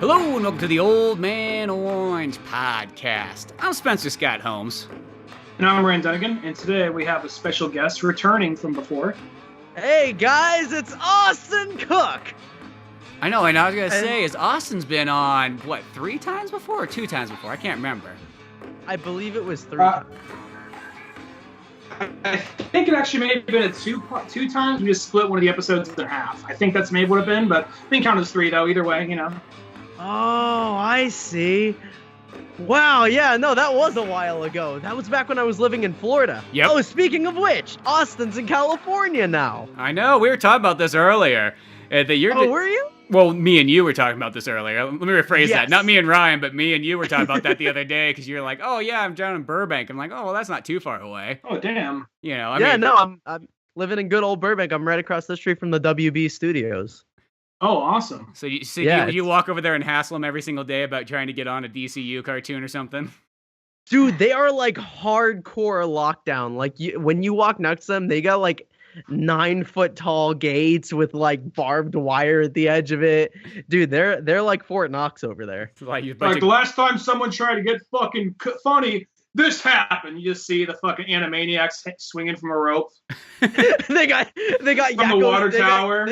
Hello and welcome to the Old Man Orange Podcast. I'm Spencer Scott Holmes. And I'm Rand Dunigan, and today we have a special guest returning from before. Hey guys, it's Austin Cook! I know, and I was going to say, Austin's been on, 3 times before or 2 times before? I can't remember. I believe it was 3 times. I think it actually may have been a two times. We just split one of the episodes in half. I think that's maybe would have been, but we can count as 3 though, either way, you know. Oh, I see. Wow, yeah, no, that was a while ago. That was back when I was living in Florida. Yep. Oh, speaking of which, Austin's in California now. I know, we were talking about this earlier. Were you? Well, me and you were talking about this earlier. Let me rephrase that. Yes. Not me and Ryan, but me and you were talking about that the other day because you're like, oh, yeah, I'm down in Burbank. I'm like, oh, well, that's not too far away. Oh, damn. You know, I'm living in good old Burbank. I'm right across the street from the WB studios. Oh, awesome. So you walk over there and hassle them every single day about trying to get on a DCU cartoon or something? Dude, they are like hardcore lockdown. Like when you walk next to them, they got like 9-foot tall gates with like barbed wire at the edge of it. Dude, they're like Fort Knox over there. Like the last time someone tried to get fucking funny, this happened. You just see the fucking Animaniacs swinging from a rope. they got from Yakko's, the water tower.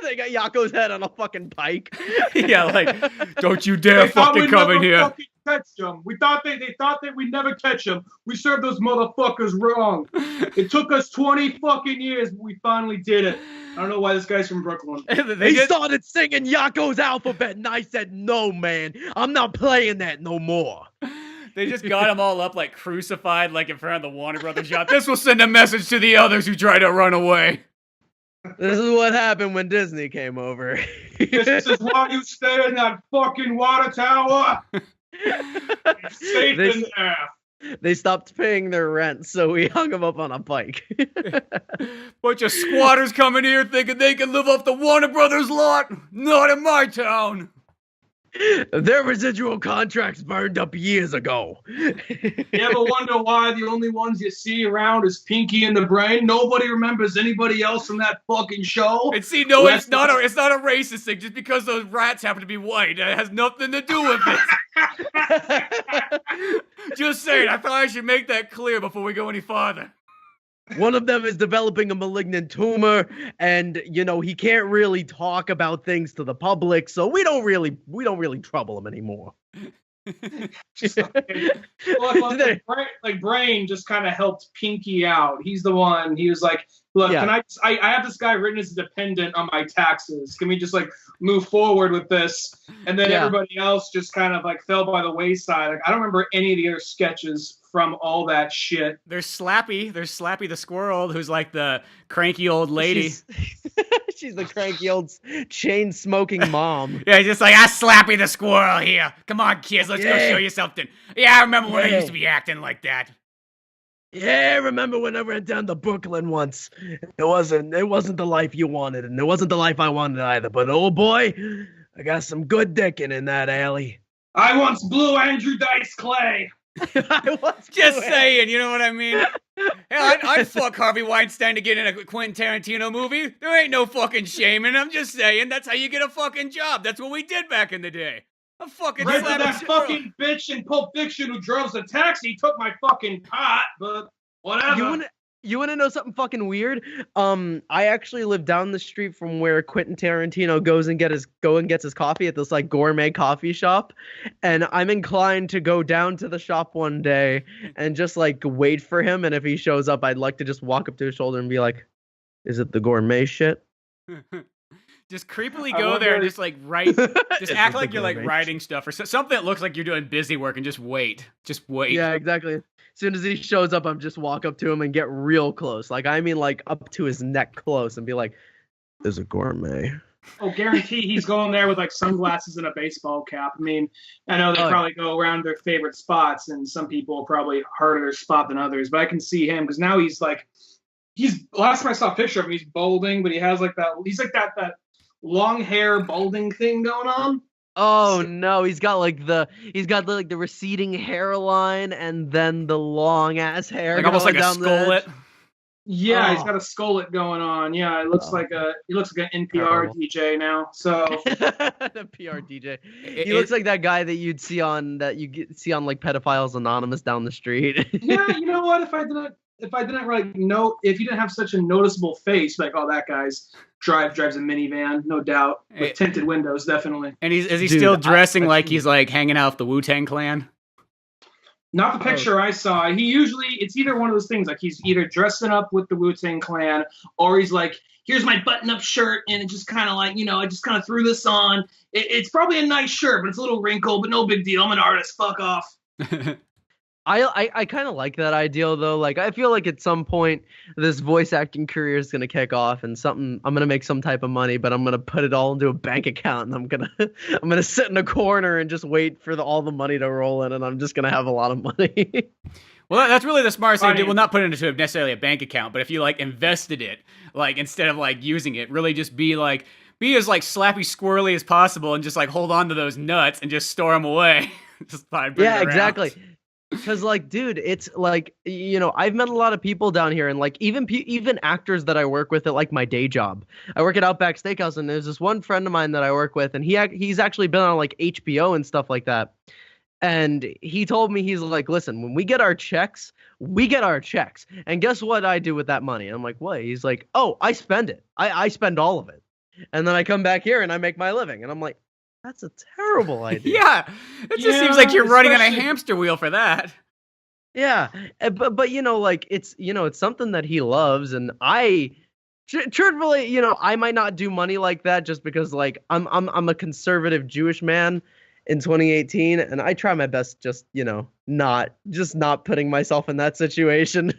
They got Yakko's head on a fucking pike. Yeah, like, don't you dare fucking come in here. Fucking catch them. We thought they thought that we'd never catch them. We served those motherfuckers wrong. It took us 20 fucking years, but we finally did it. I don't know why this guy's from Brooklyn. They started singing Yakko's alphabet, and I said, no, man, I'm not playing that no more. They just got them all up like crucified, like in front of the Warner Brothers shop. This will send a message to the others who try to run away. This is what happened when Disney came over. This is why you stay in that fucking water tower. Safe in there. They stopped paying their rent, so we hung them up on a pike. Bunch of squatters coming here thinking they can live off the Warner Brothers lot. Not in my town. Their residual contracts burned up years ago. You ever wonder why the only ones you see around is Pinky and the Brain? Nobody remembers anybody else from that fucking show. And see, no, it's not a racist thing. Just because those rats happen to be white, it has nothing to do with it. Just saying, I thought I should make that clear before we go any farther. One of them is developing a malignant tumor, and he can't really talk about things to the public, so we don't really trouble him anymore. Brain just kind of helped Pinky out. He's the one. He was like, "Look, can I have this guy written as a dependent on my taxes? Can we just like move forward with this?" And then everybody else just kind of like fell by the wayside. Like I don't remember any of the other sketches from all that shit. There's Slappy the squirrel, who's like the cranky old lady. She's the cranky old chain-smoking mom. Yeah, just like, Slappy the squirrel here. Come on, kids, let's go show you something. Yeah, I remember when I used to be acting like that. Yeah, I remember when I went down to Brooklyn once. It wasn't the life you wanted, and it wasn't the life I wanted either. But oh boy, I got some good dicking in that alley. I once blew Andrew Dice Clay. Just saying, you know what I mean? Hell, I'd fuck Harvey Weinstein to get in a Quentin Tarantino movie. There ain't no fucking shame in it. I'm just saying, that's how you get a fucking job. That's what we did back in the day. I'm fucking right to that fucking bitch in Pulp Fiction who drove the taxi, took my fucking pot, but whatever. You want to know something fucking weird? I actually live down the street from where Quentin Tarantino goes and gets his coffee at this like gourmet coffee shop, and I'm inclined to go down to the shop one day and just like wait for him. And if he shows up, I'd like to just walk up to his shoulder and be like, "Is it the gourmet shit?" Just creepily go there and just like write, just act like you're like writing stuff or something that looks like you're doing busy work and just wait. Just wait. Yeah, exactly. As soon as he shows up, I'm just walk up to him and get real close. Like, I mean, like up to his neck close and be like, "There's a gourmet." Oh, guarantee he's going there with like sunglasses and a baseball cap. I mean, I know they probably go around their favorite spots, and some people probably harder their spot than others. But I can see him because now he's last time I saw a picture of him, he's balding, but he has like that. He's like that long hair balding thing going on. Oh no, he's got the receding hairline and then the long ass hair, like almost like a skullet. Yeah, Oh. he's got a skullet going on. Yeah, it looks like an NPR Terrible. DJ now. So The PR DJ. He looks like that guy that you'd see on see on like Pedophiles Anonymous down the street. yeah, you know what? If I didn't like know, if you didn't have such a noticeable face, like, oh, that guy's drives a minivan, no doubt, with tinted windows, definitely. And is he still dressing like he's like hanging out with the Wu-Tang Clan? Not the picture I saw. It's either one of those things, like he's either dressing up with the Wu-Tang Clan, or he's like, here's my button-up shirt, and it just kind of like, I just kind of threw this on. It's probably a nice shirt, but it's a little wrinkled, but no big deal. I'm an artist. Fuck off. I kind of like that ideal though. Like I feel like at some point this voice acting career is gonna kick off, and I'm gonna make some type of money, but I'm gonna put it all into a bank account, and I'm gonna sit in a corner and just wait for all the money to roll in, and I'm just gonna have a lot of money. Well, that's really the smartest thing to do. Well, not put it into necessarily a bank account, but if you like invested it, like instead of like using it, really just be as like slappy squirrely as possible, and just like hold on to those nuts and just store them away. Just yeah, exactly. Because, like, dude, it's like, I've met a lot of people down here, and like even actors that I work with at like my day job. I work at Outback Steakhouse, and there's this one friend of mine that I work with, and he's actually been on like HBO and stuff like that. And he told me, he's like, listen, when we get our checks, we get our checks. And guess what I do with that money? And I'm like, what? He's like, oh, I spend it. I spend all of it. And then I come back here and I make my living. And I'm like, that's a terrible idea. Yeah, it just seems like you're running on a hamster wheel for that. Yeah, but like it's it's something that he loves, and truthfully, I might not do money like that just because like I'm a conservative Jewish man in 2018, and I try my best just not putting myself in that situation.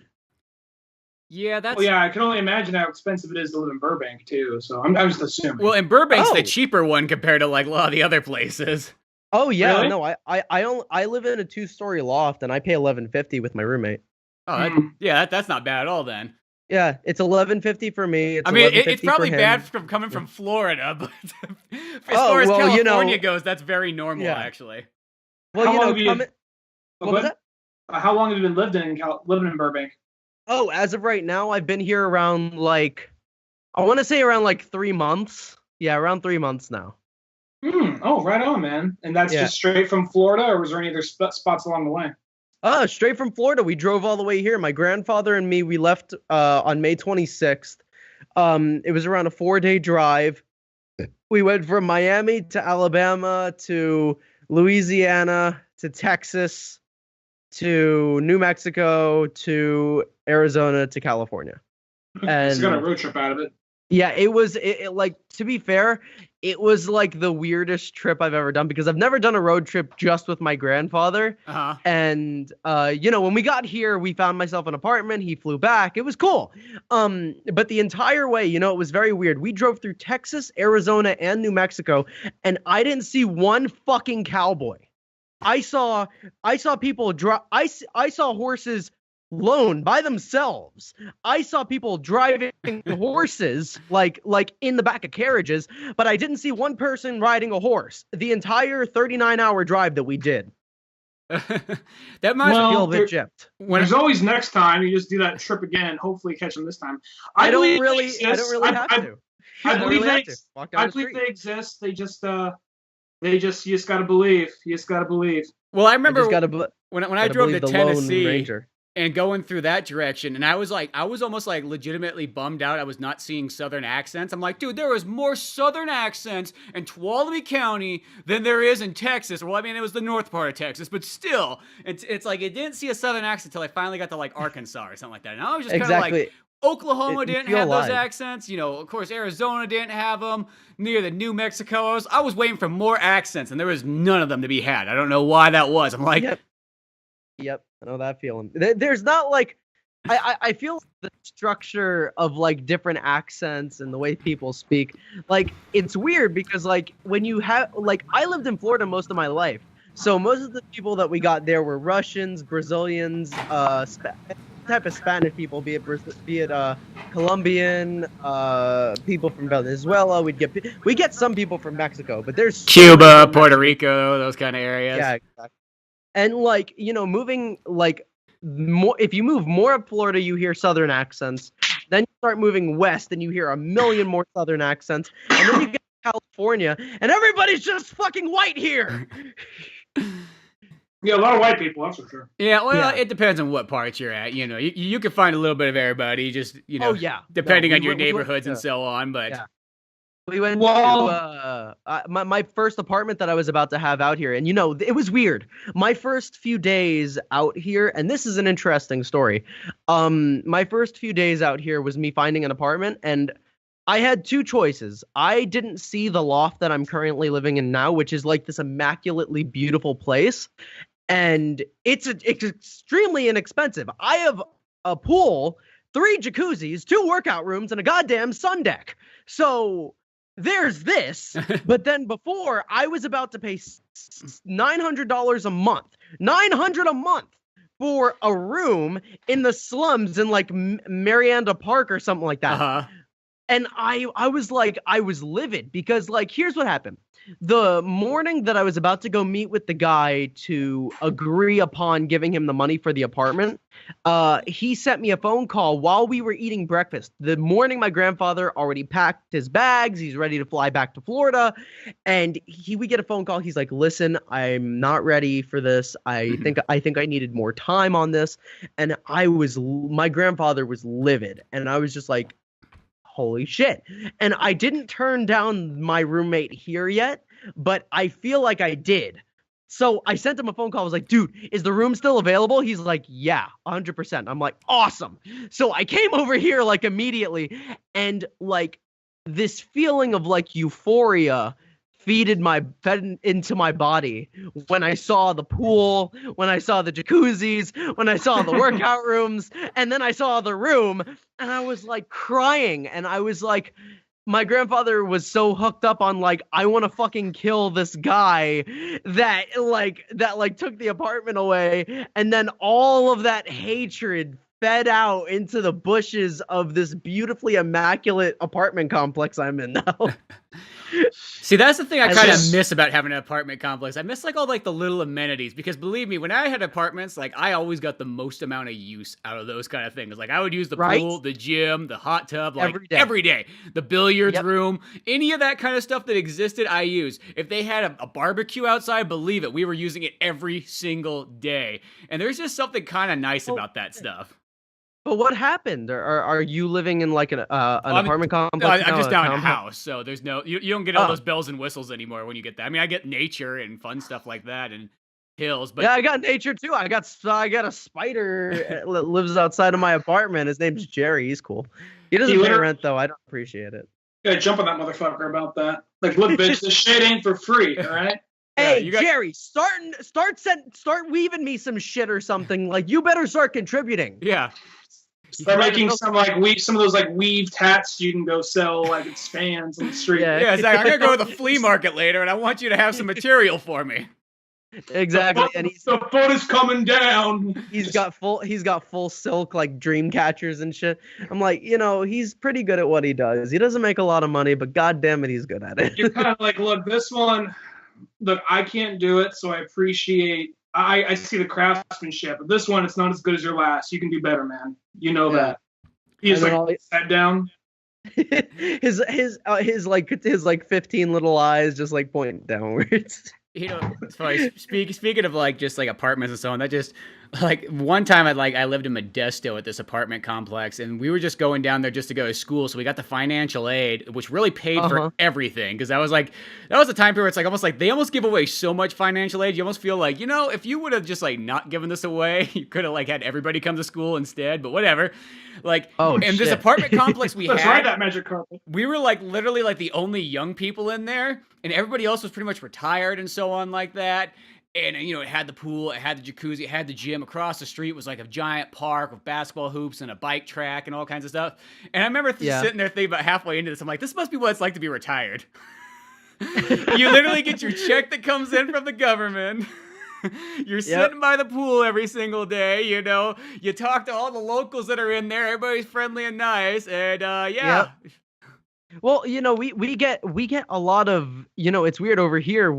Yeah, that's. Well, yeah, I can only imagine how expensive it is to live in Burbank too. So I'm just assuming. Well, and Burbank's the cheaper one compared to like a lot of the other places. Oh yeah, really? No, I live in a 2-story loft, and I pay $11.50 with my roommate. Oh, that's not bad at all then. Yeah, it's $11.50 for me. It's probably bad from coming from Florida, but as far as California goes, that's very normal actually. Well, how long have you been living in Burbank? Oh, as of right now, I've been here around like, I want to say around like 3 months. Yeah, around 3 months now. Oh, right on, man. And that's just straight from Florida, or was there any other spots along the way? Straight from Florida. We drove all the way here. My grandfather and me, we left on May 26th. It was around a 4-day drive. We went from Miami to Alabama to Louisiana to Texas to New Mexico to Arizona to California. And you got a road trip out of it. Yeah, it was like, to be fair, it was like the weirdest trip I've ever done, because I've never done a road trip just with my grandfather. Uh-huh. And when we got here, we found myself an apartment. He flew back. It was cool. But the entire way, it was very weird. We drove through Texas, Arizona, and New Mexico, and I didn't see one fucking cowboy. I saw people I saw horses loaned by themselves. I saw people driving horses like in the back of carriages, but I didn't see one person riding a horse the entire 39-hour drive that we did. That might feel a bit gypped. There's always next time. You just do that trip again. Hopefully catch them this time. I don't really have to. I believe they exist. They just you just gotta believe. You just gotta believe. Well, I remember when I drove to Tennessee and going through that direction, and I was almost like legitimately bummed out I was not seeing Southern accents. I'm like, dude, there was more Southern accents in Tuolumne County than there is in Texas. Well, I mean, it was the north part of Texas, but still, it's like it didn't see a Southern accent until I finally got to like Arkansas or something like that. And I was just kind of like, Oklahoma didn't have those accents. Of course, Arizona didn't have them. Near the New Mexico, I was waiting for more accents, and there was none of them to be had. I don't know why that was. I'm like, Yep, I know that feeling. There's not like, I feel the structure of like different accents and the way people speak. Like, it's weird because like when you have, like, I lived in Florida most of my life. So most of the people that we got there were Russians, Brazilians, type of Spanish people, be it Colombian, people from Venezuela. We get some people from Mexico, but there's Cuba, Puerto Rico, those kind of areas. Yeah, exactly. And like, moving like if you move more up Florida, you hear Southern accents. Then you start moving west, and you hear a million more Southern accents. And then you get to California, and everybody's just fucking white here. Yeah, a lot of white people, that's for sure. Yeah, well, it depends on what parts you're at. You know, you can find a little bit of everybody, just, you know, depending on your neighborhoods and so on. But we went to my first apartment that I was about to have out here, and you know, it was weird. My first few days out here, and this is an interesting story. My first few days out here was me finding an apartment, and I had two choices. I didn't see the loft that I'm currently living in now, which is like this immaculately beautiful place. And it's extremely inexpensive. I have a pool, 3 jacuzzis, 2 workout rooms, and a goddamn sun deck. So there's this. But then before, I was about to pay $900 a month. $900 a month for a room in the slums in like Marianda Park or something like that. Uh-huh. And I was like, I was livid because, like, here's what happened. The morning that I was about to go meet with the guy to agree upon giving him the money for the apartment, he sent me a phone call while we were eating breakfast. The morning my grandfather already packed his bags. He's ready to fly back to Florida. And we get a phone call. He's like, listen, I'm not ready for this. I think I needed more time on this. And my grandfather was livid. And I was just like, holy shit. And I didn't turn down my roommate here yet, but I feel like I did. So I sent him a phone call. I was like, dude, is the room still available? He's like, yeah, 100%. I'm like, awesome. So I came over here like immediately, and like this feeling of like euphoria fed into my body when I saw the pool, when I saw the jacuzzis, when I saw the workout rooms, and then I saw the room, and I was like crying, and I was like, my grandfather was so hooked up on like, I want to fucking kill this guy that took the apartment away, and then all of that hatred fed out into the bushes of this beautifully immaculate apartment complex I'm in now. See, that's the thing I kind of miss about having an apartment complex. I miss like all like the little amenities, because believe me, when I had apartments, like I always got the most amount of use out of those kind of things. Like I would use the pool, the gym, the hot tub, like every day. The billiards room, any of that kind of stuff that existed, I use. If they had a barbecue outside, believe it, we were using it every single day. And there's just something kind of nice about that stuff. But what happened? Are you living in like an apartment complex? I'm just down in a house, so there's no you don't get all those bells and whistles anymore when you get that. I mean, I get nature and fun stuff like that and hills, but yeah, I got nature too. I got a spider that lives outside of my apartment. His name's Jerry. He's cool. He doesn't pay rent though. I don't appreciate it. You gotta jump on that motherfucker about that. Like, look, bitch, this shit ain't for free, all right? Hey, Jerry, start weaving me some shit or something. Like, you better start contributing. Yeah. Start making some of those like weaved hats you can go sell like at Spans on the street. Yeah, Zach, I'm gonna go to the flea market later, and I want you to have some material for me. Exactly, the boat is coming down. He's got full silk like dream catchers and shit. I'm like, you know, he's pretty good at what he does. He doesn't make a lot of money, but god damn it, he's good at it. You're kind of like, look, this one, I can't do it, so I appreciate. I see the craftsmanship, but this one, it's not as good as your last. You can do better, man. You know that. He's like sat down. his 15 little eyes just like point downwards. You know, it's funny. Speaking of like just like apartments and so on, that just like one time I lived in Modesto at this apartment complex, and we were just going down there just to go to school. So we got the financial aid, which really paid for everything. Because that was a time period. It's like almost like they almost give away so much financial aid. You almost feel like, you know, if you would have just like not given this away, you could have like had everybody come to school instead. But whatever. Like, this apartment complex we Let's ride that magic carpet. We were like literally like the only young people in there, and everybody else was pretty much retired and so on like that. And, you know, it had the pool, it had the jacuzzi, it had the gym. Across the street was like a giant park with basketball hoops and a bike track and all kinds of stuff. And I remember sitting there thinking about halfway into this, I'm like, this must be what it's like to be retired. You literally get your check that comes in from the government. You're sitting by the pool every single day, you know. You talk to all the locals that are in there. Everybody's friendly and nice. And, Well, we get a lot of, it's weird over here.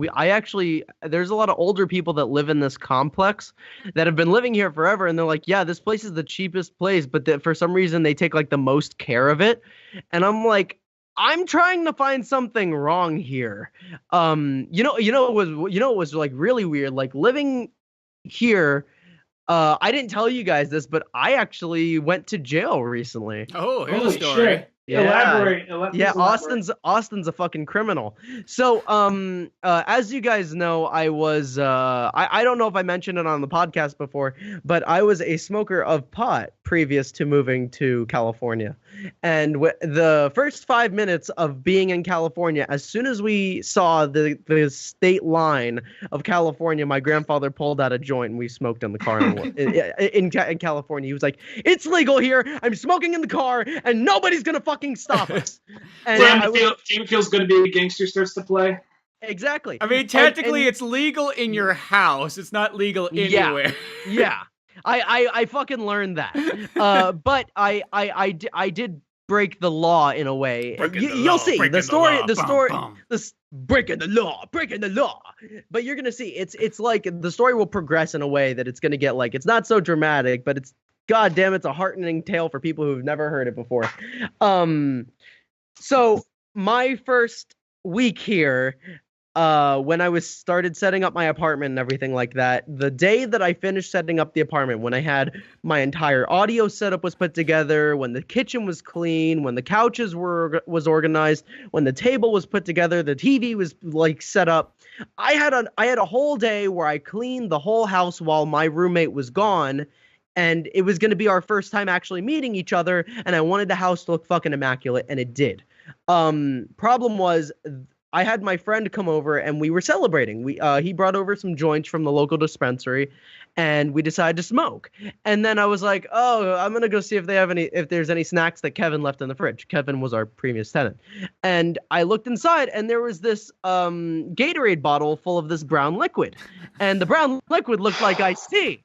There's a lot of older people that live in this complex that have been living here forever, and they're like, yeah, this place is the cheapest place, but that for some reason they take like the most care of it. And I'm like, I'm trying to find something wrong here. It was like really weird, like living here. I didn't tell you guys this, but I actually went to jail recently. Oh, here's Holy the story. shit. Elaborate. Austin's a fucking criminal. So, as you guys know, I was, I don't know if I mentioned it on the podcast before, but I was a smoker of pot previous to moving to California. And the first 5 minutes of being in California, as soon as we saw the state line of California, my grandfather pulled out a joint and we smoked in the car in California. He was like, "It's legal here. I'm smoking in the car and nobody's going to fucking stop us." And Tim feels good to be a gangster starts to play. Exactly. I mean, technically, it's legal in your house. It's not legal anywhere. Yeah. I fucking learned that. But I did break the law in a way. You'll see the story. Breaking the law. But you're gonna see it's like the story will progress in a way that it's gonna get like, it's not so dramatic, but it's, God damn, it's a heartening tale for people who've never heard it before. So my first week here, when I started setting up my apartment and everything like that, the day that I finished setting up the apartment, when I had my entire audio setup was put together, when the kitchen was clean, when the couches was organized, when the table was put together, the TV was like set up, I had a whole day where I cleaned the whole house while my roommate was gone. And it was going to be our first time actually meeting each other, and I wanted the house to look fucking immaculate, and it did. Problem was, I had my friend come over, and we were celebrating. He brought over some joints from the local dispensary, and we decided to smoke. And then I was like, "Oh, I'm gonna go see if there's any snacks that Kevin left in the fridge." Kevin was our previous tenant, and I looked inside, and there was this Gatorade bottle full of this brown liquid, and the brown liquid looked like iced tea.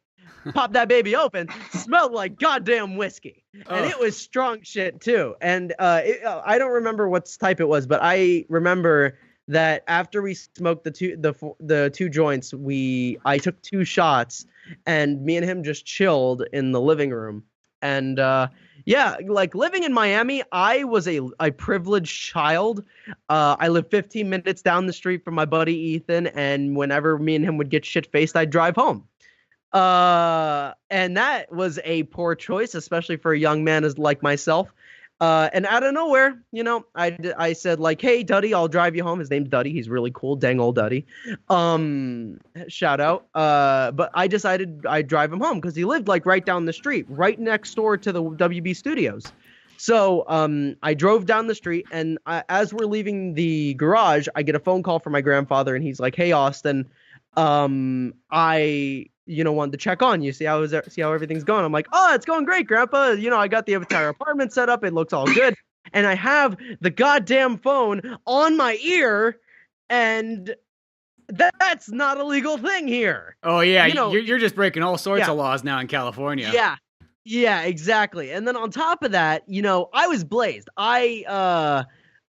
Pop that baby open, smelled like goddamn whiskey, and it was strong shit too. And I don't remember what type it was, but I remember that after we smoked the two joints, I took 2 shots, and me and him just chilled in the living room. And yeah, like living in Miami, I was a privileged child. I lived 15 minutes down the street from my buddy Ethan, and whenever me and him would get shit-faced, I'd drive home. And that was a poor choice, especially for a young man like myself. And out of nowhere, I said like, "Hey, Duddy, I'll drive you home." His name's Duddy. He's really cool. Dang old Duddy. Shout out. But I decided I'd drive him home because he lived like right down the street, right next door to the WB studios. So, I drove down the street, and as we're leaving the garage, I get a phone call from my grandfather, and he's like, "Hey, Austin, I wanted to check on you, see how everything's going." I'm like, "Oh, it's going great, Grandpa. I got the entire apartment set up. It looks all good." And I have the goddamn phone on my ear, and that's not a legal thing here. Oh yeah, you're just breaking all sorts of laws now in California. Yeah, exactly. And then on top of that, I was blazed. I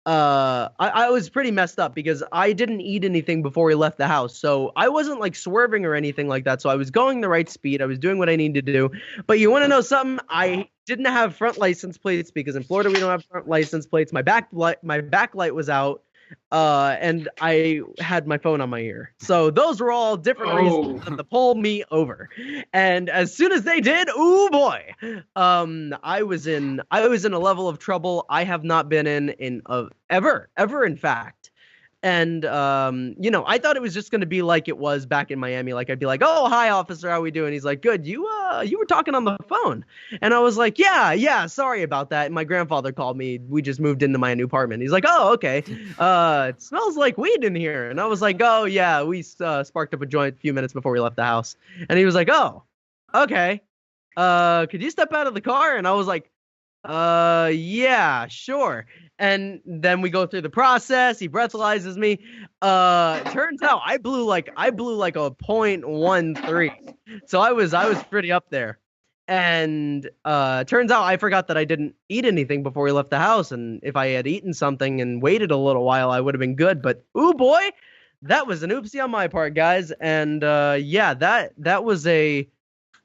was pretty messed up because I didn't eat anything before we left the house. So I wasn't like swerving or anything like that. So I was going the right speed. I was doing what I needed to do. But you want to know something? I didn't have front license plates because in Florida we don't have front license plates. My backlight was out. And I had my phone on my ear. So those were all different reasons to pull me over. And as soon as they did, ooh boy, I was in a level of trouble I have not been in ever, in fact. And I thought it was just going to be like it was back in Miami. Like I'd be like, "Oh, hi officer, how we doing?" He's like, "Good. You were talking on the phone." And I was like, yeah, sorry about that. And my grandfather called me. We just moved into my new apartment. He's like, "Oh, okay. It smells like weed in here." And I was like, "Oh yeah, we sparked up a joint a few minutes before we left the house." And he was like, "Oh, okay. Could you step out of the car?" And I was like, yeah, sure." And then we go through the process. He breathalyzes me. Turns out I blew like a .13. So I was pretty up there. And turns out I forgot that I didn't eat anything before we left the house. And if I had eaten something and waited a little while, I would have been good. But ooh boy, that was an oopsie on my part, guys. And yeah, that was a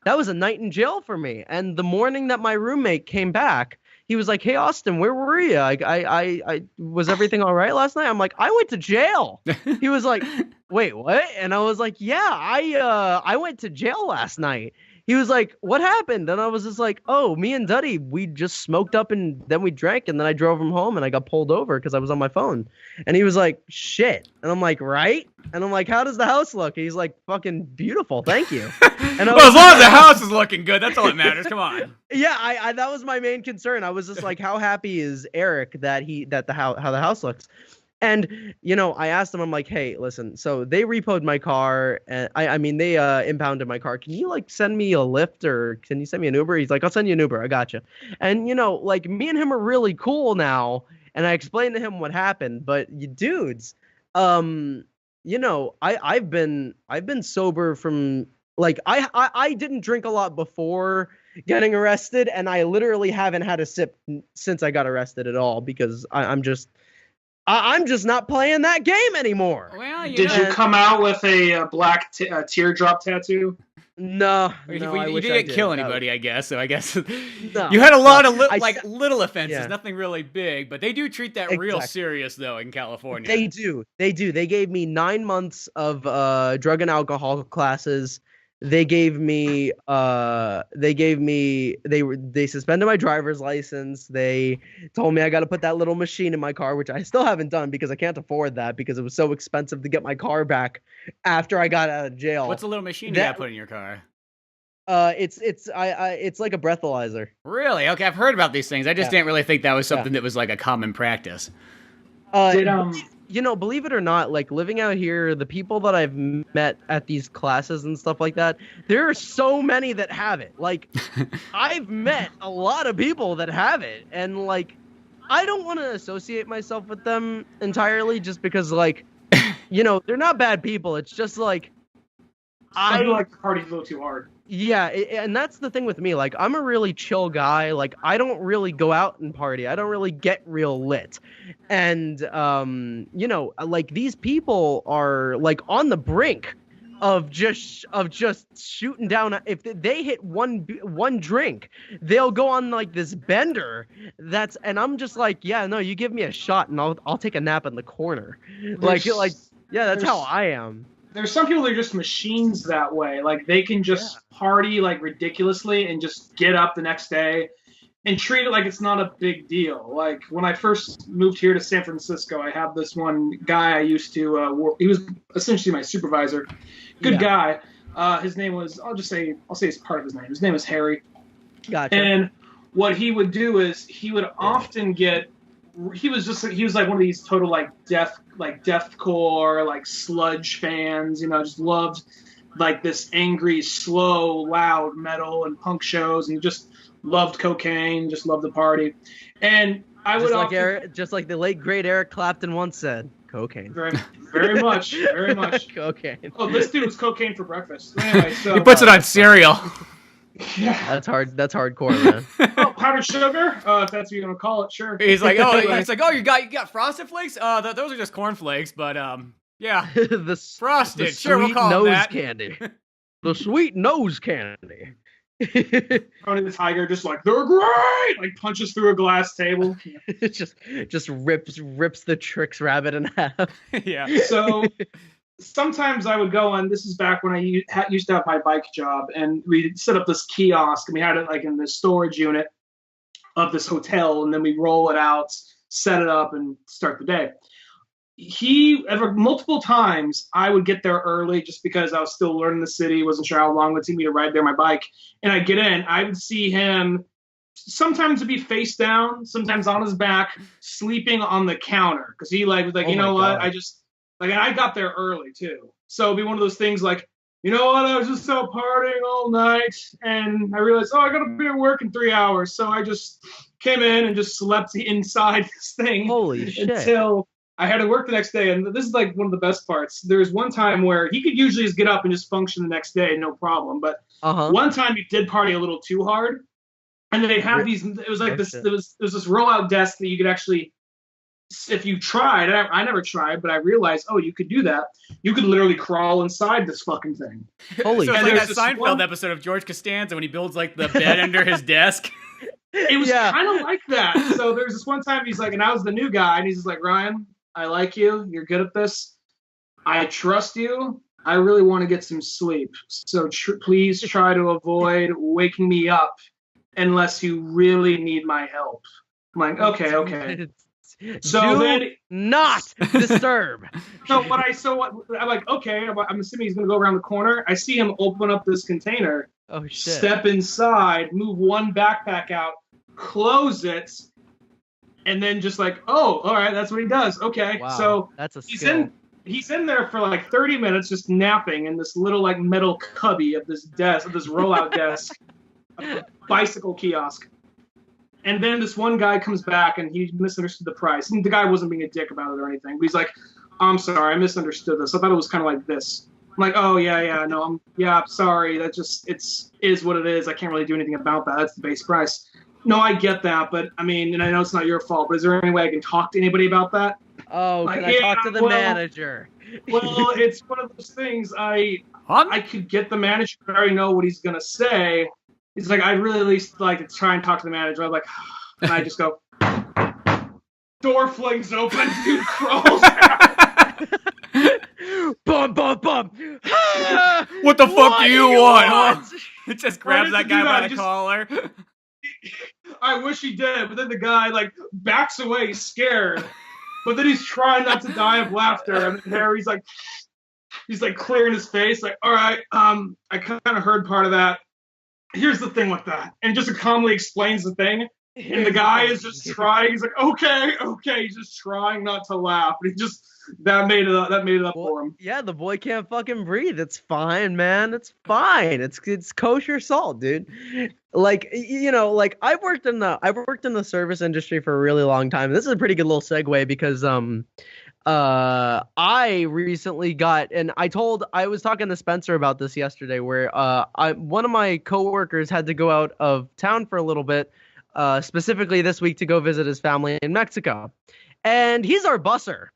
night in jail for me. And the morning that my roommate came back, he was like, "Hey Austin, where were you? I was everything all right last night?" I'm like, "I went to jail." He was like, "Wait, what?" And I was like, "Yeah, I went to jail last night." He was like, "What happened?" And I was just like, "Oh, me and Duddy, we just smoked up and then we drank and then I drove him home and I got pulled over because I was on my phone." And he was like, "Shit." And I'm like, "Right?" And I'm like, "How does the house look?" And he's like, "Fucking beautiful, thank you." And well, as long as the house is looking good, that's all that matters. Come on. Yeah, I that was my main concern. I was just like, how happy is Eric that how the house looks? And, you know, I asked him, I'm like, "Hey, listen, so they repoed my car, and I mean, they impounded my car. Can you, like, send me a Lyft or can you send me an Uber?" He's like, "I'll send you an Uber. I gotcha." And, you know, like, me and him are really cool now, and I explained to him what happened. But, you dudes, you know, I've been sober from, like, I didn't drink a lot before getting arrested, and I literally haven't had a sip since I got arrested at all because I'm just not playing that game anymore. Well, Did you come out with a black teardrop tattoo? No, you I didn't kill anybody, I guess. So I guess No, you had a lot of little offenses, Yeah. nothing really big, but they do treat that real serious though in California. They do. They gave me 9 months of drug and alcohol classes. They suspended my driver's license. They told me I got to put that little machine in my car, which I still haven't done because I can't afford that because it was so expensive to get my car back after I got out of jail. What's a little machine you got to put in your car? It's like a breathalyzer. Really? Okay, I've heard about these things. I just didn't really think that was something that was like a common practice. You know, believe it or not, like living out here, the people that I've met at these classes and stuff like that, there are so many that have it. Like, I've met a lot of people that have it, and like, I don't want to associate myself with them entirely just because, like, you know, they're not bad people. It's just like, I feel like the party's a little too hard. Yeah, and that's the thing with me. Like, I'm a really chill guy. Like, I don't really go out and party. I don't really get real lit. And, you know, like, these people are, like, on the brink of just shooting down. If they hit one drink, they'll go on, like, this bender. And I'm just like, yeah, no, you give me a shot and I'll take a nap in the corner. Like, yeah, that's how I am. There's some people that are just machines that way. Like, they can just party, like, ridiculously and just get up the next day and treat it like it's not a big deal. Like, when I first moved here to San Francisco, I have this one guy I used to work. He was essentially my supervisor. Good guy. His name was, I'll say it's part of his name. His name is Harry. Gotcha. And what he would do is he would often get, he was like one of these total deathcore, like sludge fans, you know, just loved like this angry, slow, loud metal and punk shows, and he just loved cocaine, just loved the party. And I would just like the late great Eric Clapton once said, cocaine. Very, very much. Cocaine. Oh, this dude was cocaine for breakfast. Anyway, so he puts it on cereal. Yeah. That's hardcore, man. Oh, powdered sugar? If that's what you're gonna call it, sure. He's like, you got Frosted Flakes? Those are just corn flakes, but yeah. the Frosted, the sure, we'll call nose them that. candy. The sweet nose candy. Tony the Tiger just like, they're great! Like punches through a glass table. just rips the Trix rabbit in half. Yeah. So sometimes I would go on, this is back when I used to have my bike job, and we'd set up this kiosk, and we had it like in the storage unit of this hotel, and then we roll it out, set it up, and start the day. Multiple times I would get there early just because I was still learning the city, wasn't sure how long it would take me to ride there on my bike, and I'd get in, I would see him sometimes to be face down, sometimes on his back, sleeping on the counter, because he was like, you know what, I got there early too. So it'd be one of those things like, you know what, I was just out partying all night, and I realized, I gotta be at work in 3 hours. So I just came in and just slept inside this thing. Holy shit. Until I had to work the next day, and this is like one of the best parts. There's one time where he could usually just get up and just function the next day, no problem. But one time he did party a little too hard, and then they have these. It was like this. There was this rollout desk that you could actually, if you tried. I never tried, but I realized, you could do that. You could literally crawl inside this fucking thing. Holy! So it's like that Seinfeld episode of George Costanza when he builds like the bed under his desk. It was kind of like that. So there's this one time he's like, and I was the new guy, and he's just like, Ryan, I like you. You're good at this. I trust you. I really want to get some sleep. So please try to avoid waking me up unless you really need my help. I'm like, okay. So then, not disturb. I'm like, okay. I'm assuming he's gonna go around the corner. I see him open up this container. Oh shit! Step inside, move one backpack out, close it, and then just like, all right, that's what he does. Okay, wow, so that's a skill. He's in there for like 30 minutes, just napping in this little like metal cubby of this desk, of this rollout desk, a bicycle kiosk. And then this one guy comes back and he misunderstood the price. And the guy wasn't being a dick about it or anything, but he's like, I'm sorry, I misunderstood this. I thought it was kind of like this. I'm like, I'm sorry. That just, is what it is. I can't really do anything about that. That's the base price. No, I get that, but I mean, and I know it's not your fault, but is there any way I can talk to anybody about that? Oh, like, can I talk to the manager? Well, it's one of those things. I could get the manager. I already know what he's gonna say. He's like, I'd really at least like to try and talk to the manager. I'm like, and I just go, door flings open, dude crawls out. Bum. What the fuck do you want? Huh? It just grabs that guy by the collar. I wish he did, but then the guy like backs away, scared. But then he's trying not to die of laughter, and then Harry's like, clearing his face, like, all right, I kind of heard part of that. Here's the thing with that, and just calmly explains the thing. And the guy is just trying. He's like, okay. He's just trying not to laugh. And he just that made it up for him. Yeah, the boy can't fucking breathe. It's fine, man. It's fine. It's kosher salt, dude. Like, you know, like I've worked in the service industry for a really long time. This is a pretty good little segue because I recently got, and I was talking to Spencer about this yesterday, where one of my coworkers had to go out of town for a little bit. Specifically this week to go visit his family in Mexico. And he's our busser.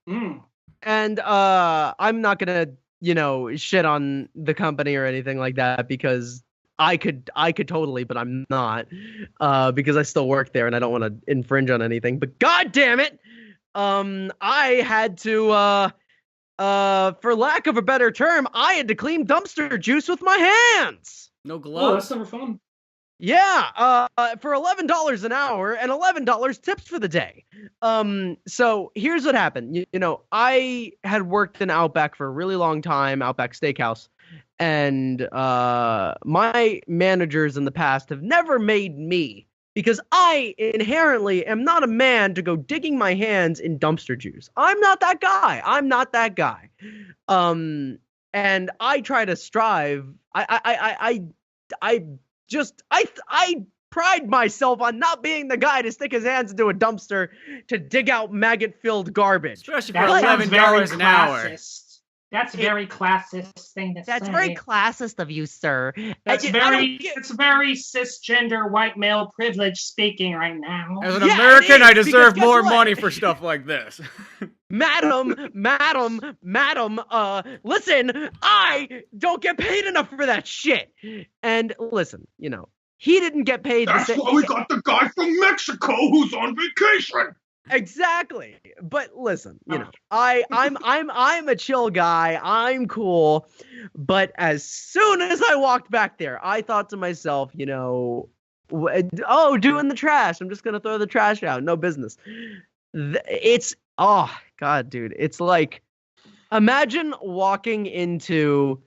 And I'm not going to, shit on the company or anything like that because I could totally, but I'm not because I still work there and I don't want to infringe on anything. But God damn it, I had to, for lack of a better term, I had to clean dumpster juice with my hands. No gloves. Oh, that's never fun. Yeah, for $11 an hour and $11 tips for the day. So here's what happened. You know, I had worked in Outback for a really long time, Outback Steakhouse, and my managers in the past have never made me, because I inherently am not a man to go digging my hands in dumpster juice. I'm not that guy. And I try to strive. I pride myself on not being the guy to stick his hands into a dumpster to dig out maggot-filled garbage. Especially for $11 an hour. That's a very classist thing to say. That's very classist of you, sir. It's very cisgender white male privilege speaking right now. As an American, I deserve more money for stuff like this. Madam, listen, I don't get paid enough for that shit. And listen, you know, he didn't get paid. That's why we got the guy from Mexico who's on vacation. Exactly. But listen, you know, I'm a chill guy. I'm cool. But as soon as I walked back there, I thought to myself, you know, doing the trash. I'm just going to throw the trash out. No business. Oh God, dude. It's like, imagine walking into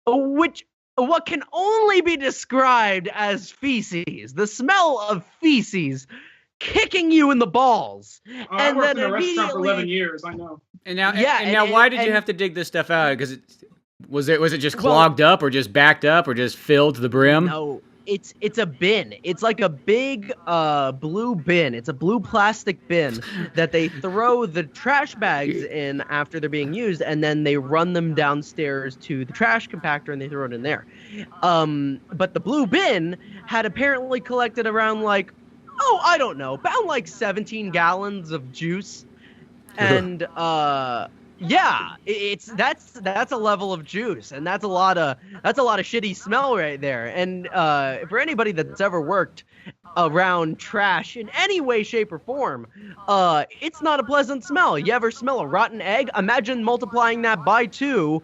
what can only be described as feces, the smell of feces kicking you in the balls. I worked in a restaurant for 11 years, I know. And now, why did you have to dig this stuff out? Because was it just clogged up or just backed up or just filled to the brim? It's a bin. It's like a big blue bin. It's a blue plastic bin that they throw the trash bags in after they're being used, and then they run them downstairs to the trash compactor and they throw it in there. But the blue bin had apparently collected around like, I don't know, about like 17 gallons of juice. And yeah, that's a level of juice, and that's a lot of shitty smell right there. And for anybody that's ever worked around trash in any way, shape, or form, it's not a pleasant smell. You ever smell a rotten egg? Imagine multiplying that by 2,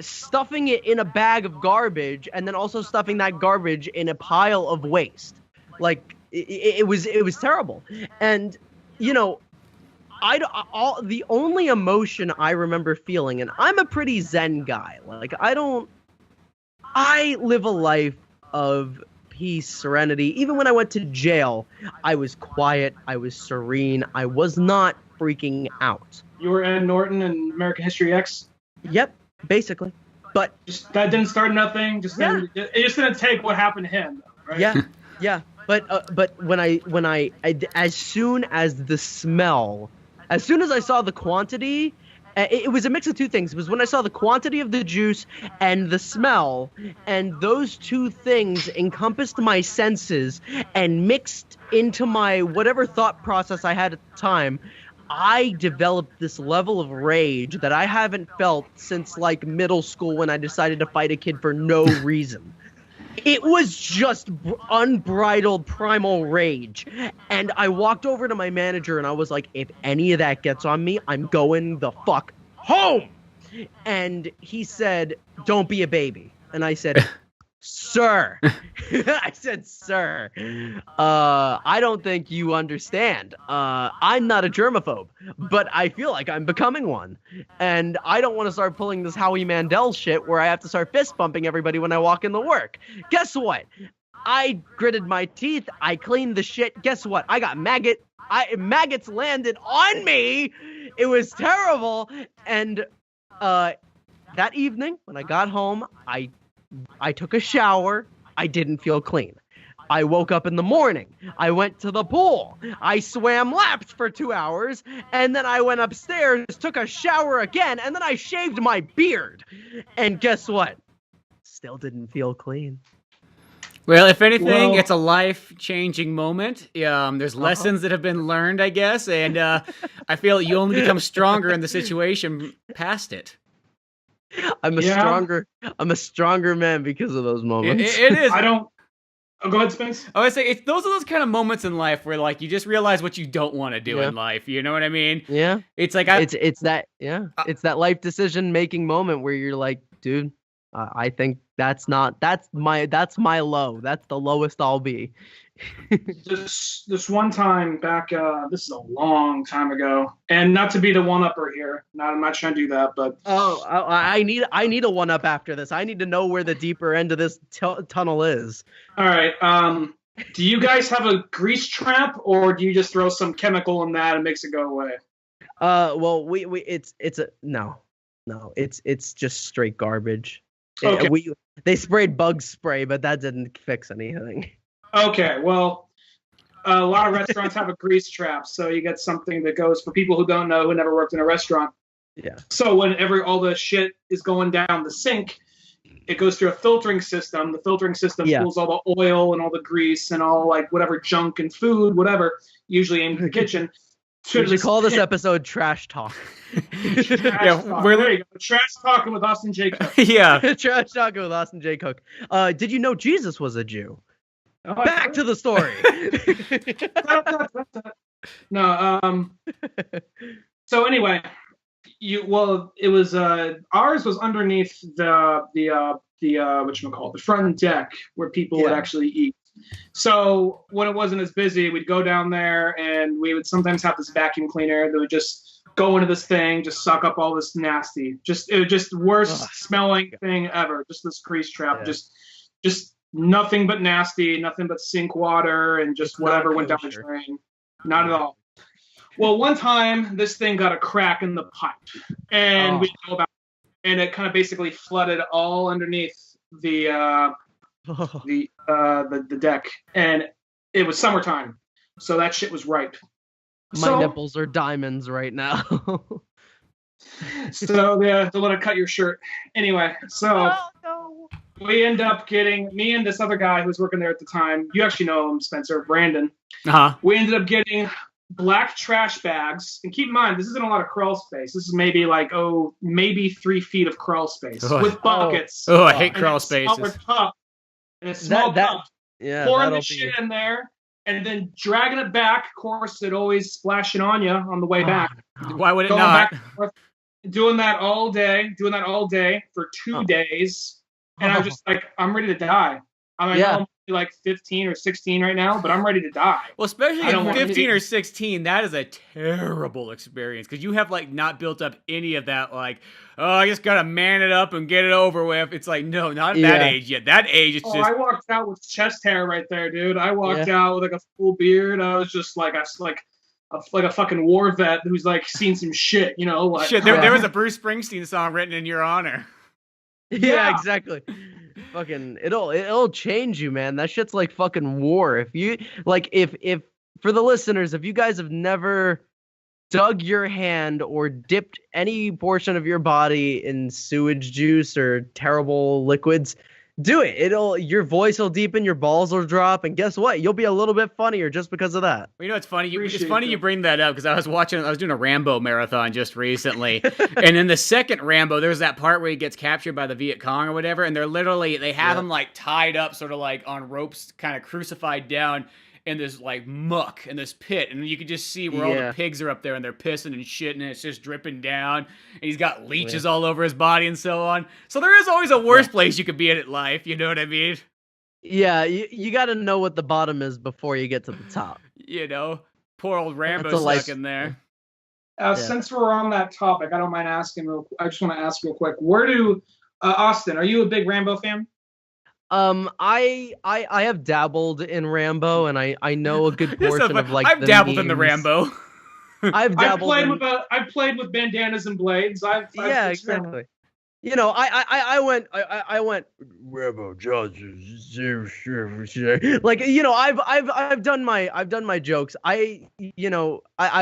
stuffing it in a bag of garbage, and then also stuffing that garbage in a pile of waste. Like it was terrible. And you know, the only emotion I remember feeling, and I'm a pretty zen guy. Like I live a life of peace, serenity. Even when I went to jail, I was quiet, I was serene, I was not freaking out. You were Ed Norton in American History X? Yep, basically. But that didn't start nothing. It just didn't take what happened to him, right? Yeah. But when I as soon as I saw the quantity, it was a mix of two things. It was when I saw the quantity of the juice and the smell, and those two things encompassed my senses and mixed into my whatever thought process I had at the time. I developed this level of rage that I haven't felt since like middle school when I decided to fight a kid for no reason. It was just unbridled primal rage. And I walked over to my manager and I was like, if any of that gets on me, I'm going the fuck home. And he said, don't be a baby. And I said, sir. I said, sir, I don't think you understand. I'm not a germaphobe, but I feel like I'm becoming one. And I don't want to start pulling this Howie Mandel shit where I have to start fist bumping everybody when I walk into work. Guess what? I gritted my teeth. I cleaned the shit. Guess what? I got maggots landed on me. It was terrible. And that evening when I got home, I took a shower. I didn't feel clean. I woke up in the morning. I went to the pool. I swam laps for 2 hours. And then I went upstairs, took a shower again, and then I shaved my beard. And guess what? Still didn't feel clean. Well, if anything, it's a life-changing moment. There's lessons that have been learned, I guess. And I feel you only become stronger in the situation past it. I'm a stronger man because of those moments. It is. Go ahead, Spence. I would say those are those kind of moments in life where like you just realize what you don't want to do in life. You know what I mean? Yeah. It's like it's that life decision making moment where you're like, dude, I think that's my low. That's the lowest I'll be. This one time back, this is a long time ago, and not to be the one-upper here. I'm not trying to do that, but I need a one-up after this. I need to know where the deeper end of this tunnel is. All right. Do you guys have a grease trap, or do you just throw some chemical in that and makes it go away? Well, it's just straight garbage. Okay. They sprayed bug spray, but that didn't fix anything. Okay, well, a lot of restaurants have a grease trap, so you get something that goes, for people who don't know, who never worked in a restaurant. Yeah. So whenever all the shit is going down the sink, it goes through a filtering system. The filtering system pulls all the oil and all the grease and all like whatever junk and food, whatever, usually into the kitchen. We should call this episode Trash Talk. Trash Talk. There you go. Trash Talking with Austin J. Cook. Yeah. Trash Talking with Austin J. Cook. Did you know Jesus was a Jew? Oh, Back to the story. No. So anyway, it was ours was underneath the whatchamacallit, the front deck where people would actually eat. So when it wasn't as busy, we'd go down there and we would sometimes have this vacuum cleaner that would just go into this thing, just suck up all this nasty, it was just worst smelling thing ever. Just this grease trap, just nothing but nasty, nothing but sink water, and just whatever went down the drain. Not at all. Well, one time this thing got a crack in the pipe, and we know about it, and it kind of basically flooded all underneath the the deck, and it was summertime, so that shit was ripe. My nipples are diamonds right now. So they let it cut your shirt. Anyway, so we end up getting, me and this other guy who was working there at the time, you actually know him, Spencer, Brandon. We ended up getting black trash bags. And keep in mind, this isn't a lot of crawl space. This is maybe maybe 3 feet of crawl space with buckets. Oh, I hate crawl spaces. And a small cup. Yeah, pouring the shit in there and then dragging it back. Of course, it always splashing on you on the way back. Why would it Going not? back and forth, doing that all day for 2 days. And I'm just like, I'm ready to die. I know I'm like 15 or 16 right now, but I'm ready to die. Well, especially at 15 or 16, that is a terrible experience because you have not built up any of that. I just gotta man it up and get it over with. It's like, no, not at that age yet. That age, it's just. I walked out with chest hair right there, dude. I walked out with a full beard. I was just like a fucking war vet who's seen some shit, Shit, there was a Bruce Springsteen song written in your honor. Yeah, exactly. Fucking, it'll change you, man. That shit's like fucking war. If you if for the listeners, if you guys have never dug your hand or dipped any portion of your body in sewage juice or terrible liquids, do it. Your voice will deepen, your balls will drop, and guess what? You'll be a little bit funnier just because of that. Well, it's funny. It's funny you bring that up because I was doing a Rambo marathon just recently, and in the second Rambo, there's that part where he gets captured by the Viet Cong or whatever, and they have him tied up, sort of on ropes, kind of crucified down in this muck in this pit, and you can just see where all the pigs are up there and they're pissing and shitting and it's just dripping down, and he's got leeches all over his body and so on. So there is always a worse place you could be in life, you know what I mean? Yeah, you got to know what the bottom is before you get to the top. Poor old Rambo stuck in there. Since we're on that topic, I don't mind asking. I just want to ask real quick. Where do Austin? Are you a big Rambo fan? I have dabbled in Rambo, and I know a good portion of I've dabbled in the Rambo. I've played with bandanas and blades. Exactly. I went Rambo Johnson. I've done my jokes. I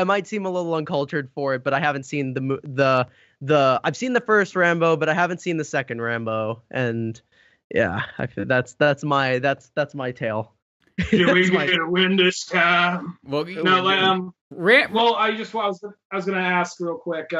might seem a little uncultured for it, but I haven't seen I've seen the first Rambo, but I haven't seen the second Rambo, and yeah, I feel that's my tale. Do we get a win this time? Well, I was gonna ask real quick.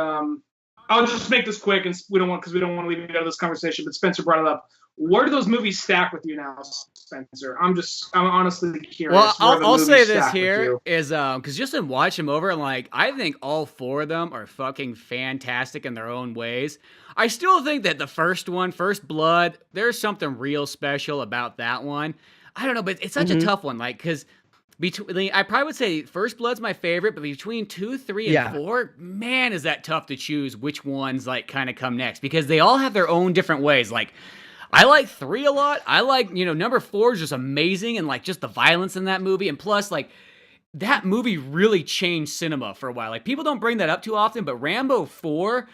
I'll just make this quick, and we don't want to leave you out of this conversation. But Spencer brought it up. Where do those movies stack with you now, Spencer? I'm honestly curious. Well, I'll say this here is because just in watching them over, I think all 4 of them are fucking fantastic in their own ways. I still think that the first one, First Blood, there's something real special about that one. I don't know, but it's such a tough one, because I probably would say First Blood's my favorite, but between 2, 3, and 4, man, is that tough to choose which ones kind of come next, because they all have their own different ways. I like 3 a lot. I like, number 4 is just amazing, and just the violence in that movie, and plus that movie really changed cinema for a while. People don't bring that up too often, but Rambo 4,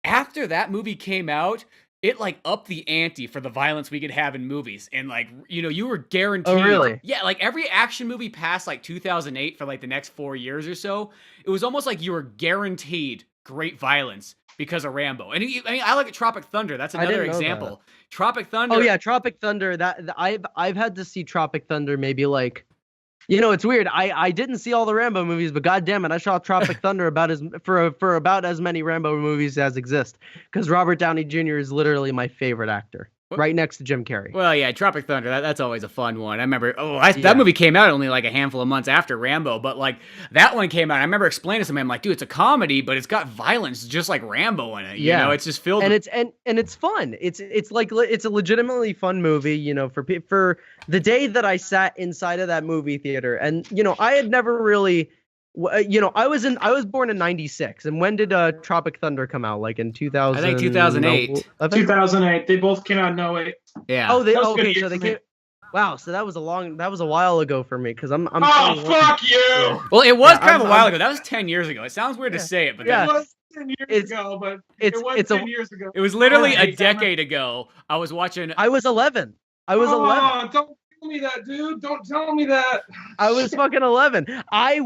after that movie came out, it upped the ante for the violence we could have in movies, and you were guaranteed. Oh, really? Yeah, every action movie past 2008 for the next 4 years or so, it was almost like you were guaranteed great violence because of Rambo. And I like Tropic Thunder. That's another example. Tropic Thunder. Oh yeah, Tropic Thunder. That I've had to see Tropic Thunder maybe it's weird. I didn't see all the Rambo movies, but goddamn it, I saw Tropic Thunder for about as many Rambo movies as exist, because Robert Downey Jr. is literally my favorite actor, right next to Jim Carrey. Well, yeah, Tropic Thunder. That's always a fun one. I remember. That movie came out only a handful of months after Rambo, but that one came out. I remember explaining to somebody, I'm dude, it's a comedy, but it's got violence just like Rambo in it. Yeah, it's just filled. And it's fun. It's a legitimately fun movie. For the day that I sat inside of that movie theater, and I had never really. I was born in '96, and when did Tropic Thunder come out? In 2000? I think 2008. 2008. They both came out in 2008. Yeah. Oh, so they came. Wow, so that was a while ago for me, because I'm. Fuck you! Well, it was kind of a while ago. That was 10 years ago. It sounds weird to say it, but it was 10 years ago. But it was 10 years ago. It was literally a decade ago. I was watching. I was 11. I was 11. Don't tell me that, dude. Don't tell me that. I was fucking 11. I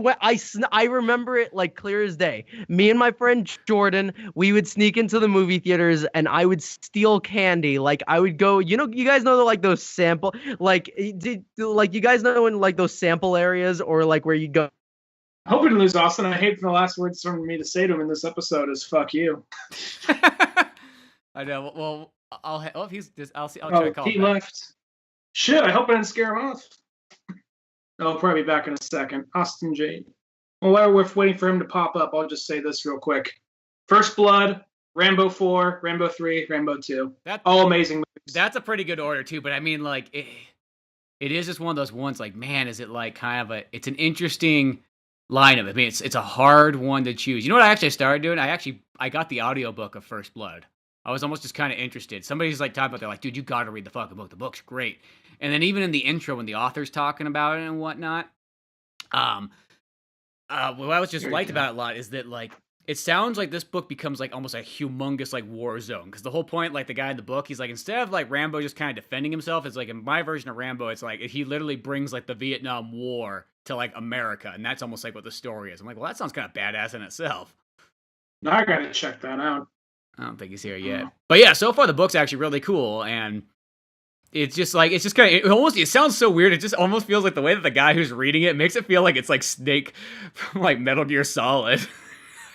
remember it like clear as day. Me and my friend Jordan, we would sneak into the movie theaters and I would steal candy. Like I would go, you guys know like those sample, like you guys know in like those sample areas or like where you go. I hope we didn't lose Austin. I hate for the last words from me to say to him in this episode is "fuck you." I know. Well, I'll try to call him he back. left. Shit, I hope I didn't scare him off. I'll probably be back in a second. Austin J. Well, while we're waiting for him to pop up, I'll just say this real quick. First Blood, Rambo 4, Rambo 3, Rambo 2. All amazing movies. That's a pretty good order, too. But I mean, like, it is just one of those ones, like, man, is it like kind of it's an interesting lineup. I mean, it's a hard one to choose. You know what I actually started doing? I got the audiobook of First Blood. I was almost just kind of interested. Somebody's like talking about, they're like, dude, you got to read the fucking book. The book's great. And then even in the intro, when the author's talking about it and whatnot, what I was just liked about it a lot is that, like, it sounds like this book becomes like almost a humongous like war zone, because the whole point, like the guy in the book, he's like, instead of like Rambo just kind of defending himself, it's like in my version of Rambo, it's like he literally brings like the Vietnam War to like America, and that's almost like what the story is. I'm like, well, that sounds kind of badass in itself. I gotta check that out. I don't think he's here yet, but yeah, so far the book's actually really cool, and it's just kind of, it sounds so weird. It just almost feels like the way that the guy who's reading it makes it feel like it's like Snake from like Metal Gear Solid.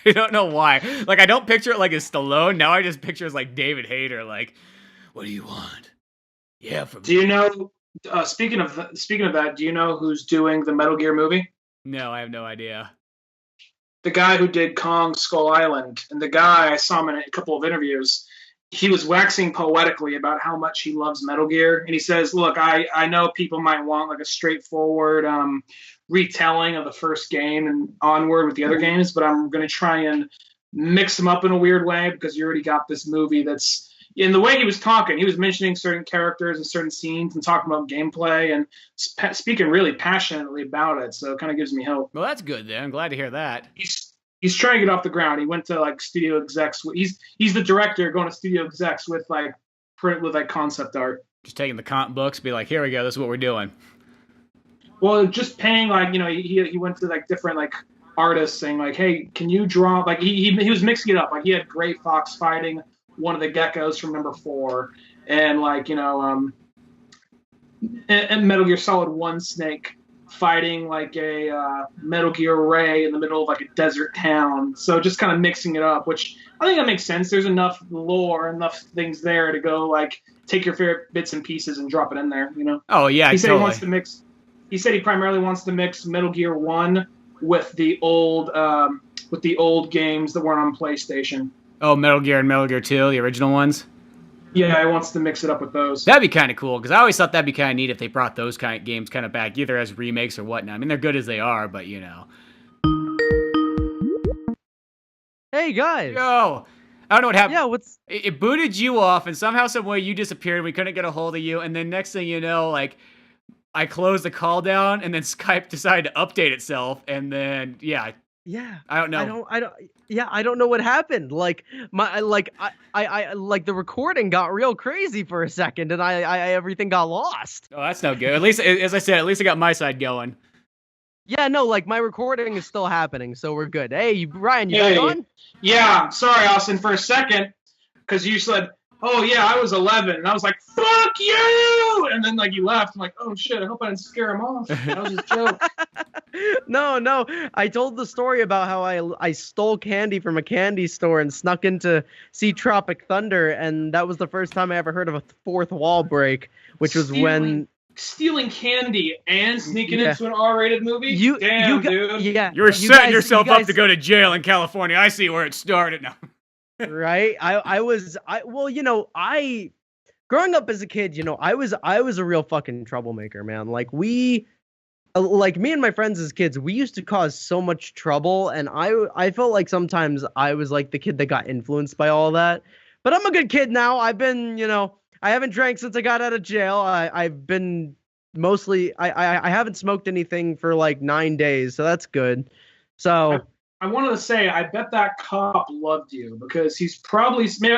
I don't know why. Like, I don't picture it like as Stallone. Now I just picture it as like David Hayter. Like, what do you want? Yeah. Do you know? Speaking of that, do you know who's doing the Metal Gear movie? No, I have no idea. The guy who did Kong Skull Island, and the guy, I saw him in a couple of interviews. He was waxing poetically about how much he loves Metal Gear, and he says, "Look, I know people might want like a straightforward retelling of the first game and onward with the other games, but I'm going to try and mix them up in a weird way because you already got this movie that's." In the way he was talking, he was mentioning certain characters and certain scenes and talking about gameplay and speaking really passionately about it. So it kind of gives me hope. Well, that's good then. I'm glad to hear that. He's trying to get off the ground. He went to like studio execs. He's the director going to studio execs with like concept art. Just taking the comp books, be like, here we go. This is what we're doing. Well, just paying like, he went to like different like artists saying like, hey, can you draw, like he was mixing it up. Like he had Gray Fox fighting one of the geckos from number 4, and like, and Metal Gear Solid 1 Snake fighting like a Metal Gear Ray in the middle of like a desert town. So just kind of mixing it up, which I think that makes sense. There's enough lore, enough things there to go like take your favorite bits and pieces and drop it in there, Oh yeah, he said totally. He wants to mix. He said he primarily wants to mix Metal Gear 1 with the old games that weren't on PlayStation. Oh, Metal Gear and Metal Gear 2, the original ones? Yeah, he wants to mix it up with those. That'd be kind of cool, because I always thought that'd be kind of neat if they brought those kind of games kind of back, either as remakes or whatnot. I mean, they're good as they are, but Hey, guys. Yo! I don't know what happened. Yeah, It booted you off, and somehow, some way, you disappeared, and we couldn't get a hold of you, and then next thing you know, like, I closed the call down, and then Skype decided to update itself, and then, yeah. Yeah. I don't know. I don't know what happened. Like I like the recording got real crazy for a second, and I everything got lost. Oh, that's no good. At least, as I said, at least I got my side going. Yeah, no, like my recording is still happening, so we're good. Hey, Ryan, you back on? Yeah, sorry, Austin, for a second, because you said, "Oh yeah, I was 11," and I was like, "Fuck you!" And then like you left. I'm like, "Oh shit, I hope I didn't scare him off." That was a joke. No, I told the story about how I stole candy from a candy store and snuck in to see Tropic Thunder, and that was the first time I ever heard of a fourth wall break, which was when stealing candy and sneaking into an R-rated movie. Dude. Yeah, You're setting yourself up to go to jail in California. I see where it started now. Right? Growing up as a kid, I was a real fucking troublemaker, man. Like me and my friends as kids, we used to cause so much trouble, and I felt like sometimes I was like the kid that got influenced by all that. But I'm a good kid now. I've been, I haven't drank since I got out of jail. I've been mostly, I haven't smoked anything for like 9 days, so that's good. So I wanted to say, I bet that cop loved you because he's probably, maybe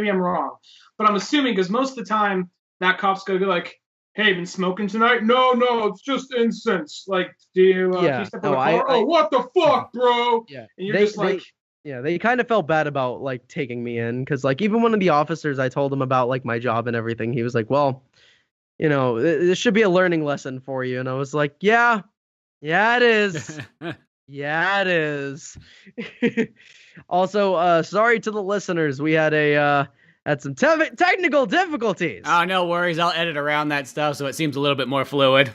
I'm wrong, but I'm assuming because most of the time that cop's going to be like, hey, been smoking tonight? No, it's just incense. Like, do you step on the car? Oh, what the fuck, bro? Yeah. And you're just like... they kind of felt bad about, like, taking me in. Because, like, even one of the officers, I told him about, like, my job and everything. He was like, well, you know, this should be a learning lesson for you. And I was like, yeah, it is. Yeah, it is. Also, sorry to the listeners. We had some technical difficulties. Oh, no worries. I'll edit around that stuff so it seems a little bit more fluid.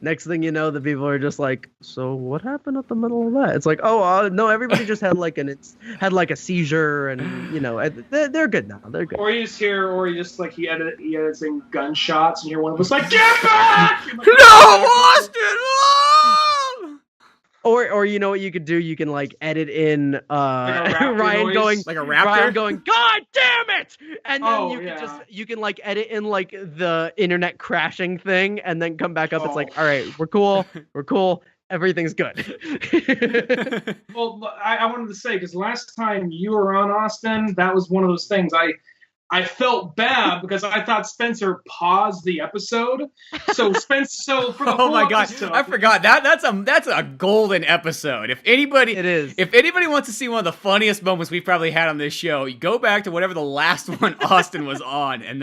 Next thing you know, the people are just like, so what happened at the middle of that? It's like, no, everybody just had like a seizure, and you know, they're good now. They're good. Or you just like he editing gunshots, and you're one of us like, get back! Like, no, Austin! Oh! Or you know what you could do? You can like edit in Ryan going like a raptor, Ryan going, God damn it! And then you can like edit in like the internet crashing thing, and then come back up. It's like, all right, we're cool, everything's good. Well, I wanted to say, because last time you were on, Austin, that was one of those things I felt bad because I thought Spencer paused the episode. So so for the whole episode, I forgot that's a golden episode. If anybody wants to see one of the funniest moments we've probably had on this show, you go back to whatever the last one Austin was on, and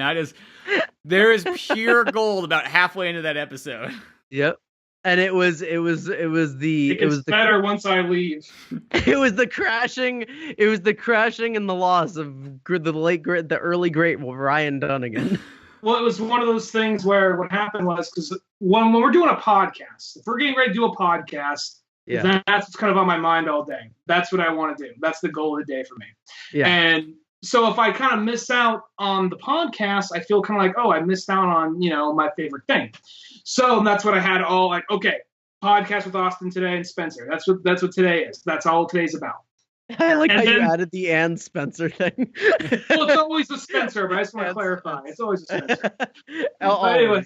there is pure gold about halfway into that episode. Yep. And it was better once I leave. It was the crashing and the loss of the early great Ryan Dunigan. Well, it was one of those things where what happened was, because when we're doing a podcast, if we're getting ready to do a podcast, that's what's kind of on my mind all day. That's what I want to do. That's the goal of the day for me. Yeah. And so if I kind of miss out on the podcast, I feel kind of like, oh, I missed out on, you know, my favorite thing. So that's what I had all like, okay, podcast with Austin today and Spencer. That's what today is. That's all today's about. I like how you added the and Spencer thing. Well, it's always a Spencer, but I just want to clarify. It's always a Spencer. But anyway,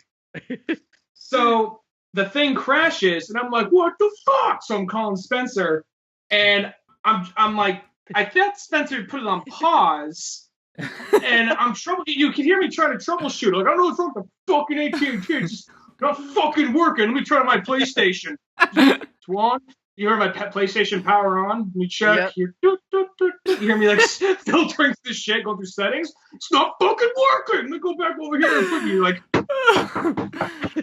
so the thing crashes, and I'm like, what the fuck? So I'm calling Spencer, and I'm like, I thought Spencer put it on pause, and I'm you can hear me trying to troubleshoot. Like, I don't know what's wrong with the fucking AT&T. It's just not fucking working. Let me try my PlayStation. It's on. You hear my PlayStation power on? Let me check. Yep. You hear me like filtering this shit, going through settings. It's not fucking working. Let me go back over here and put you like.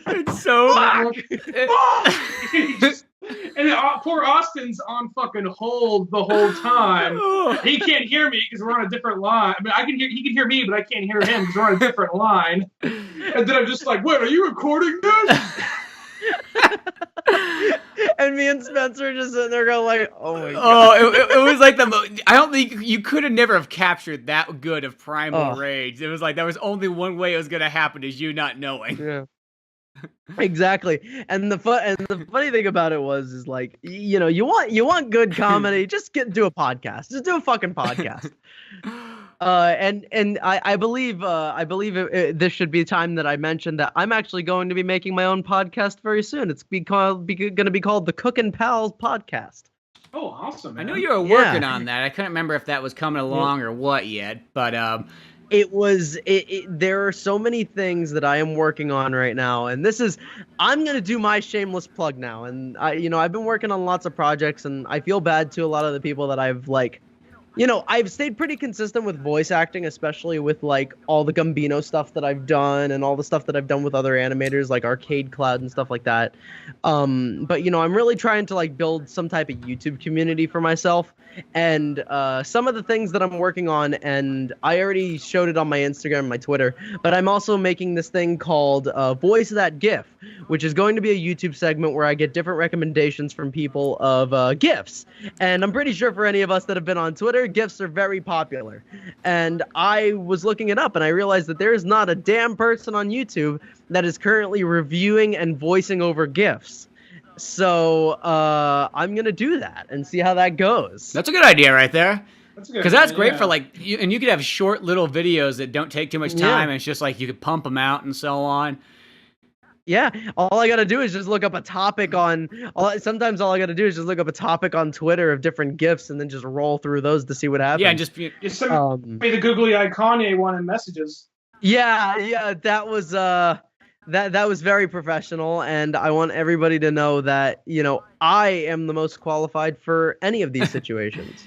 It's so. And poor Austin's on fucking hold the whole time. He can't hear me because we're on a different line. I mean, he can hear me, but I can't hear him because we're on a different line. And then I'm just like, wait, are you recording this? And me and Spencer just sitting there going like, oh my god. Oh, it was like I don't think you could have never have captured that good of primal rage. It was like there was only one way it was going to happen, is you not knowing. Yeah. Exactly. And the funny thing about it is like, you know, you want good comedy, just do a podcast. Just do a fucking podcast. And I believe this should be time that I mentioned that I'm actually going to be making my own podcast very soon. It's going to be called the Cookin' Pals Podcast. Oh, awesome! Man. I knew you were working on that. I couldn't remember if that was coming along or what yet, but there are so many things that I am working on right now, and I'm going to do my shameless plug now. And I've been working on lots of projects, and I feel bad to a lot of the people that I've I've stayed pretty consistent with voice acting, especially with like all the Gambino stuff that I've done and all the stuff that I've done with other animators like Arcade Cloud and stuff like that. But I'm really trying to like build some type of YouTube community for myself. And some of the things that I'm working on, and I already showed it on my Instagram and my Twitter, but I'm also making this thing called Voice That GIF, which is going to be a YouTube segment where I get different recommendations from people of GIFs. And I'm pretty sure for any of us that have been on Twitter, GIFs are very popular. And I was looking it up, and I realized that there is not a damn person on YouTube that is currently reviewing and voicing over GIFs. So I'm going to do that and see how that goes. That's a good idea right there. Because that's great for like, you could have short little videos that don't take too much time. And it's just like you could pump them out and so on. Yeah, all I got to do is just look up a topic sometimes all I got to do is just look up a topic on Twitter of different GIFs and then just roll through those to see what happens. Yeah, and just send me the googly-eyed Kanye one in messages. Yeah, that was that was very professional, and I want everybody to know that, I am the most qualified for any of these situations.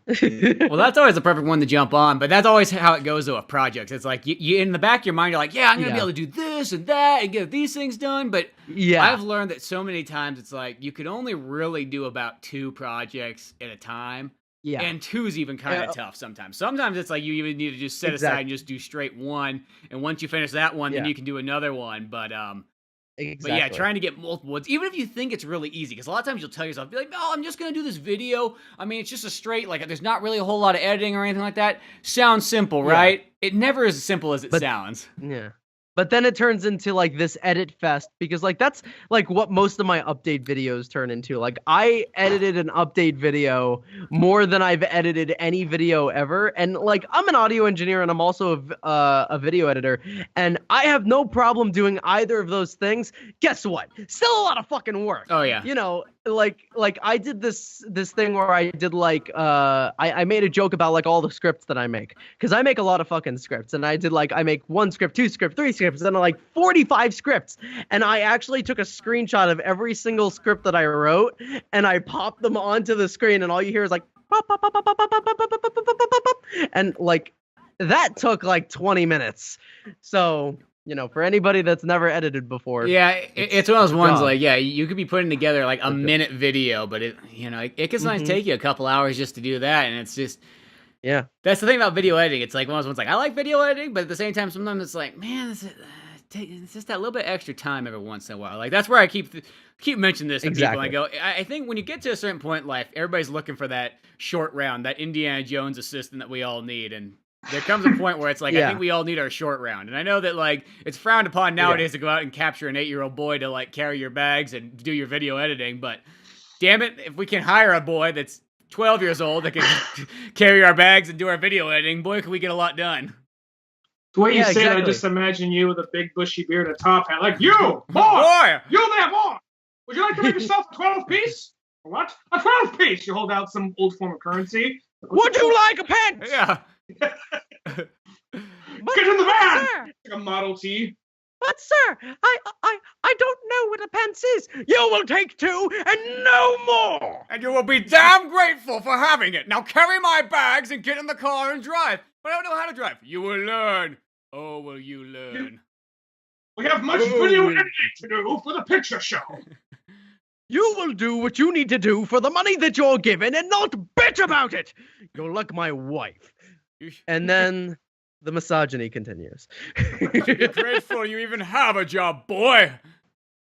Well, that's always the perfect one to jump on, but that's always how it goes with projects. It's like you in the back of your mind, you're like, yeah, I'm gonna be able to do this and that and get these things done. But I've learned that so many times it's like you could only really do about 2 projects at a time. Yeah. And 2's even kind of tough sometimes. Sometimes it's like you even need to just set aside and just do straight one. And once you finish that one, then you can do another one. But yeah, trying to get multiple ones, even if you think it's really easy, because a lot of times you'll tell yourself, be like, oh, I'm just going to do this video. I mean, it's just a straight, like, there's not really a whole lot of editing or anything like that. Sounds simple, right? It never is as simple as it sounds. Yeah. But then it turns into like this edit fest, because like that's like what most of my update videos turn into. Like I edited an update video more than I've edited any video ever. And like I'm an audio engineer and I'm also a video editor, and I have no problem doing either of those things. Guess what? Still a lot of fucking work. Oh yeah. Like I did this thing where I did like I made a joke about like all the scripts that I make, because I make a lot of fucking scripts, and I did like I make 1 script, 2 script, 3 scripts, and like 45 scripts, and I actually took a screenshot of every single script that I wrote and I popped them onto the screen, and all you hear is like pop, pop, pop, pop, pop, pop, pop, pop, pop, pop, pop, pop, pop, and like that took like 20 minutes. So for anybody that's never edited before. Yeah, it's one of those ones like, you could be putting together like a minute video, but it can sometimes take you a couple hours just to do that. And it's just, that's the thing about video editing. It's like one of those ones like, I like video editing, but at the same time, sometimes it's like, man, it's just that little bit extra time every once in a while. Like that's where I keep mentioning this to people. I go, I think when you get to a certain point in life, everybody's looking for that short round, that Indiana Jones assistant that we all need. And there comes a point where it's like, I think we all need our short round. And I know that like it's frowned upon nowadays to go out and capture an 8-year-old boy to like carry your bags and do your video editing. But damn it, if we can hire a boy that's 12 years old that can carry our bags and do our video editing, boy, can we get a lot done. The way you say that, I just imagine you with a big bushy beard and a top hat. Like, you, boy! You there, boy! Would you like to make yourself a 12-piece? What? A 12-piece! You hold out some old form of currency. Would you like a pence? Yeah. Get in the van! Like a Model T. But sir, I don't know what a pence is. You will take 2 and no more. And you will be damn grateful for having it. Now carry my bags and get in the car and drive. But I don't know how to drive. You will learn. Oh, will you learn? We have much video editing to do for the picture show. You will do what you need to do for the money that you're given and not bitch about it. You're like my wife. And then the misogyny continues. Be grateful you even have a job, boy.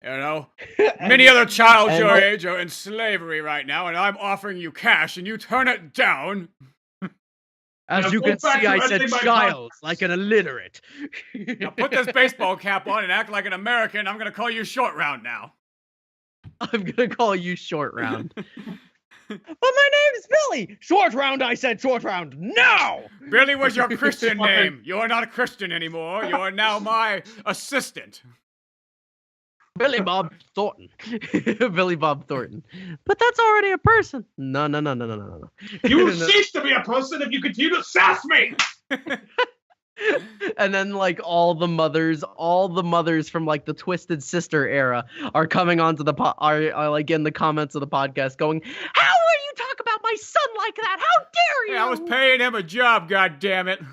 Many other childs your age are in slavery right now, and I'm offering you cash, and you turn it down. As you can see, I said child, like an illiterate. Now put this baseball cap on and act like an American. I'm going to call you Short Round now. I'm going to call you Short Round. But my name is Billy. Short Round, I said Short Round. No! Billy was your Christian name. You're not a Christian anymore. You are now my assistant. Billy Bob Thornton. Billy Bob Thornton. But that's already a person. No. You will cease to be a person if you continue to sass me. And then like all the mothers from like the Twisted Sister era are coming onto the are like in the comments of the podcast going, how will you talk about my son like that? How dare you? Hey, I was paying him a job, goddammit.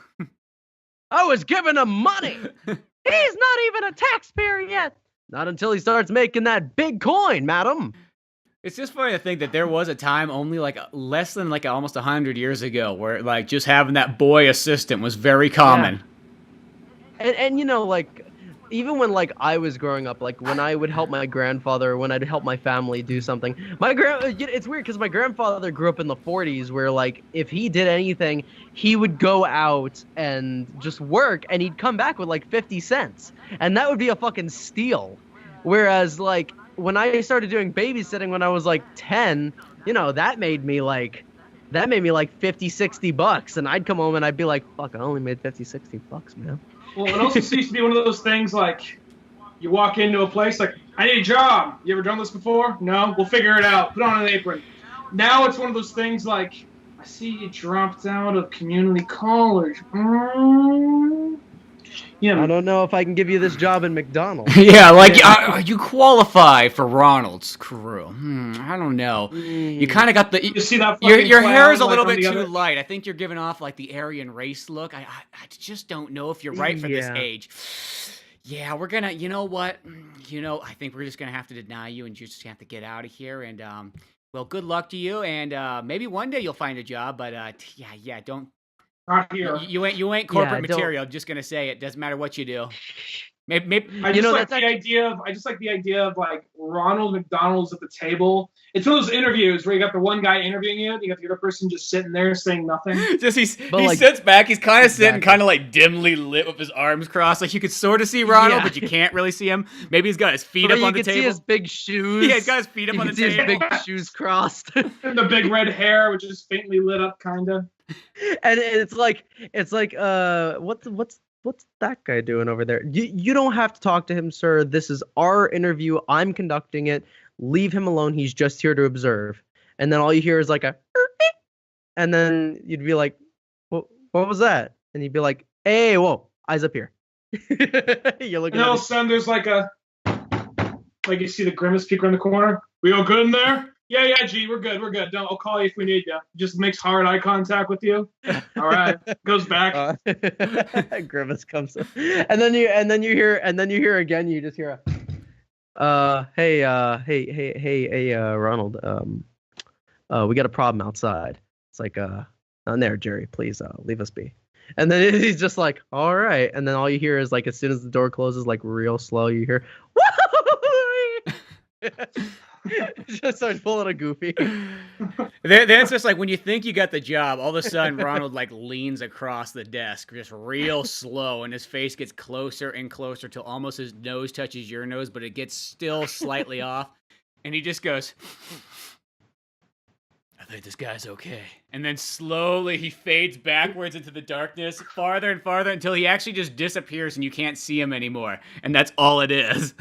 I was giving him money. He's not even a taxpayer yet. Not until he starts making that big coin, madam. It's just funny to think that there was a time only like less than like almost 100 years ago where like just having that boy assistant was very common. Yeah. And like even when like I was growing up, like when I would help my grandfather, when I'd help my family do something, it's weird because my grandfather grew up in the 40s where like if he did anything, he would go out and just work and he'd come back with like 50 cents. And that would be a fucking steal. Whereas like when I started doing babysitting when I was like 10, that made me like 50, 60 bucks. And I'd come home and I'd be like, fuck, I only made 50, 60 bucks, man. Well, it also seems to be one of those things like you walk into a place like, I need a job. You ever done this before? No? We'll figure it out. Put on an apron. Now it's one of those things like, I see you dropped out of community college. Yeah. I don't know if I can give you this job in McDonald's. Yeah, like you qualify for Ronald's crew. I don't know. You kind of got the You see that your hair is a clown, little like, bit on the too other- light. I think you're giving off like the Aryan race look. I just don't know if you're right for this Yeah. age. Yeah, we're gonna. You know what? I think we're just gonna have to deny you, and you just have to get out of here. And well, good luck to you. And maybe one day you'll find a job. But yeah, don't. Not here. You ain't corporate don't- material. I'm just gonna say it. Doesn't matter what you do. Maybe I just like that's the idea of like Ronald McDonald's at the table. It's one of those interviews where you got the one guy interviewing you, you got the other person just sitting there saying nothing. Just he like- sits back. He's kind of sitting, Exactly. kind of like dimly lit with his arms crossed. Like you could sort of see Ronald, Yeah. but you can't really see him. Maybe he's got his feet But up you on the can see table. his big shoes. Yeah, he's got his feet up You on can the see his table. big shoes crossed. And the big red hair, which is faintly lit up, kinda. And it's like what's that guy doing over there? You don't have to talk to him, sir. This is our interview. I'm conducting it. Leave him alone. He's just here to observe. And then all you hear is like a and then you'd be like, what was that? And he'd be like, hey, whoa, eyes up here. You're looking And all at of a sudden, there's like you see the grimace peek around the corner. We all good in there? Yeah, G, we're good. I'll call you if we need you. Just makes hard eye contact with you. All right, goes back. Grimace comes up. And then you hear again, you just hear hey, Ronald, we got a problem outside. It's like, on there, Jerry, please, leave us be. And then he's just like, all right. And then all you hear is like, as soon as the door closes, like real slow, you hear, just starts pulling a Goofy. Then it's just like when you think you got the job, all of a sudden Ronald like leans across the desk, just real slow, and his face gets closer and closer till almost his nose touches your nose, but it gets still slightly off, and he just goes, I think this guy's okay. And then slowly he fades backwards into the darkness, farther and farther, until he actually just disappears and you can't see him anymore. And that's all it is.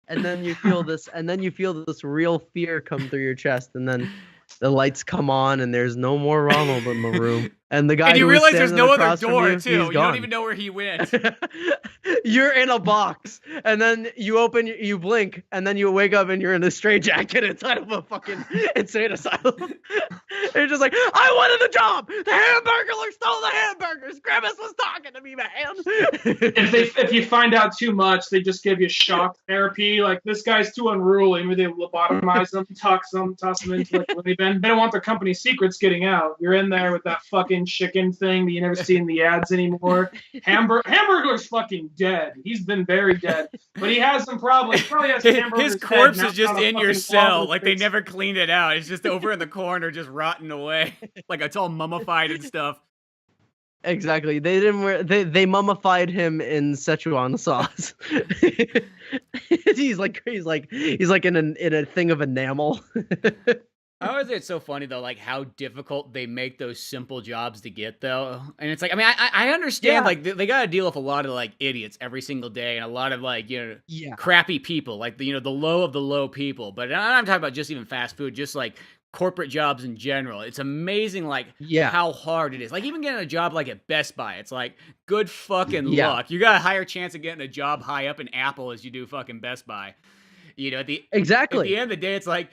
And then you feel this real fear come through your chest, and then the lights come on, and there's no more Ronald in the room. And the guy And you who was realize there's standing no other across from door, you, too. he's You gone. don't even know where he went. You're in a box, and then you blink, and then you wake up, and you're in a straitjacket inside of a fucking insane asylum. And you're just like, I wanted the job. The Hamburglar stole the hamburgers. Grimace was talking to me, man. If you find out too much, they just give you shock therapy. Like, this guy's too unruly. Maybe they lobotomize them, toss them into like loony bin. They don't want their company secrets getting out. You're in there with that fucking chicken thing that you never see in the ads anymore. Hamburglar's fucking dead. He's been very dead, but he has some problems. He probably has hamburgers. His corpse dead, is just not a in your fucking cell. waffle Like they fix. never cleaned it out. It's just over in the corner, just rotting away. Like it's all mummified and stuff. Exactly. They didn't wear. They mummified him in Szechuan sauce. he's like in a thing of enamel. How is it so funny though? Like how difficult they make those simple jobs to get though, and it's like I mean I understand Yeah. like they got to deal with a lot of like idiots every single day and a lot of like Yeah. crappy people like the the low of the low people. But I'm talking about just even fast food, just like corporate jobs in general. It's amazing like Yeah. how hard it is. Like even getting a job like at Best Buy, it's like good fucking Yeah. luck. You got a higher chance of getting a job high up in Apple as you do fucking Best Buy. At the Exactly. end of the day, it's like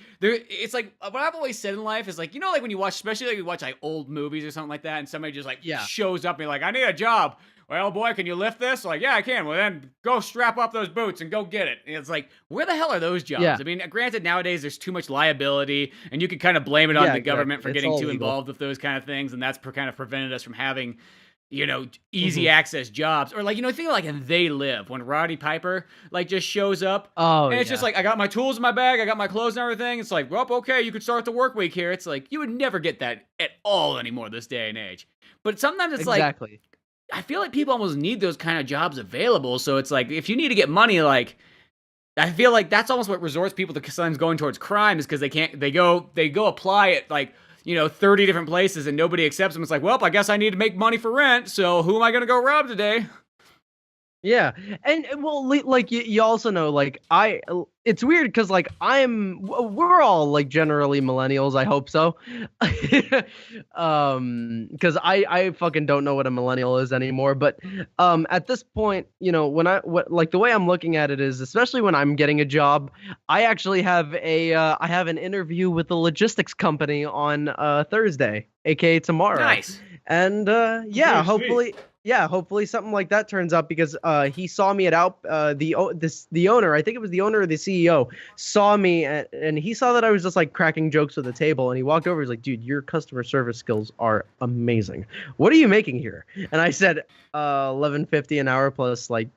what I've always said in life is like like when you watch, especially like you watch like old movies or something like that, and somebody just like shows up and you're like, I need a job. Well, boy, can you lift this? Like, yeah, I can. Well, then go strap up those boots and go get it. And it's like, where the hell are those jobs? Yeah. I mean, granted, nowadays there's too much liability, and you can kind of blame it on Yeah, the government for exactly. It's getting all too legal. involved with those kind of things, and that's kind of prevented us from having easy access jobs. Or like, think of like in They Live, when Roddy Piper like just shows up. Oh, And it's just like, I got my tools in my bag, I got my clothes and everything. It's like, well, okay, you could start the work week here. It's like, you would never get that at all anymore this day and age. But sometimes it's exactly. like, I feel like people almost need those kind of jobs available. So it's like, if you need to get money, like, I feel like that's almost what resorts people to sometimes going towards crime is because they go apply at like, 30 different places and nobody accepts them. It's like, well, I guess I need to make money for rent. So who am I going to go rob today? Yeah, and well, like you also know, like it's weird because like we're all like generally millennials. I hope so, because I fucking don't know what a millennial is anymore. But at this point, when like the way I'm looking at it is, especially when I'm getting a job, I actually have I have an interview with a logistics company on Thursday, aka tomorrow. Nice. And yeah, hopefully. Yeah, hopefully something like that turns out because he saw me at the owner, I think it was the owner or the CEO, saw me and he saw that I was just like cracking jokes at the table and he walked over. He's like, "Dude, your customer service skills are amazing. What are you making here?" And I said, $11.50 an hour plus like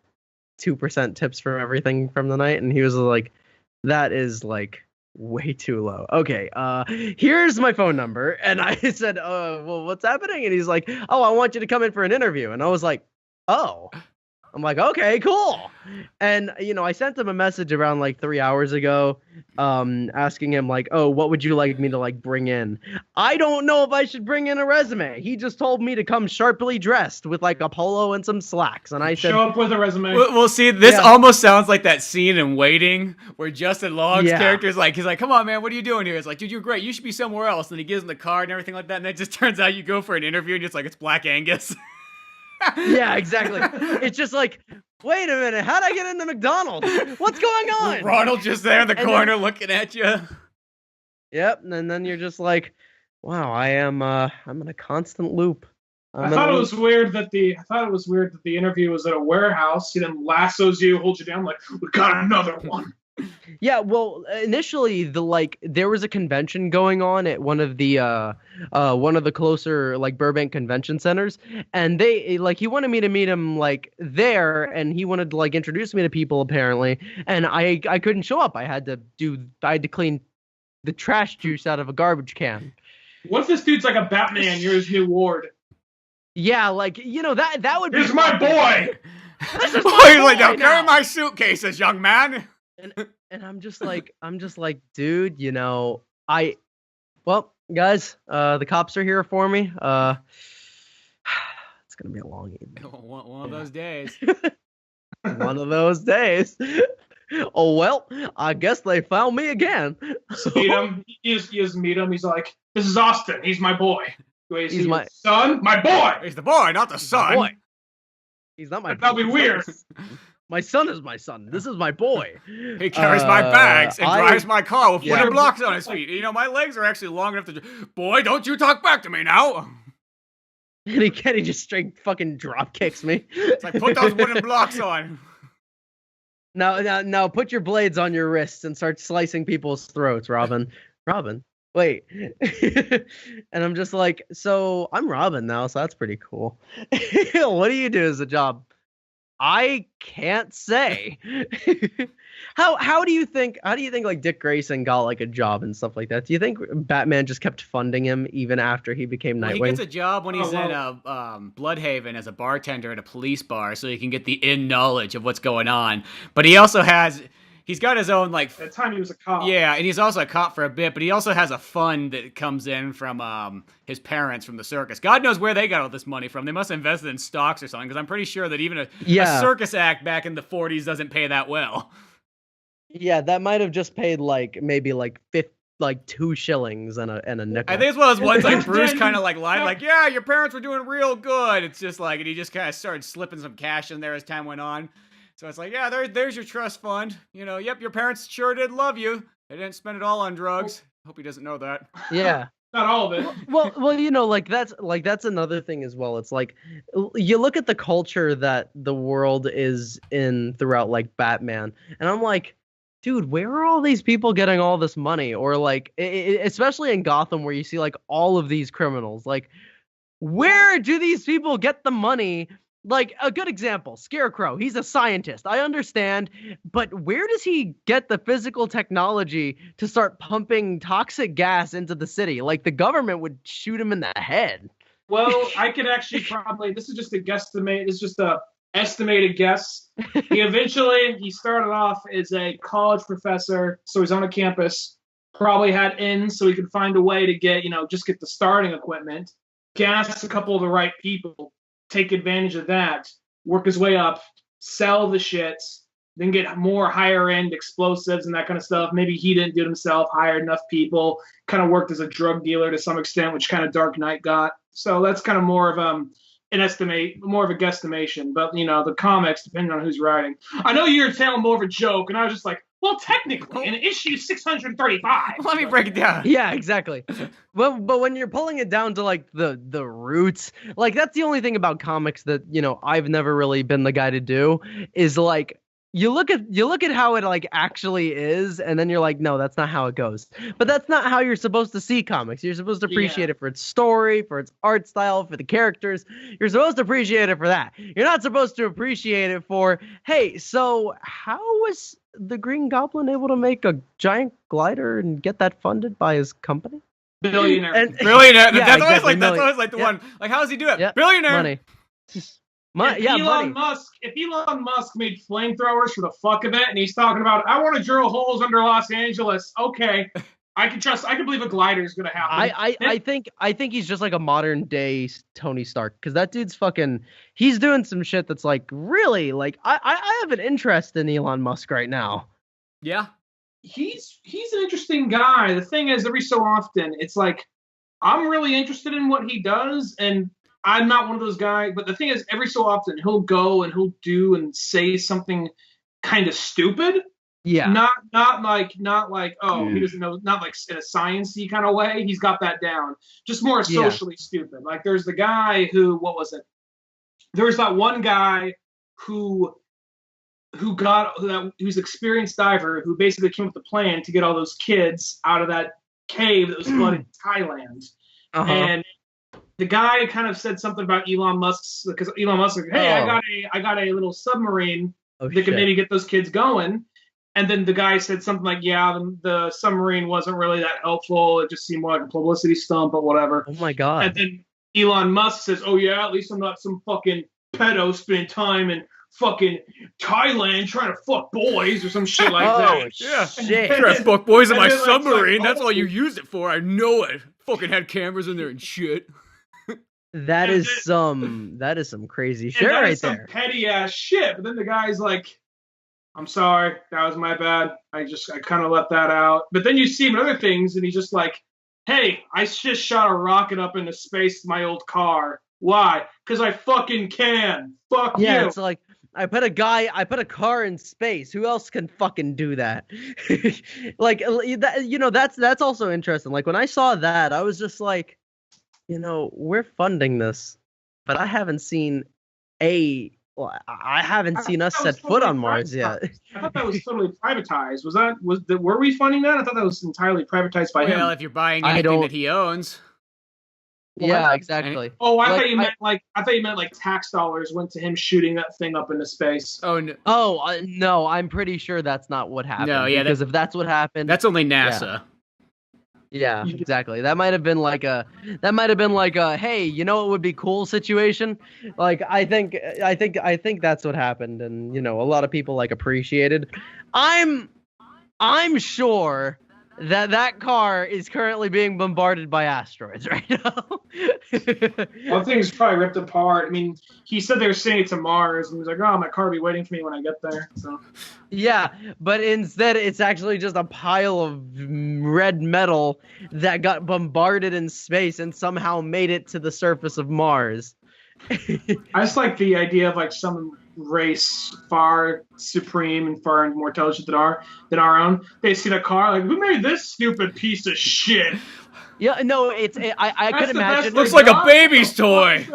2% tips from everything from the night. And he was like, "That is like way too low. Okay, here's my phone number." And I said, well, what's happening? And he's like, "Oh, I want you to come in for an interview." And I was like, "Oh." I'm like, "Okay, cool." And I sent him a message around like 3 hours ago, asking him like, "Oh, what would you like me to like bring in?" I don't know if I should bring in a resume. He just told me to come sharply dressed with like a polo and some slacks, and I said, "Show up with a resume." Well, see, this almost sounds like that scene in Waiting where Justin Long's character is like, he's like, "Come on, man, what are you doing here?" It's like, "Dude, you're great. You should be somewhere else." And he gives him the card and everything like that, and it just turns out you go for an interview and it's like, it's Black Angus. Yeah, exactly. It's just like, wait a minute, how'd I get into McDonald's? What's going on? Ronald just there in the corner looking at you. Yep, and then you're just like, wow, I'm in a constant loop. I thought it was weird that the interview was at a warehouse. He then lassos you, holds you down, like, "We got another one." Yeah, well, initially there was a convention going on at one of the closer like Burbank convention centers, and he wanted me to meet him like there, and he wanted to like introduce me to people apparently, and I couldn't show up. I had to clean the trash juice out of a garbage can. What if this dude's like a Batman? You're his new ward. Yeah, like that would be. Here's my boy. This is my boy like, "Now now. carry my suitcases, young man." And I'm just like, dude, well, guys, the cops are here for me. It's gonna be a long evening. One of those days. One of those days. Oh well, I guess they found me again. Meet him. You just meet him. He's like, "This is Austin. He's my boy." Wait, he's my son. My boy. He's the boy, not the son. He's not my. That'll be weird. My son is my son. This is my boy. He carries my bags and drives my car with wooden blocks on his feet. My legs are actually long enough to. "Boy, don't you talk back to me now." And he just straight fucking drop kicks me. It's like, "Put those wooden blocks on." Now, put your blades on your wrists and start slicing people's throats, Robin. Robin, wait. And I'm just like, so I'm Robin now, so that's pretty cool. What do you do as a job? I can't say. How do you think like Dick Grayson got like a job and stuff like that? Do you think Batman just kept funding him even after he became Nightwing? He gets a job when he's in Bloodhaven as a bartender at a police bar, so he can get the in knowledge of what's going on. But he's got his own like. At the time he was a cop. Yeah, and he's also a cop for a bit, but he also has a fund that comes in from his parents from the circus. God knows where they got all this money from. They must have invested in stocks or something, because I'm pretty sure that even a circus act back in the 40s doesn't pay that well. Yeah, that might have just paid like maybe like 2 shillings and a nickel. I think it's one of those ones like Bruce kind of like lied, like, "Yeah, your parents were doing real good." It's just like, and he just kind of started slipping some cash in there as time went on. So it's like, yeah, there's your trust fund. Yep, your parents sure did love you. They didn't spend it all on drugs. Hope he doesn't know that. Yeah. Not all of it. Well, that's another thing as well. It's like you look at the culture that the world is in throughout like Batman, and I'm like, dude, where are all these people getting all this money? Or like, especially in Gotham, where you see like all of these criminals, like, where do these people get the money? Like, a good example, Scarecrow. He's a scientist. I understand. But where does he get the physical technology to start pumping toxic gas into the city? Like, the government would shoot him in the head. Well, I could actually this is just a guesstimate. It's just a estimated guess. He started off as a college professor, so he's on a campus. Probably had ins, so he could find a way to get, just get the starting equipment. Gas a couple of the right people. Take advantage of that, work his way up, sell the shit, then get more higher end explosives and that kind of stuff. Maybe he didn't do it himself, hired enough people, kind of worked as a drug dealer to some extent, which kind of Dark Knight got. So that's kind of more of more of a guesstimation. But the comics, depending on who's writing. I know you're telling more of a joke, and I was just like, well, technically, in issue 635. Let me break it down. Yeah, exactly. Well, but when you're pulling it down to like the roots, like that's the only thing about comics that I've never really been the guy to do is like you look at how it like actually is, and then you're like, no, that's not how it goes. But that's not how you're supposed to see comics. You're supposed to appreciate it for its story, for its art style, for the characters. You're supposed to appreciate it for that. You're not supposed to appreciate it for, hey, so how was the Green Goblin able to make a giant glider and get that funded by his company? Billionaire. Billionaire. Yeah, that's exactly. always like the one. Like, how does he do it? Yeah. Billionaire. Money. If Elon Musk made flamethrowers for the fuck of it, and he's talking about, I want to drill holes under Los Angeles. Okay, I can believe a glider is gonna happen. I think he's just like a modern day Tony Stark, because that dude's he's doing some shit that's like really like I have an interest in Elon Musk right now. Yeah, he's an interesting guy. The thing is, every so often, it's like I'm really interested in what he does, and I'm not one of those guys, but the thing is, every so often he'll go and he'll do and say something kind of stupid. Yeah. Not like he doesn't know, not like in a science-y kind of way. He's got that down. Just more socially stupid. Like there's the guy who, what was it? There was that one guy who's an experienced diver who basically came up with a plan to get all those kids out of that cave that was flooded in Thailand. Uh-huh. And the guy kind of said something about Elon Musk's, because Elon Musk was like, hey, I got a little submarine that can maybe get those kids going. And then the guy said something like, yeah, the submarine wasn't really that helpful. It just seemed more like a publicity stunt, but whatever. Oh my God. And then Elon Musk says, oh yeah, at least I'm not some fucking pedo spending time in fucking Thailand trying to fuck boys or some shit like that. Yeah. Shit. Trying to fuck boys in my submarine. That's all you used it for. I know it. Fucking had cameras in there and shit. That is some crazy shit right there. Some petty ass shit. But then the guy's like, I'm sorry, that was my bad. I kind of let that out. But then you see him in other things, and he's just like, hey, I just shot a rocket up into space with my old car. Why? Because I fucking can. Fuck you. Yeah, it's like, I put a car in space. Who else can fucking do that? Like, that's also interesting. Like, when I saw that, I was just like, we're funding this, but I haven't seen us set foot on Mars yet. I thought that was totally privatized. Were we funding that? I thought that was entirely privatized by him. Well, if you're buying anything that he owns. Well, yeah, exactly. Oh, I thought you meant like tax dollars went to him shooting that thing up into space. Oh no! No, I'm pretty sure that's not what happened. No, yeah, because if that's what happened, that's only NASA. Yeah, exactly. That might have been like a hey, it would be cool situation. Like I think that's what happened, and a lot of people appreciated. I'm sure that car is currently being bombarded by asteroids right now. Well, things probably ripped apart. I mean, he said they were sending it to Mars, and he was like, "Oh, my car will be waiting for me when I get there." So. Yeah, but instead it's actually just a pile of red metal that got bombarded in space and somehow made it to the surface of Mars. I just like the idea of some race far supreme and far more intelligent than our own. They see the car like, who made this stupid piece of shit? Yeah, no, I could imagine. Looks like a baby's toy.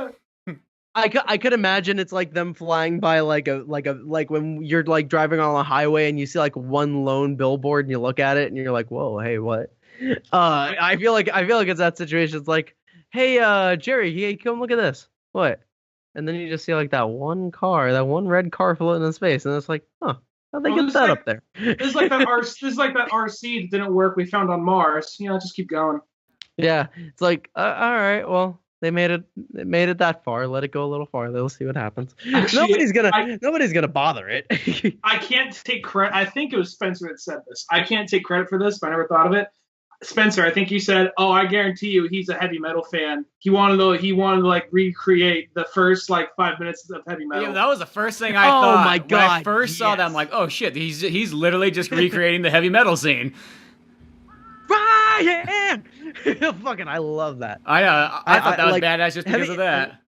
I could imagine it's like them flying by like when you're driving on a highway and you see one lone billboard and you look at it and you're like, whoa, hey, what? I feel like it's that situation. It's like, hey, Jerry, hey, come look at this. What? And then you just see that one red car floating in space, and it's like, huh, how'd they get that up there? This is like that RC that didn't work we found on Mars. Just keep going. Yeah, it's like, all right, well, they made it that far. Let it go a little farther. We'll see what happens. Actually, nobody's gonna bother it. I can't take credit. I think it was Spencer that said this. I can't take credit for this, but I never thought of it. Spencer, I think you said, "Oh, I guarantee you, he's a heavy metal fan. He wanted to like recreate the first like 5 minutes of heavy metal." Yeah, that was the first thing I thought. My God, when I first saw that, I'm like, "Oh shit, he's literally just recreating the heavy metal scene." Ryan, fucking, I love that. I thought that was like, badass just because of that.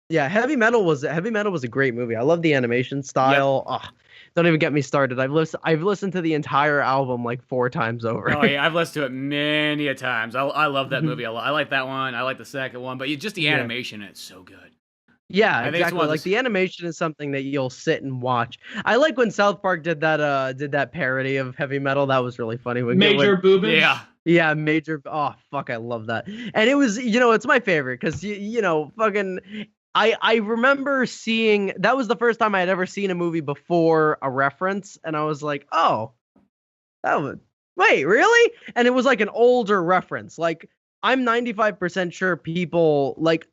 Yeah, Heavy Metal was a great movie. I love the animation style. Yep. Oh, don't even get me started. I've listened to the entire album like 4 times over. Oh yeah, I've listened to it many a times. I love that movie a lot. I like that one. I like the second one, but just the animation, it's so good. Yeah, exactly. Like the animation is something that you'll sit and watch. I like when South Park did that parody of Heavy Metal. That was really funny. Major Boobage. Yeah. Yeah, Major. Oh fuck, I love that. And it was, it's my favorite because fucking. I remember seeing, that was the first time I had ever seen a movie before a reference, and I was like, oh, wait, really? And it was like an older reference. Like, I'm 95% sure people, like,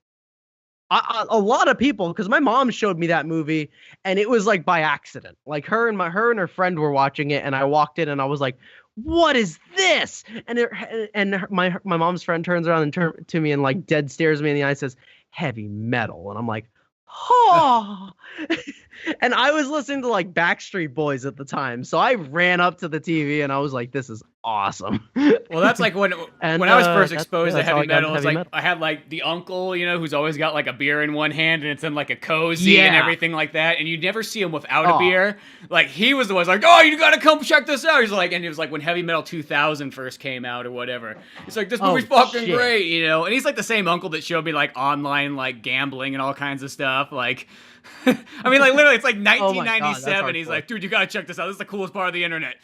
a lot of people, because my mom showed me that movie, and it was like by accident. Like, her and her friend were watching it, and I walked in, and I was like, what is this? And my mom's friend turns around and to me and like dead stares me in the eye and says, Heavy Metal. And I'm like, oh. And I was listening to like Backstreet Boys at the time, so I ran up to the TV and I was like, this is awesome. Well, that's like when I was first exposed to heavy metal. It's like I had like the uncle, who's always got like a beer in one hand and it's in like a cozy and everything like that, and you never see him without a beer. Like he was the one like, oh, you gotta come check this out. He's like, and it was like when Heavy Metal 2000 first came out or whatever. It's like, this movie's fucking great, And he's like the same uncle that showed me like online like gambling and all kinds of stuff. Like, I mean, like literally, it's like 1997. God, he's like, dude, you gotta check this out. This is the coolest part of the internet.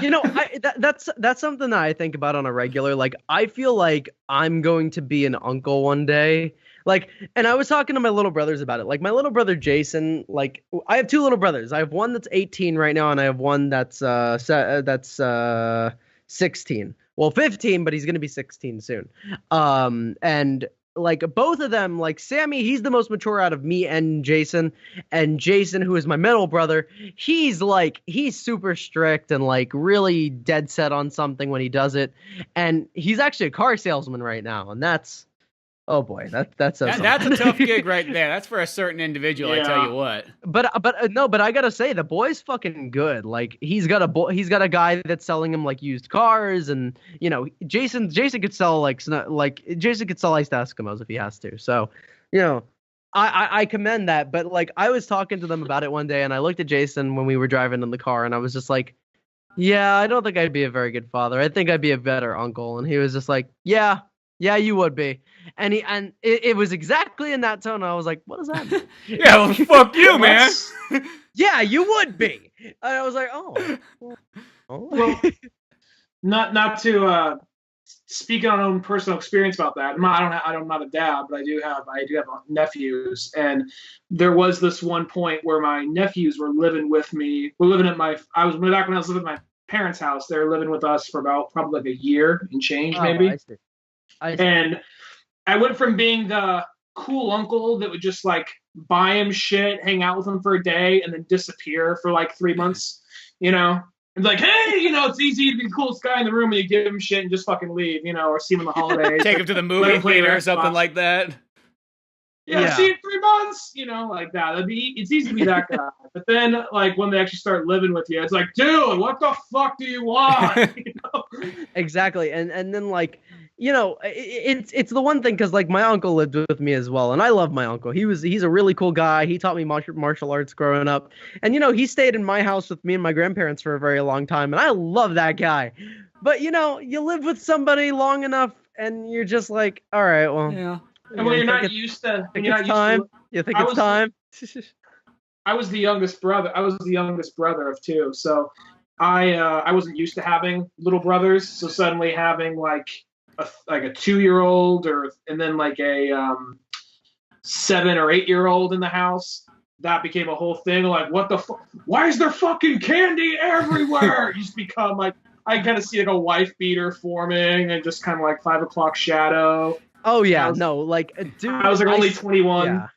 That's something that I think about on a regular. Like, I feel like I'm going to be an uncle one day. Like, and I was talking to my little brothers about it. Like, my little brother Jason. Like, I have 2 little brothers. I have one that's 18 right now, and I have one that's 16. Well, 15, but he's gonna be 16 soon. And like both of them, like Sammy, he's the most mature out of me and Jason, who is my middle brother, he's super strict and like really dead set on something when he does it. And he's actually a car salesman right now. And that's, oh boy, that's a tough gig right there. That's for a certain individual. Yeah. I tell you what. But I gotta say, the boy's fucking good. Like he's got a guy that's selling him like used cars, and Jason could sell Jason could sell iced Eskimos if he has to. So, I commend that. But like I was talking to them about it one day, and I looked at Jason when we were driving in the car, and I was just like, yeah, I don't think I'd be a very good father. I think I'd be a better uncle. And he was just like, yeah, you would be. And it was exactly in that tone. I was like, what does that mean? Yeah, well, fuck you, man. Yeah, you would be. And I was like, well, not to speak on own personal experience about that. I'm not a dad, but I do have nephews, and there was this one point where my nephews were living with me. I was back when I was living at my parents' house. They were living with us for about probably like a year and change, maybe. I see. And I went from being the cool uncle that would just like buy him shit, hang out with him for a day, and then disappear for like 3 months, and like, hey, it's easy to be the coolest guy in the room, and you give him shit and just fucking leave, or see him on the holidays. Take him to the movie theater or something like that. Yeah, see you in 3 months, like that. It's easy to be that guy. But then, like, when they actually start living with you, it's like, dude, what the fuck do you want? Exactly, and then like, it's the one thing, because like my uncle lived with me as well, and I love my uncle. He's a really cool guy. He taught me martial arts growing up, and he stayed in my house with me and my grandparents for a very long time, and I love that guy. But you live with somebody long enough, and you're just like, all right, well, yeah. And when you're not used to, you think it's time. I was the youngest brother. I was the youngest brother of 2, so I wasn't used to having little brothers. So suddenly having like a 2-year-old and then like a 7 or 8-year-old in the house, that became a whole thing. Like, what the fuck? Why is there fucking candy everywhere? It used to become like, I kind of see like a wife beater forming and just kind of like 5 o'clock shadow. Oh yeah, dude. I was like only 21. Yeah.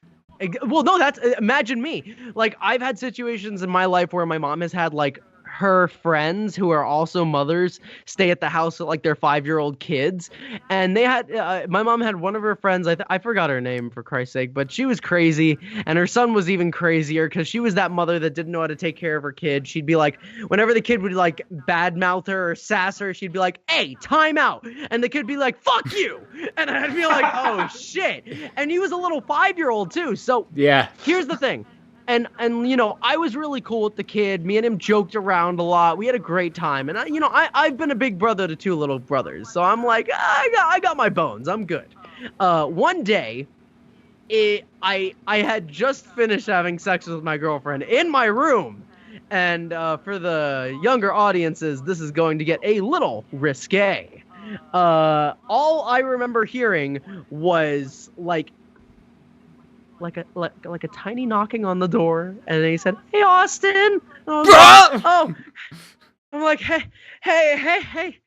Well, no, imagine me. Like, I've had situations in my life where my mom has had like her friends who are also mothers stay at the house with like their 5-year-old kids, and they had my mom had one of her friends, I forgot her name for Christ's sake, but she was crazy, and her son was even crazier because she was that mother that didn't know how to take care of her kid. She'd be like, whenever the kid would like badmouth her or sass her, she'd be like, "Hey, time out," and the kid would be like, "Fuck you," and I'd be like, "Oh shit," and he was a little 5-year-old too. So Yeah. here's the thing. And you know, I was really cool with the kid. Me and him joked around a lot. We had a great time. And I've been a big brother to 2 little brothers. So I'm like, I got my bones. I'm good. One day, I had just finished having sex with my girlfriend in my room. And for the younger audiences, this is going to get a little risque. All I remember hearing was like a tiny knocking on the door, and then he said, "Hey, Austin." And I was like, oh, I'm like, hey.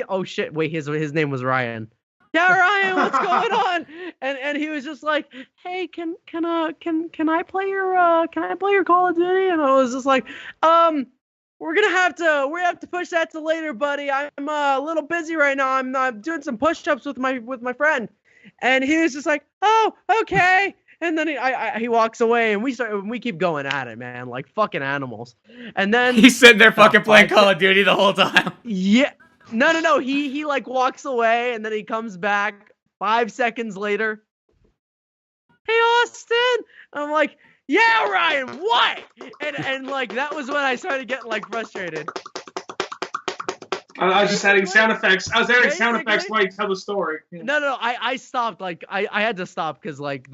Oh shit! Wait, his name was Ryan. Yeah, Ryan, what's going on? And he was just like, "Hey, can I play your Call of Duty?" And I was just like, we're gonna have to push that to later, buddy. I'm a little busy right now. I'm doing some push-ups with my friend. And he was just like, "Oh, okay." And then he walks away, and we keep going at it, man, like fucking animals. And then He's sitting there fucking playing Call of Duty the whole time. Yeah, no. He like walks away, and then he comes back 5 seconds later. "Hey, Austin." I'm like, "Yeah, Ryan, what?" And like that was when I started getting like frustrated. I was just adding sound effects. I was adding sound Basically. effects while you tell the story. Yeah. No. I stopped. Like I had to stop because like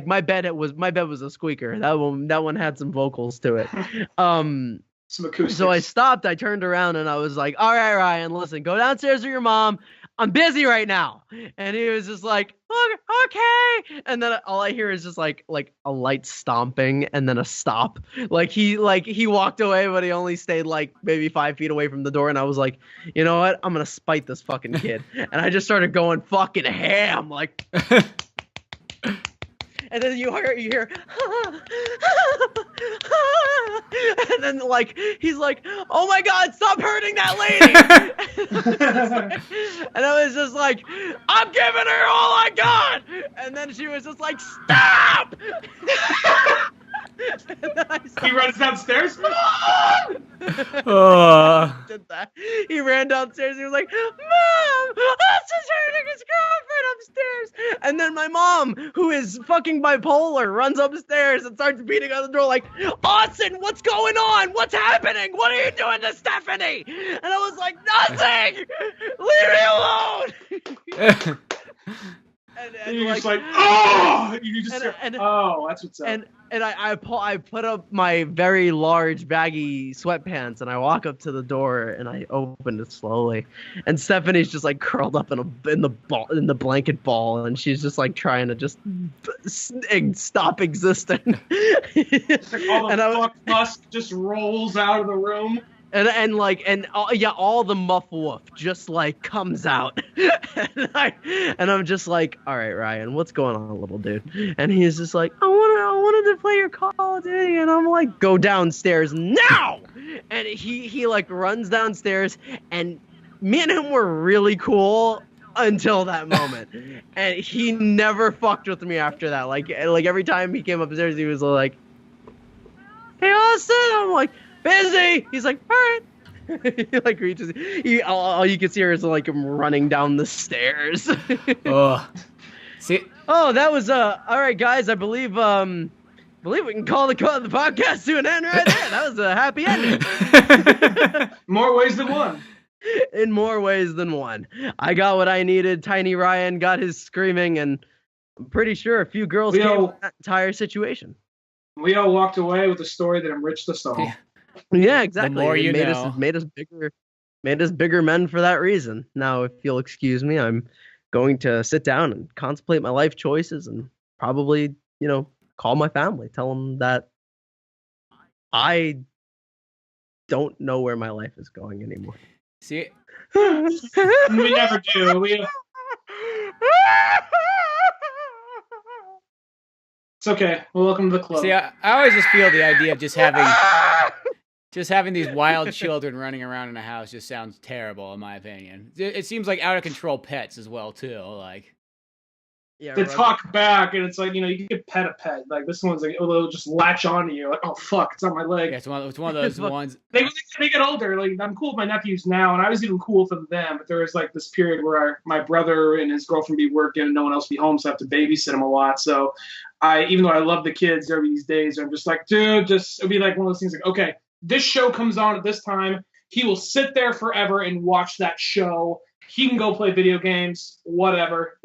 my bed was a squeaker. That one had some vocals to it. Some acoustics. So I stopped. I turned around and I was like, "All right, Ryan, listen, go downstairs with your mom. I'm busy right now." And he was just like, "Okay." And then all I hear is just like a light stomping and then a stop. Like he walked away, but he only stayed like maybe 5 feet away from the door. And I was like, "You know what? I'm gonna spite this fucking kid." And I just started going fucking ham, like. And then you hear, and then like he's like, "Oh my God, stop hurting that lady!" And I was just like, "I'm giving her all I got," and then she was just like, "Stop!" And then He runs downstairs. did that. He ran downstairs. He was like, "Mom, Austin's hurting his girlfriend upstairs." And then my mom, who is fucking bipolar, runs upstairs and starts beating on the door like, "Austin, what's going on? What's happening? What are you doing to Stephanie?" And I was like, "Nothing. Leave me alone." And You're like, just like, "Oh!" You just and- say, and- "Oh, that's what's up." And I put up my very large baggy sweatpants and I walk up to the door and I open it slowly, and Stephanie's just like curled up in the blanket ball, and she's just like trying to just stop existing. It's like all And the musk just rolls out of the room. all the muff woof just like comes out. and I'm just like, "All right, Ryan, what's going on, little dude?" And he's just like, I wanted to play your Call of Duty." And I'm like, "Go downstairs now!" And he like runs downstairs, and me and him were really cool until that moment. And he never fucked with me after that. Like every time he came upstairs, he was like, "Hey, Austin." I'm like, "Busy." He's like, "All right." He like reaches. All you can see is like him running down the stairs. See. Oh, that was all right, guys. I believe we can call the podcast to an end right there. That was a happy ending. More ways than one. In more ways than one. I got what I needed. Tiny Ryan got his screaming, and I'm pretty sure a few girls came with that entire situation. We all walked away with a story that enriched us all. Yeah, exactly. The more you know. Made us bigger men for that reason. Now, if you'll excuse me, I'm going to sit down and contemplate my life choices and probably, call my family, tell them that I don't know where my life is going anymore. See. We never do. It's okay. Well, welcome to the club. See, I always just feel the idea of just having Just having these wild children running around in a house just sounds terrible, in my opinion. It seems like out of control pets as well, too. Like, Yeah, they talk back, and it's like, you can pet a pet. Like, this one's like, it'll just latch onto you. Like, oh, fuck, it's on my leg. yeah, it's one of those ones. They get older. Like, I'm cool with my nephews now, and I was even cool with them. But there was like this period where my brother and his girlfriend be working, and no one else be home, so I have to babysit them a lot. So, even though I love the kids over these days, I'm just like, dude, it'll be like one of those things. Like, okay, this show comes on at this time. He will sit there forever and watch that show. He can go play video games, whatever,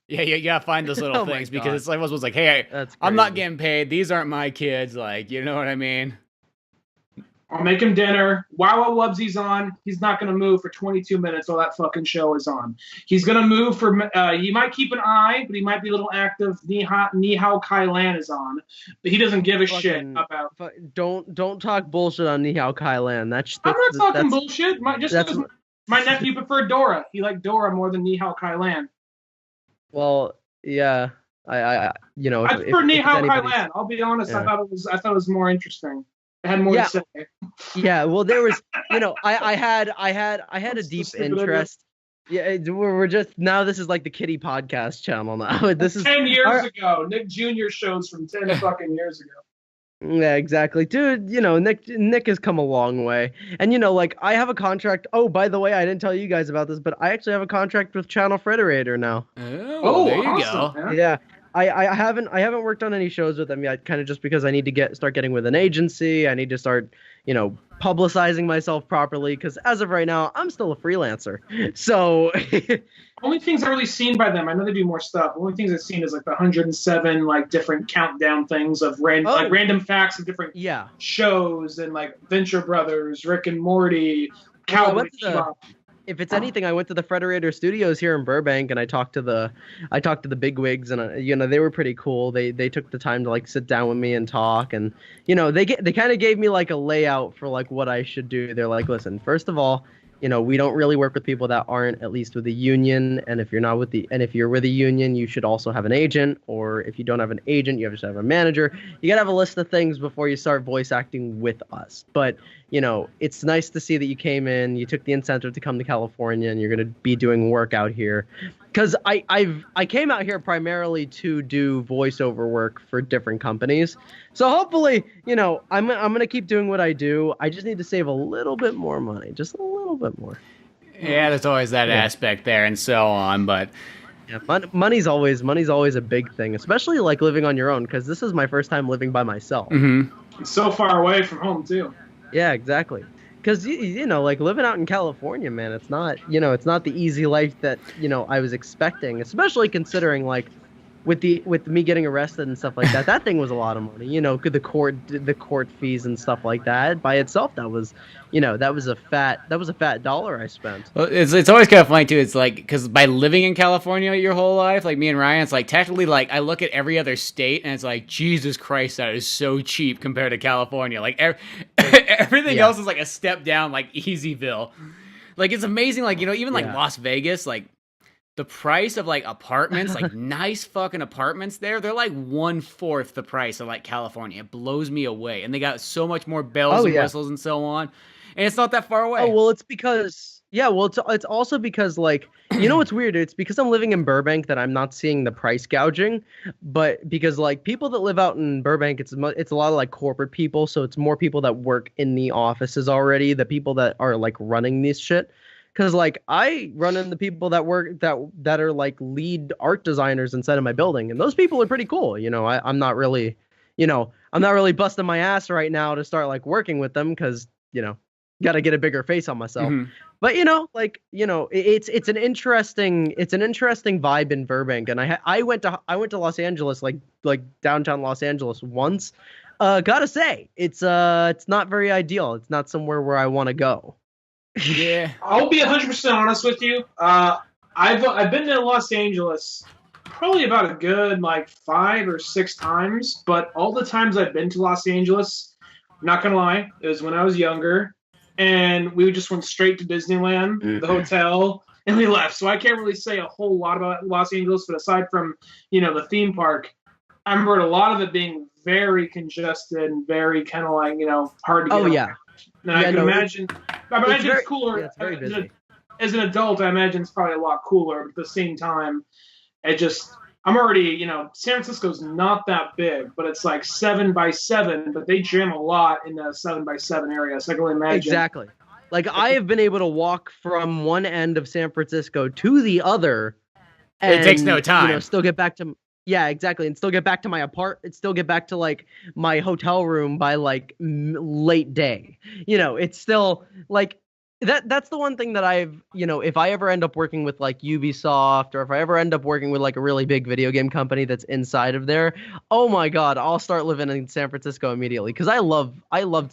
Yeah, you gotta find those little things because it's like was like, hey, I'm not getting paid. These aren't my kids. Like, you know what I mean? I'll make him dinner. While Wubsy's on, he's not going to move for 22 minutes while that fucking show is on. He's going to move for, he might keep an eye, but he might be a little active. Ni Hao Kai Lan is on. But he doesn't give a shit about. Don't talk bullshit on Ni Hao Kai Lan. I'm not talking bullshit. My nephew preferred Dora. He liked Dora more than Ni Hao Kai Lan. Well, yeah. I prefer Ni Hao Kai Lan. I'll be honest. Yeah. I thought it was more interesting. It had more to say. Yeah, well, there was, I had a deep interest. Yeah, we're just now. This is like the Kitty podcast channel now. This is 10 years ago. Nick Jr. shows from 10 fucking years ago. Yeah, exactly, dude. Nick has come a long way, and I have a contract. Oh, by the way, I didn't tell you guys about this, but I actually have a contract with Channel Frederator now. Oh, there you go. Man. Yeah. I haven't worked on any shows with them yet, kind of just because I need to start getting with an agency. I need to start, publicizing myself properly, because as of right now, I'm still a freelancer. So only things I've really seen by them, I know they do more stuff. The only things I've seen is like the 107 like different countdown things of random facts of different shows, and like Venture Brothers, Rick and Morty, Cowboy Bebop. If it's anything, I went to the Frederator Studios here in Burbank, and I talked to the bigwigs, and they were pretty cool. They took the time to like sit down with me and talk, and they kind of gave me like a layout for like what I should do. They're like, listen, first of all, we don't really work with people that aren't at least with a union, and if you're with a union, you should also have an agent, or if you don't have an agent, you have to have a manager. You gotta have a list of things before you start voice acting with us. But it's nice to see that you came in, you took the incentive to come to California, and you're gonna be doing work out here. Because I came out here primarily to do voiceover work for different companies. So hopefully, I'm gonna keep doing what I do. I just need to save a little bit more money, just a little bit more. Yeah, there's always that aspect there, and so on. But yeah, money's always a big thing, especially like living on your own. Because this is my first time living by myself. Mm-hmm. It's so far away from home too. Yeah, exactly. Because like living out in California, man, it's not the easy life that I was expecting, especially considering like with me getting arrested and stuff like that. That thing was a lot of money. The court fees and stuff like that. By itself, that was a fat dollar I spent. Well, it's always kind of funny too. It's like, because by living in California your whole life, like me and Ryan, it's like technically like I look at every other state and it's like, Jesus Christ, that is so cheap compared to California. Like everything else is like a step down, like Easyville. Like it's amazing. Like even like Las Vegas, like the price of like apartments, like nice fucking apartments there, they're like 1/4 the price of like California. It blows me away, and they got so much more bells and whistles and so on. And it's not that far away. Oh, well, it's because, it's also because, like, what's weird? It's because I'm living in Burbank that I'm not seeing the price gouging. But because, like, people that live out in Burbank, it's a lot of, like, corporate people. So it's more people that work in the offices already, the people that are, like, running this shit. Because, like, I run into people that work, that are, like, lead art designers inside of my building. And those people are pretty cool. I'm not really, I'm not really busting my ass right now to start, like, working with them because, got to get a bigger face on myself. Mm-hmm. But it's an interesting vibe in Burbank, and I went to Los Angeles, like downtown Los Angeles once. Gotta say, it's not very ideal. It's not somewhere where I want to go. Yeah, I'll be 100% honest with you. I've been to Los Angeles probably about a good like 5 or 6 times, but all the times I've been to Los Angeles, not gonna lie, it was when I was younger. And we just went straight to Disneyland, the hotel, and we left. So I can't really say a whole lot about Los Angeles, but aside from, the theme park, I remember a lot of it being very congested and very kind of like, hard to get. Oh, yeah. And I can imagine. It's cooler. Yeah, it's very busy. As an adult, I imagine it's probably a lot cooler. But at the same time, I'm already, San Francisco's not that big, but it's like 7x7. But they jam a lot in the 7x7 area. So I can only imagine. Exactly. Like I have been able to walk from one end of San Francisco to the other. And, it takes no time. Still get back to. Yeah, exactly. And still get back to my still get back to like my hotel room by like late day. It's still like that's the one thing that I've, if I ever end up working with like Ubisoft or if I ever end up working with like a really big video game company that's inside of there, oh my God, I'll start living in San Francisco immediately. Cause I loved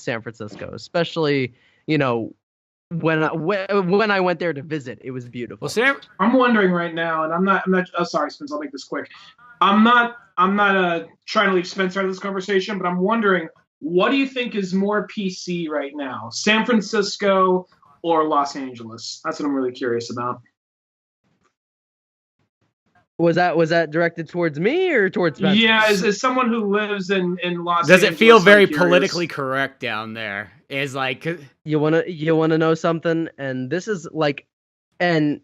San Francisco, especially, when I went there to visit, it was beautiful. Well, I'm wondering right now, and I'm not. Oh, sorry, Spence. I'll make this quick. I'm not trying to leave Spence out of this conversation, but I'm wondering, what do you think is more PC right now, San Francisco or Los Angeles? That's what I'm really curious about. Was that directed towards me or towards Spence? Yeah, as someone who lives in Los Angeles. Does it feel very politically correct down there? Is like you wanna know something, and this is like, and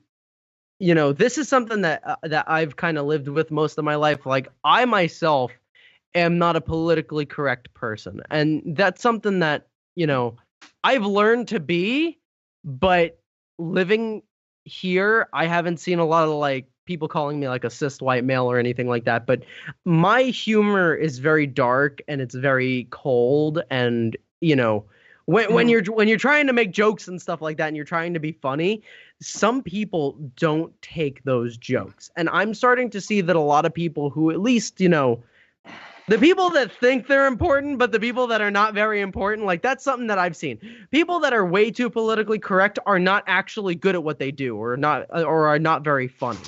this is something that I've kind of lived with most of my life. Like I myself am not a politically correct person, and that's something that I've learned to be. But living here, I haven't seen a lot of like people calling me like a cis white male or anything like that. But my humor is very dark and it's very cold, and when you're trying to make jokes and stuff like that and you're trying to be funny, some people don't take those jokes. And I'm starting to see that a lot of people who at least, the people that think they're important, but the people that are not very important, like that's something that I've seen. People that are way too politically correct are not actually good at what they do or are not very funny.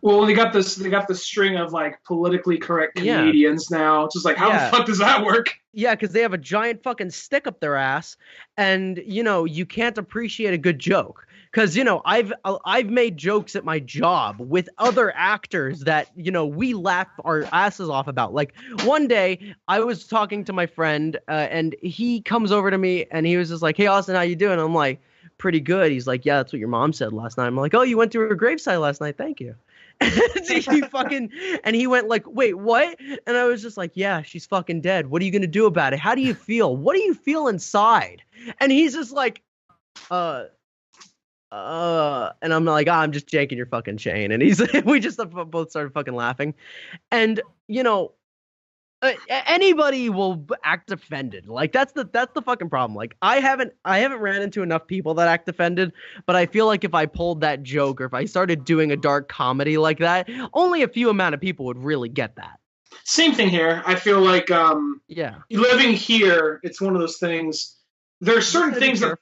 Well, they got this string of like politically correct comedians now. It's just like, how the fuck does that work? Yeah, because they have a giant fucking stick up their ass, and you can't appreciate a good joke. Because I've made jokes at my job with other actors that we laugh our asses off about. Like one day I was talking to my friend, and he comes over to me and he was just like, "Hey Austin, how you doing?" I'm like, "Pretty good." He's like, "Yeah, that's what your mom said last night." I'm like, "Oh, you went to her graveside last night? Thank you." And he went like, "Wait, what?" And I was just like, "Yeah, she's fucking dead. What are you gonna do about it? How do you feel? What do you feel inside?" And he's just like, and I'm like, I'm just janking your fucking chain. And we just both started fucking laughing. And anybody will act offended. Like that's the fucking problem. Like I haven't ran into enough people that act offended, but I feel like if I pulled that joke or if I started doing a dark comedy like that, only a few amount of people would really get that. Same thing here. I feel like living here, it's one of those things. There are certain things that.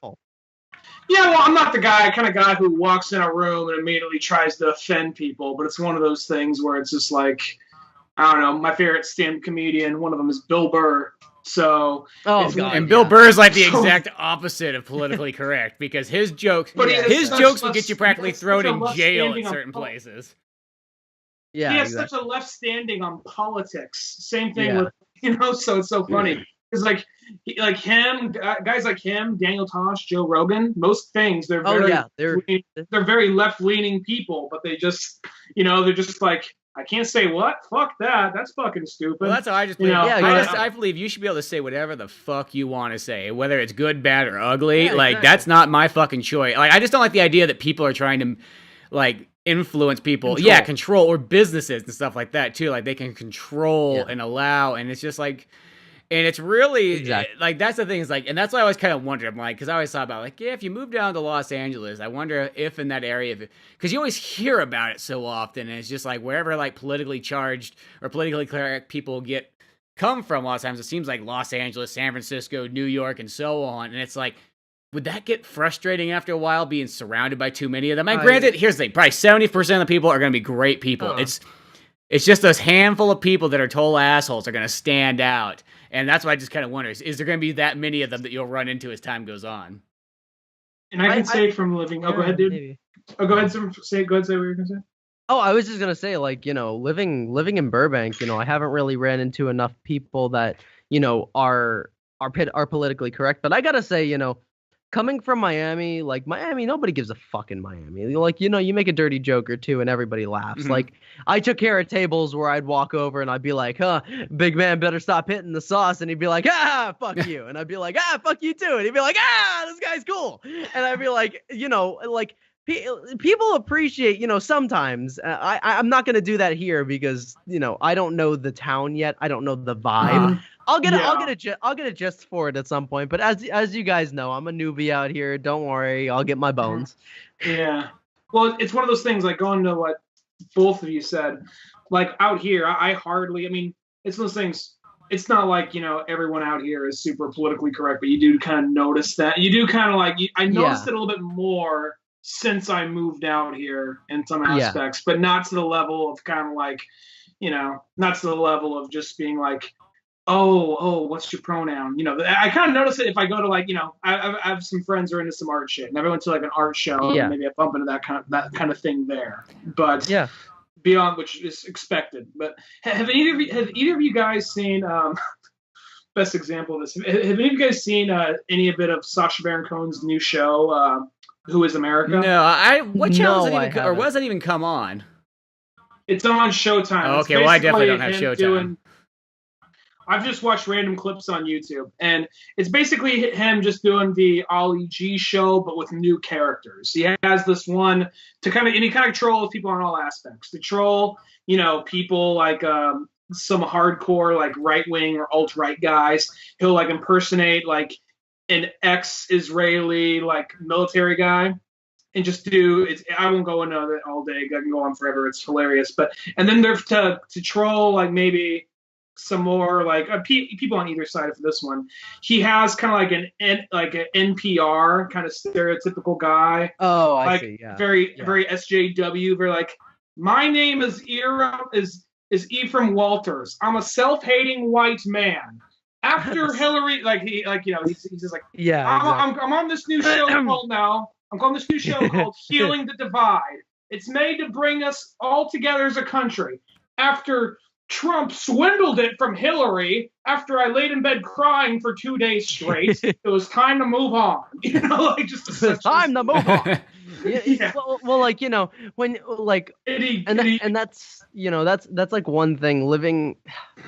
Yeah, well, I'm not the kind of guy who walks in a room and immediately tries to offend people, but it's one of those things where it's just like, I don't know, my favorite stand-up comedian, one of them is Bill Burr. So, Bill Burr is like the exact opposite of politically correct, because his jokes will get you practically thrown in jail at certain places. Yeah, he has such a left standing on politics. Same thing with, so it's so funny. It's like him, guys like him, Daniel Tosh, Joe Rogan, most things, they're very left-leaning people, but they just, they're just like, I can't say what? Fuck that. That's fucking stupid. Well, that's how I just believe. I believe you should be able to say whatever the fuck you want to say, whether it's good, bad, or ugly. Yeah, like, that's not my fucking choice. Like, I just don't like the idea that people are trying to, like, influence people. Control, or businesses and stuff like that, too. Like, they can control and allow, and it's just like... And it's really, like, that's the thing, is like, and that's why I always kind of wondered, I'm like, because I always thought about, like, if you move down to Los Angeles, I wonder if in that area, because you always hear about it so often, and it's just like, wherever, like, politically charged or politically correct people come from, a lot of times, it seems like Los Angeles, San Francisco, New York, and so on, and it's like, would that get frustrating after a while, being surrounded by too many of them? And granted, here's the thing, probably 70% of the people are going to be great people. It's just those handful of people that are total assholes are going to stand out. And that's why I just kind of wonder, is there going to be that many of them that you'll run into as time goes on? And I can say from living... Oh, go ahead, dude. Maybe. Oh, go ahead, say what you're going to say. Oh, I was just going to say, like, living in Burbank, I haven't really ran into enough people that, are are politically correct. But I gotta say, coming from Miami, like Miami, nobody gives a fuck in Miami. Like, you make a dirty joke or two and everybody laughs. Mhm. Like, I took care of tables where I'd walk over and I'd be like, big man better stop hitting the sauce. And he'd be like, fuck you. And I'd be like, fuck you too. And he'd be like, this guy's cool. And I'd be like, like, people appreciate, sometimes. I'm not going to do that here because, I don't know the town yet. I don't know the vibe. I'll get a gist for it at some point. But as you guys know, I'm a newbie out here. Don't worry, I'll get my bones. Yeah. Well, it's one of those things, like going to what both of you said. Like out here, I it's one of those things. It's not like, everyone out here is super politically correct, but you do kind of notice that. You do kind of like, I noticed it a little bit more since I moved out here in some aspects, but not to the level of kind of like, not to the level of just being like, oh, what's your pronoun? I kind of notice it if I go to like, I have some friends who are into some art shit, and I went to like an art show, and maybe I bump into that kind of thing there. But beyond which is expected. But have either of you guys seen? Best example of this. Have any of you guys seen any bit of Sacha Baron Cohen's new show, Who Is America? No, what channel was that even come on? It's on Showtime. Oh, okay, well I definitely don't have Showtime. I've just watched random clips on YouTube, and it's basically him just doing the Ollie G show, but with new characters. He has this one to and he kind of trolls people on all aspects. To troll, people like some hardcore like right-wing or alt-right guys. He'll like impersonate like an ex-Israeli like military guy. And just I won't go into it all day. I can go on forever. It's hilarious. And then there's to troll like maybe some more like people on either side for this one. He has kind of like an NPR kind of stereotypical guy. Oh, I like, see. Yeah. Very SJW. Very like, my name is Ephraim Walters. I'm a self-hating white man. After Hillary, he's just like, I'm on this new show called now. I'm on this new show called Healing the Divide. It's made to bring us all together as a country. After Trump swindled it from Hillary, after I laid in bed crying for 2 days straight, it was time to move on. It's time to move on. Yeah. Well, like, when like, and that's that's like one thing. Living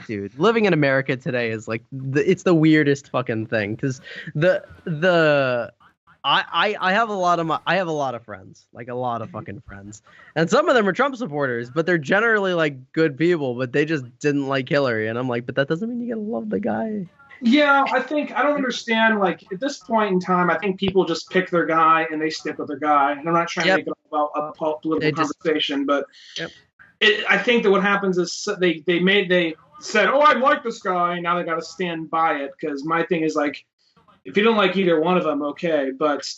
in America today is like it's the weirdest fucking thing because I have a lot of friends, like a lot of fucking friends, and some of them are Trump supporters, but they're generally like good people, but they just didn't like Hillary, and I'm like, but that doesn't mean you gotta love the guy. Yeah, I don't understand. Like at this point in time, I think people just pick their guy and they stick with their guy. And I'm not trying to make it about a political conversation, but I think that what happens is they said, oh, I like this guy, and now they got to stand by it. Because my thing is like, if you don't like either one of them, okay, but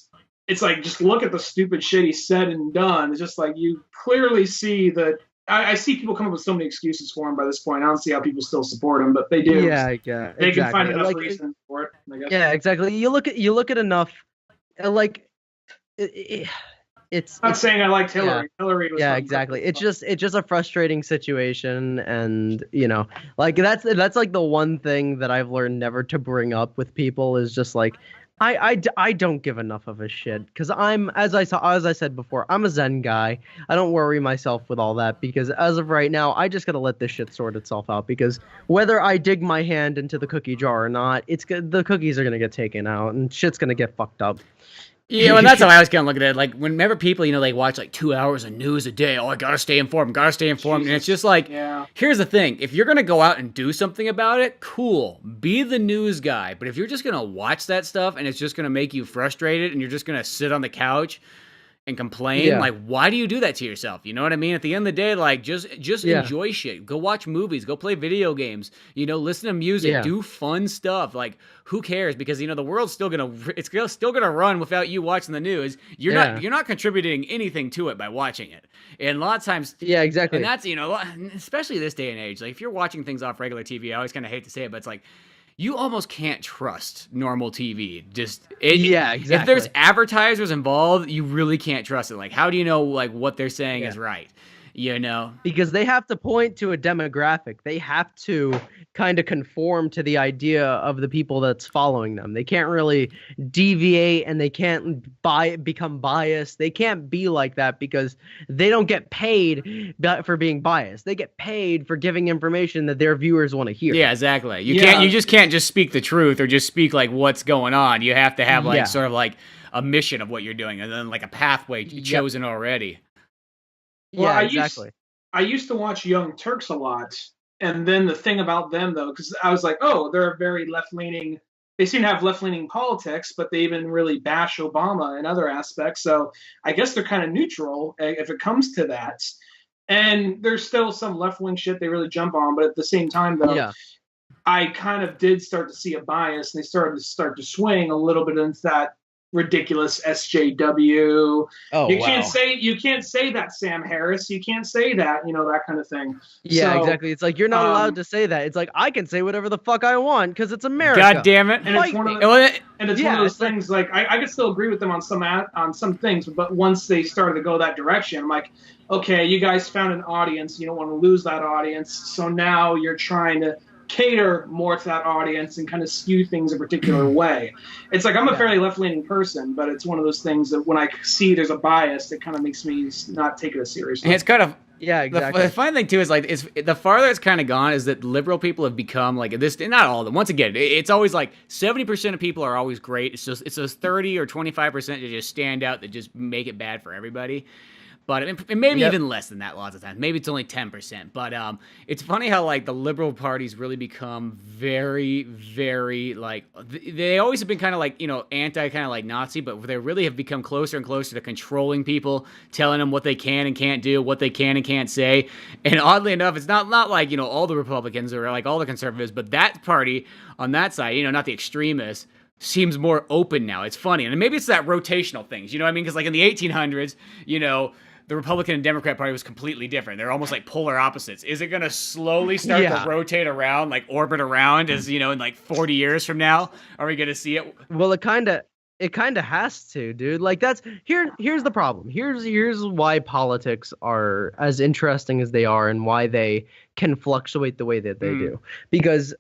it's like just look at the stupid shit he said and done. It's just like you clearly see that. I see people come up with so many excuses for him by this point. I don't see how people still support him, but they do. Yeah, they can find enough reason for it, I guess. Yeah, exactly. You look at enough, like it's. Not saying I liked Hillary. Yeah. Hillary was. Yeah, exactly. It's just a frustrating situation, and like that's like the one thing that I've learned never to bring up with people is just like. I don't give enough of a shit because as I said before, I'm a Zen guy. I don't worry myself with all that because as of right now, I just gotta let this shit sort itself out because whether I dig my hand into the cookie jar or not, the cookies are gonna get taken out and shit's gonna get fucked up. Yeah, and that's how I was kind of looking at it. Like, whenever people, like, watch, like, 2 hours of news a day, I gotta stay informed. And it's just like, Here's the thing. If you're gonna go out and do something about it, cool. Be the news guy. But if you're just gonna watch that stuff and it's just gonna make you frustrated and you're just gonna sit on the couch and complain, like, why do you do that to yourself? You know what I mean? At the end of the day, like, just enjoy shit. Go watch movies. Go play video games. Listen to music. Do fun stuff. Like, who cares? Because the world's still gonna run without you watching the news. You're not contributing anything to it by watching it. And a lot of times, exactly. And that's especially this day and age. Like, if you're watching things off regular TV, I always kind of hate to say it, but it's like. You almost can't trust normal TV. Exactly. If there's advertisers involved, you really can't trust it. Like, how do you know like what they're saying is right? You know, because they have to point to a demographic. They have to kind of conform to the idea of the people that's following them. They can't really deviate, and they can't become biased. They can't be like that because they don't get paid for being biased. They get paid for giving information that their viewers want to hear. Yeah, exactly. You just can't just speak the truth or just speak like what's going on. You have to have like sort of like a mission of what you're doing, and then like a pathway chosen already. Well, yeah, exactly. I used to watch Young Turks a lot, and then the thing about them, though, because I was like, oh, they're very left-leaning. They seem to have left-leaning politics, but they even really bash Obama in other aspects. So I guess they're kind of neutral if it comes to that. And there's still some left-wing shit they really jump on, but at the same time, though, I kind of did start to see a bias, and they started to swing a little bit into that ridiculous SJW. You can't say that, Sam Harris. You can't say that, that kind of thing. Yeah, exactly. It's like you're not allowed to say that. It's like I can say whatever the fuck I want because it's America. God damn it! And it's one of those things. Like I can still agree with them on some things, but once they started to go that direction, I'm like, okay, you guys found an audience. You don't want to lose that audience, so now you're trying to cater more to that audience and kind of skew things a particular way. It's like I'm a fairly left-leaning person, but it's one of those things that when I see there's a bias, it kind of makes me not take it as seriously. And it's kind of exactly. The funny thing too is like the farther it's kind of gone is that liberal people have become like this. Not all of them. Once again, it's always like 70% of people are always great. It's those 30 or 25% that just stand out that just make it bad for everybody. But maybe even less than that lots of times. Maybe it's only 10%. But it's funny how like the liberal parties really become very, very like they always have been kind of like anti kind of like Nazi, but they really have become closer and closer to controlling people, telling them what they can and can't do, what they can and can't say. And oddly enough, it's not like all the Republicans or like all the conservatives, but that party on that side, not the extremists, seems more open now. It's funny, and maybe it's that rotational things. You know what I mean? Because like in the 1800s, the Republican and Democrat Party was completely different. They're almost like polar opposites. Is it going to slowly start to rotate around, like orbit around as, in like 40 years from now? Are we going to see it? Well, it kind of has to, dude. Like here's the problem. Here's why politics are as interesting as they are and why they can fluctuate the way that they do. Because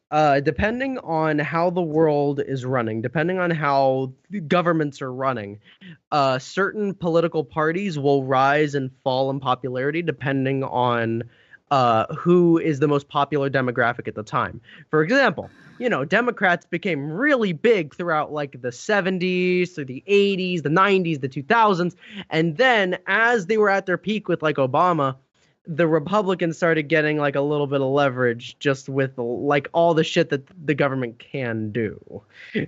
depending on how the world is running, depending on how governments are running, certain political parties will rise and fall in popularity depending on who is the most popular demographic at the time. For example, Democrats became really big throughout like the 70s, through the 80s, the 90s, the 2000s. And then as they were at their peak with like Obama, the Republicans started getting like a little bit of leverage just with like all the shit that the government can do.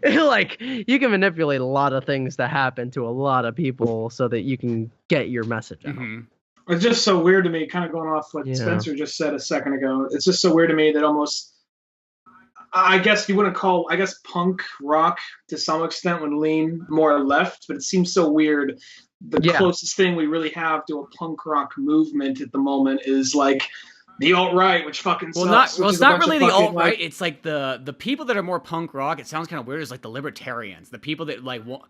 Like you can manipulate a lot of things to happen to a lot of people so that you can get your message out. It's just so weird to me, kind of going off what Spencer just said a second ago. It's just so weird to me that almost, I guess you wouldn't call, punk rock to some extent would lean more left, but it seems so weird. The closest thing we really have to a punk rock movement at the moment is like the alt-right, which fucking sucks. It's not really the alt-right. It's like the people that are more punk rock. It sounds kind of weird. Is like the libertarians, the people that like want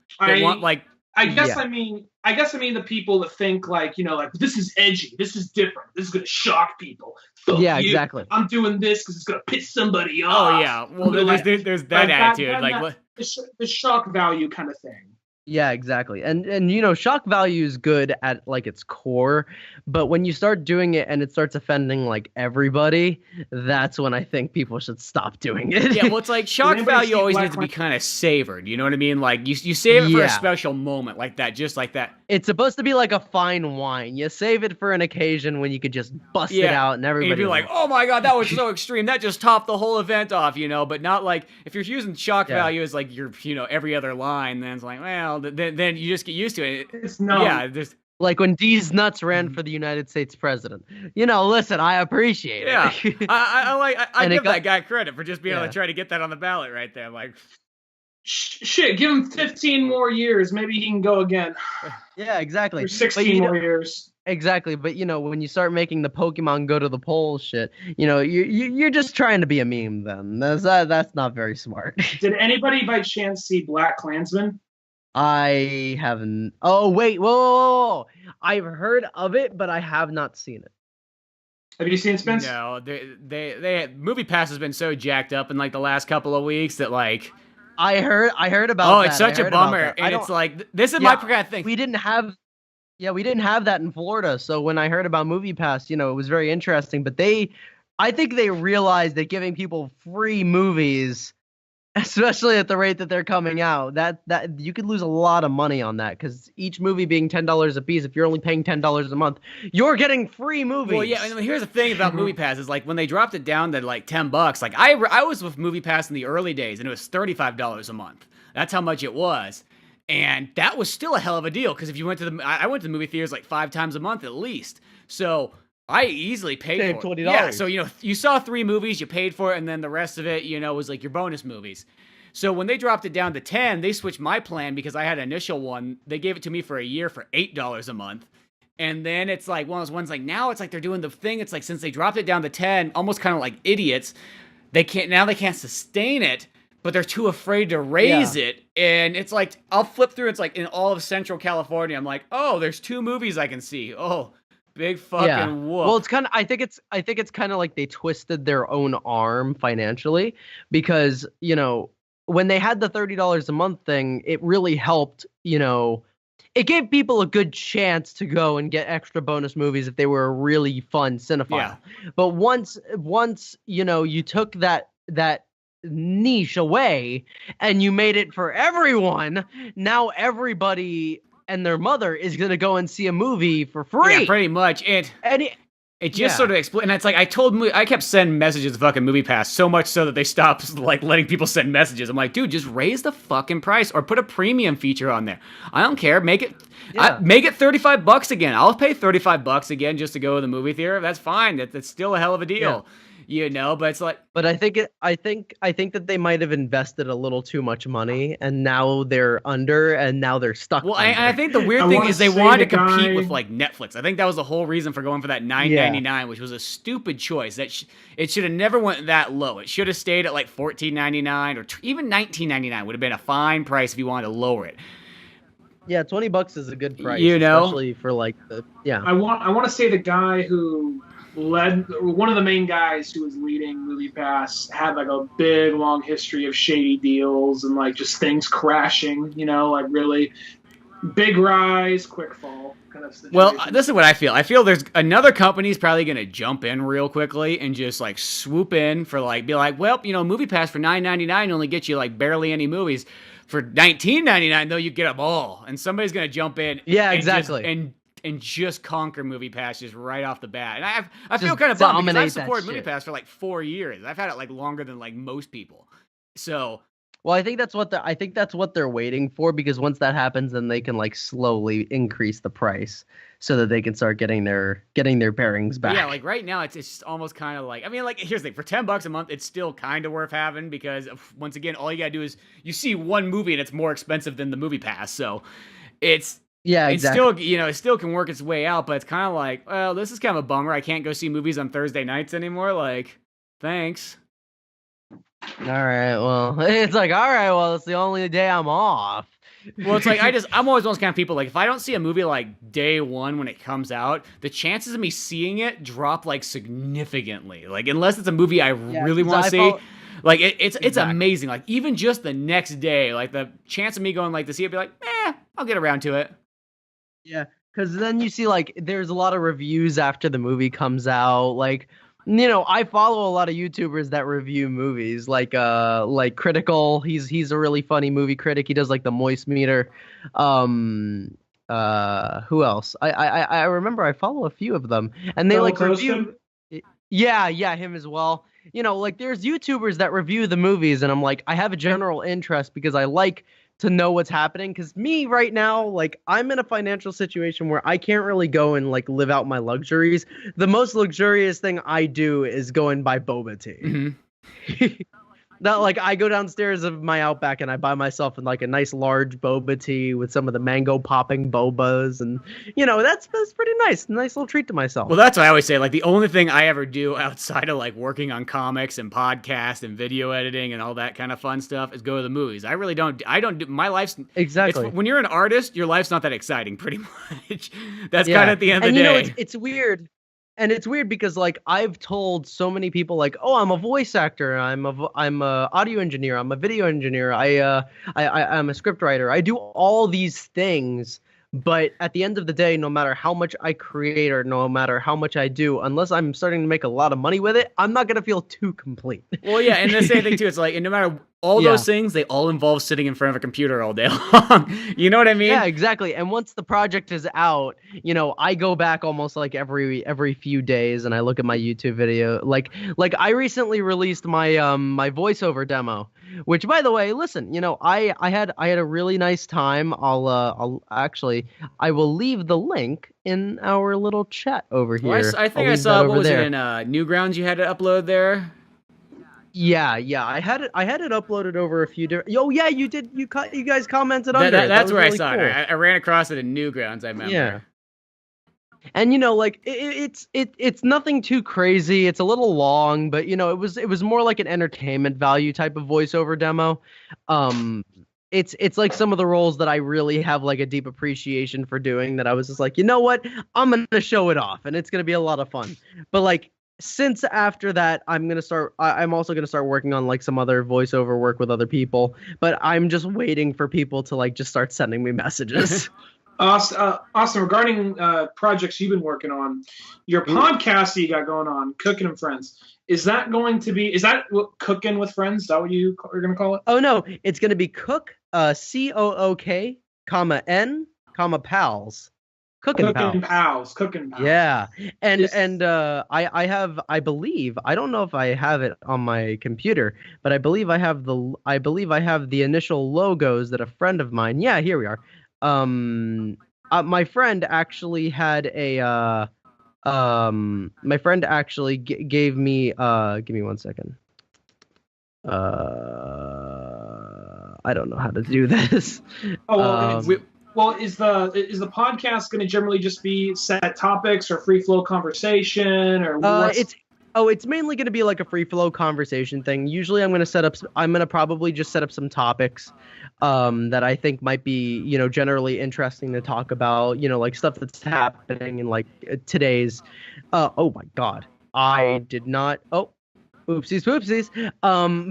like. I guess I mean the people that think like like this is edgy, this is different, this is gonna shock people. Fuck you. Exactly. I'm doing this because it's gonna piss somebody off. Oh yeah, well there's that attitude, like the shock value kind of thing. Yeah, exactly. And shock value is good at like its core, but when you start doing it and it starts offending like everybody, that's when I think people should stop doing it. Yeah, well, it's like shock value always needs to be kind of savored. You know what I mean? Like you save it for a special moment like that, just like that. It's supposed to be like a fine wine. You save it for an occasion when you could just bust it out and everybody. And you'd be like, oh my god, that was so extreme. That just topped the whole event off, But not like if you're using shock value as like your every other line, then it's like, well. Then you just get used to it. It's no. Yeah, there's like when D's nuts ran for the United States president. Listen, I appreciate it. Yeah, I give that guy credit for just being able to try to get that on the ballot right there. Like, shit, give him 15 more years, maybe he can go again. Yeah, exactly. Or 16 more years. Exactly, but when you start making the Pokemon go to the polls shit, you're just trying to be a meme. Then that's not very smart. Did anybody by chance see Black Klansman? I haven't. Oh wait, whoa! I've heard of it, but I have not seen it. Have you seen Spence? No, they Movie Pass has been so jacked up in like the last couple of weeks that like I heard about oh, that. it's such a bummer, and it's like this is my kind of thing. We didn't have that in Florida, so when I heard about Movie Pass, it was very interesting. But I think they realized that giving people free movies, especially at the rate that they're coming out, that you could lose a lot of money on that, because each movie being $10 a piece, if you're only paying $10 a month, you're getting free movies. Well, yeah, and here's the thing about Movie Pass is like when they dropped it down to like $10, like I was with Movie Pass in the early days, and it was $35 a month. That's how much it was, and that was still a hell of a deal, because if you went to I went to the movie theaters like 5 times a month at least, so I easily paid for it. $20. Yeah, so you saw 3 movies, you paid for it, and then the rest of it, was like your bonus movies. So when they dropped it down to 10, they switched my plan because I had an initial one. They gave it to me for a year for $8 a month. And then it's like one of those ones like now it's like they're doing the thing. It's like since they dropped it down to 10, almost kind of like idiots, they can't sustain it, but they're too afraid to raise it. And it's like I'll flip through, it's like in all of Central California, I'm like, oh, there's 2 movies I can see. Oh, big fucking whoop. Well, it's kind of. I think it's kind of like they twisted their own arm financially, because when they had the $30 a month thing, it really helped. It gave people a good chance to go and get extra bonus movies if they were a really fun cinephile. Yeah. But once you took that niche away and you made it for everyone, now everybody and their mother is going to go and see a movie for free. Yeah, pretty much. It just sort of explained. And it's like I kept sending messages to fucking Movie Pass, so much so that they stopped like letting people send messages. I'm like, dude, just raise the fucking price or put a premium feature on there. I don't care. Make it $35 again. I'll pay $35 again just to go to the movie theater. That's fine. That's still a hell of a deal. But it's like. But I think that they might have invested a little too much money, and now they're under, and now they're stuck. Well, I think the weird thing is they wanted to compete with like Netflix. I think that was the whole reason for going for that $9.99, which was a stupid choice. It should have never went that low. It should have stayed at like $14.99 or even $19.99 would have been a fine price if you wanted to lower it. Yeah, $20 is a good price, especially for like I want to say the guy who led, one of the main guys who was leading Movie Pass, had like a big long history of shady deals and like just things crashing, like really big rise, quick fall kind of situation. Well, this is what I feel. I feel there's another company's probably going to jump in real quickly and just like swoop in for like, be like, well, Movie Pass for $9.99 only gets you like barely any movies. For $19.99 though, you get them all. And somebody's going to jump in. Yeah, exactly. And just conquer Movie Pass just right off the bat. And I feel kind of bummed because I've supported Movie Pass for like 4 years. I've had it like longer than like most people. So, well, I think that's what they're waiting for, because once that happens, then they can like slowly increase the price so that they can start getting their bearings back. Yeah, like right now it's just almost kind of like, I mean, like here's the thing, for $10 a month, it's still kind of worth having, because once again, all you gotta do is you see one movie and it's more expensive than the Movie Pass. So it's. Yeah, exactly. It still can work its way out, but it's kind of like, well, this is kind of a bummer. I can't go see movies on Thursday nights anymore. Like, thanks. All right, well, it's like, all right, well, it's the only day I'm off. Well, it's like, I'm always one of those kind of people, like, if I don't see a movie, like, day one when it comes out, the chances of me seeing it drop, like, significantly. Like, unless it's a movie I really want to see. Like, it's amazing. Like, even just the next day, like, the chance of me going, like, to see it, be like, I'll get around to it. Yeah, because then you see, like, there's a lot of reviews after the movie comes out. Like, I follow a lot of YouTubers that review movies, like Critical. He's a really funny movie critic. He does like the Moist Meter. Who else? I remember I follow a few of them, and they like review. Yeah, him as well. Like there's YouTubers that review the movies, and I'm like, I have a general interest because I like to know what's happening, because me right now, like, I'm in a financial situation where I can't really go and like live out my luxuries. The most luxurious thing I do is go and buy boba tea. Mm-hmm. That, like, I go downstairs of my Outback and I buy myself like a nice large boba tea with some of the mango popping bobas, and that's pretty nice little treat to myself. Well, that's what I always say. Like, the only thing I ever do outside of like working on comics and podcasts and video editing and all that kind of fun stuff is go to the movies. I don't do my life's exactly. When you're an artist, your life's not that exciting, pretty much. That's kind of at the end of the day. It's weird. And it's weird because like I've told so many people like, oh, I'm a voice actor, I'm a audio engineer, I'm a video engineer, I'm a script writer, I do all these things. But at the end of the day, no matter how much I create or no matter how much I do, unless I'm starting to make a lot of money with it, I'm not gonna feel too complete. Well, yeah, and the same thing too. It's like, and no matter all those things, they all involve sitting in front of a computer all day long. You know what I mean? Yeah, exactly. And once the project is out, I go back almost like every few days and I look at my YouTube video. Like I recently released my my voiceover demo, which by the way, listen, I had a really nice time. I'll actually I will leave the link in our little chat over here. Well, I think I saw, what was it, in Newgrounds you had to upload there? Yeah, I had it uploaded over a few different. Oh yeah, you did. You guys commented under it. That's where really I saw cool. it. I ran across it in Newgrounds. I remember. Yeah. And like it's nothing too crazy. It's a little long, but it was more like an entertainment value type of voiceover demo. It's like some of the roles that I really have like a deep appreciation for doing, that I was just like, you know what, I'm gonna show it off, and it's gonna be a lot of fun. But like, since after that, I'm also gonna start working on like some other voiceover work with other people, but I'm just waiting for people to like just start sending me messages. Awesome. Regarding projects you've been working on, your podcast that you got going on, Cooking and Friends, is that what Cooking with Friends? Is that what you are going to call it? Oh no, it's going to be Cook, COOK, N, Pals. Cooking Pals. Yeah. And I believe, I don't know if I have it on my computer, but I believe I have the initial logos that a friend of mine. Yeah, here we are. My friend actually had a my friend actually gave me give me 1 second. I don't know how to do this. Well, is the podcast going to generally just be set topics or free flow conversation, or it's mainly going to be like a free flow conversation thing. Usually I'm going to probably just set up some topics that I think might be, generally interesting to talk about, like stuff that's happening in like today's oh my god. I did not oopsies.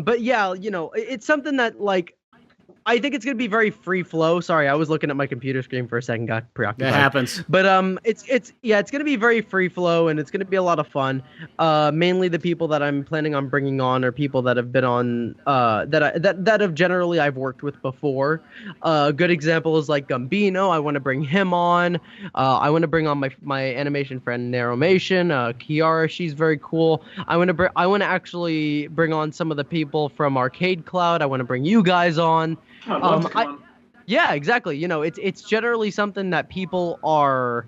But yeah, it's something that like I think it's gonna be very free flow. Sorry, I was looking at my computer screen for a second, got preoccupied. That happens. But it's gonna be very free flow, and it's gonna be a lot of fun. Mainly the people that I'm planning on bringing on are people that have been on that have generally I've worked with before. A good example is like Gambino. I want to bring him on. I want to bring on my animation friend Narrowmation. Kiara, she's very cool. I want to actually bring on some of the people from Arcade Cloud. I want to bring you guys on. Yeah, exactly. It's generally something that people are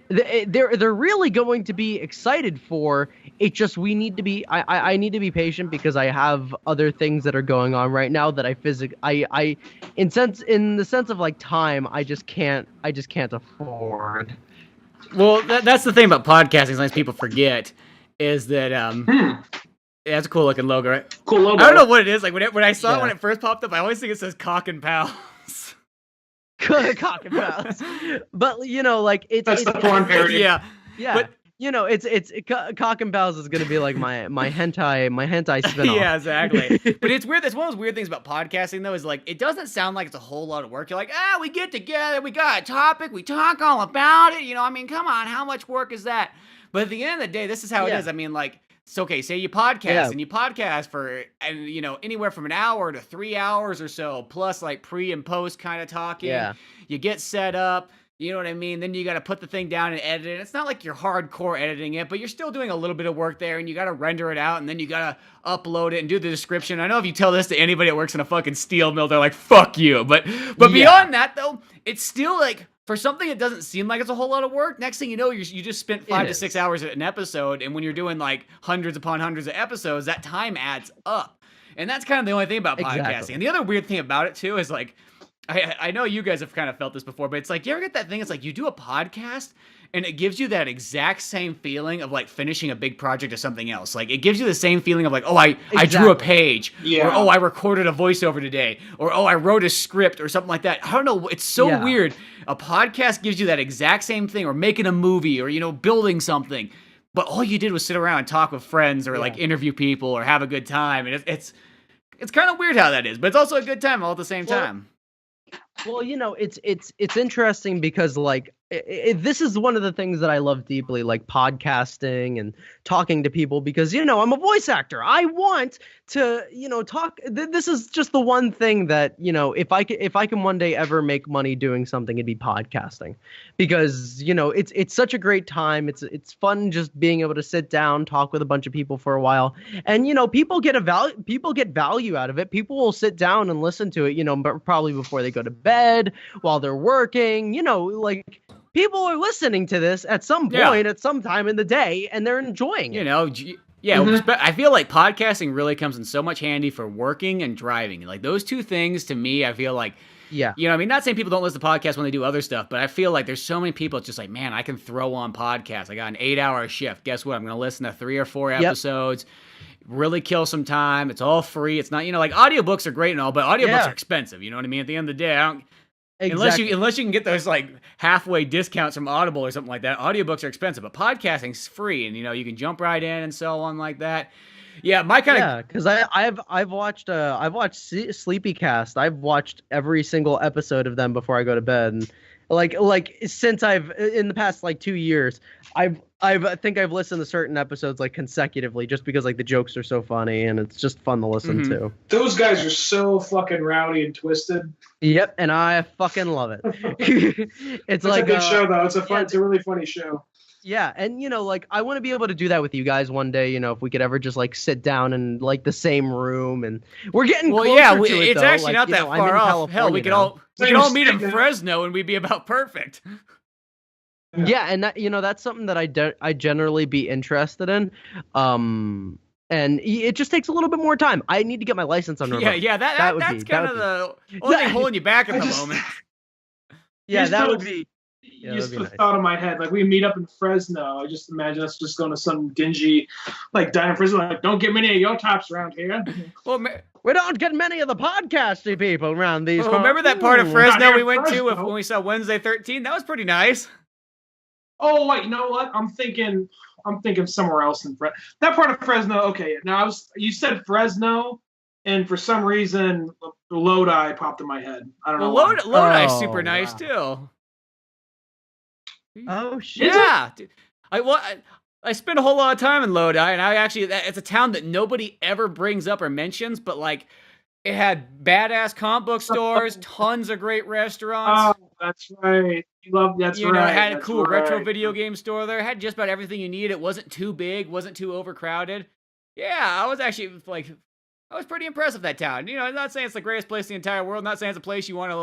they're really going to be excited for. It's just we need to be I need to be patient because I have other things that are going on right now that in the sense of like time, I just can't afford. Well, that's the thing about podcasting. Sometimes people forget is that yeah, it's a cool looking logo, right? Cool logo. I don't know what it is. Like when I saw it when it first popped up, I always think it says Cock and Pals. Cock and Pals. But like that's the porn parody. Yeah. But it's Cock and Pals is gonna be like my hentai spinoff. Yeah, exactly. But it's weird. That's one of those weird things about podcasting though, is like it doesn't sound like it's a whole lot of work. You're like, we get together, we got a topic, we talk all about it. I mean, come on, how much work is that? But at the end of the day, this is how it is. I mean, like, it's okay, say you podcast and you podcast for anywhere from an hour to 3 hours or so, plus like pre and post kind of talking. Yeah. You get set up, you know what I mean? Then you got to put the thing down and edit it. It's not like you're hardcore editing it, but you're still doing a little bit of work there, and you got to render it out, and then you got to upload it and do the description. I know if you tell this to anybody that works in a fucking steel mill, they're like, fuck you. But beyond that though, it's still like, for something that doesn't seem like it's a whole lot of work, next thing you know, you just spent 5 to 6 hours at an episode, and when you're doing like hundreds upon hundreds of episodes, that time adds up. And that's kind of the only thing about podcasting. Exactly. And the other weird thing about it too is like, I know you guys have kind of felt this before, but it's like, you ever get that thing? It's like you do a podcast and it gives you that exact same feeling of like finishing a big project or something else. Like it gives you the same feeling of like, I drew a page, or I recorded a voiceover today, or I wrote a script or something like that. I don't know. It's so weird. A podcast gives you that exact same thing, or making a movie, or building something. but all you did was sit around and talk with friends or like interview people or have a good time. And it's kind of weird how that is, but it's also a good time all at the same time. Well, it's interesting because like this is one of the things that I love deeply, like podcasting and talking to people, because I'm a voice actor. I want to talk. This is just the one thing that if I can one day ever make money doing something, it'd be podcasting, because it's such a great time. It's fun just being able to sit down, talk with a bunch of people for a while, and people get value out of it. People will sit down and listen to it, but probably before they go to bed, while they're working, like. People are listening to this at some point, at some time in the day, and they're enjoying it. I feel like podcasting really comes in so much handy for working and driving. Like those two things, to me, I feel like, not saying people don't listen to podcasts when they do other stuff, but I feel like there's so many people, it's just like, man, I can throw on podcasts. I got an 8-hour shift. Guess what? I'm going to listen to 3 or 4 episodes. Really kill some time. It's all free. It's not, like audiobooks are great and all, but audiobooks are expensive. You know what I mean? At the end of the day, I don't... Exactly. Unless you can get those like halfway discounts from Audible or something like that, audiobooks are expensive, but podcasting's free, and you can jump right in and so on like that. Yeah, my kind of because I've watched Sleepycast. I've watched every single episode of them before I go to bed, and like since in the past like 2 years, I think I've listened to certain episodes like consecutively, just because like the jokes are so funny and it's just fun to listen to. Those guys are so fucking rowdy and twisted. Yep, and I fucking love it. It's like a good show though. It's a really funny show. Yeah, and like I want to be able to do that with you guys one day. If we could ever just like sit down in like the same room, and we're getting closer to it. It's though. actually not that far off. Hell, we could all meet in now. Fresno, and we'd be about perfect. Yeah, and that that's something that I generally be interested in. And it just takes a little bit more time. I need to get my license under. That's kind of the only thing holding you back at the moment. Yeah, that would be. You just put a thought in my head, like we meet up in Fresno. I just imagine us just going to some dingy, like diner in Fresno. Like, don't get many of your tops around here. Well, we don't get many of the podcasty people around these. Remember that part of Fresno we went to when we saw Wednesday 13? That was pretty nice. Oh wait, you know what? I'm thinking somewhere else in Fresno. That part of Fresno. Okay, now you said Fresno, and for some reason Lodi popped in my head. I don't know. Lodi's super nice too. Oh shit! Yeah, dude. I spent a whole lot of time in Lodi, and it's a town that nobody ever brings up or mentions, but like it had badass comic book stores, tons of great restaurants. Oh, that's right. That's right. It had a cool retro video game store there. It had just about everything you need. It wasn't too big, wasn't too overcrowded. Yeah, I was actually I was pretty impressed with that town. I'm not saying it's the greatest place in the entire world. Not saying it's a place you want to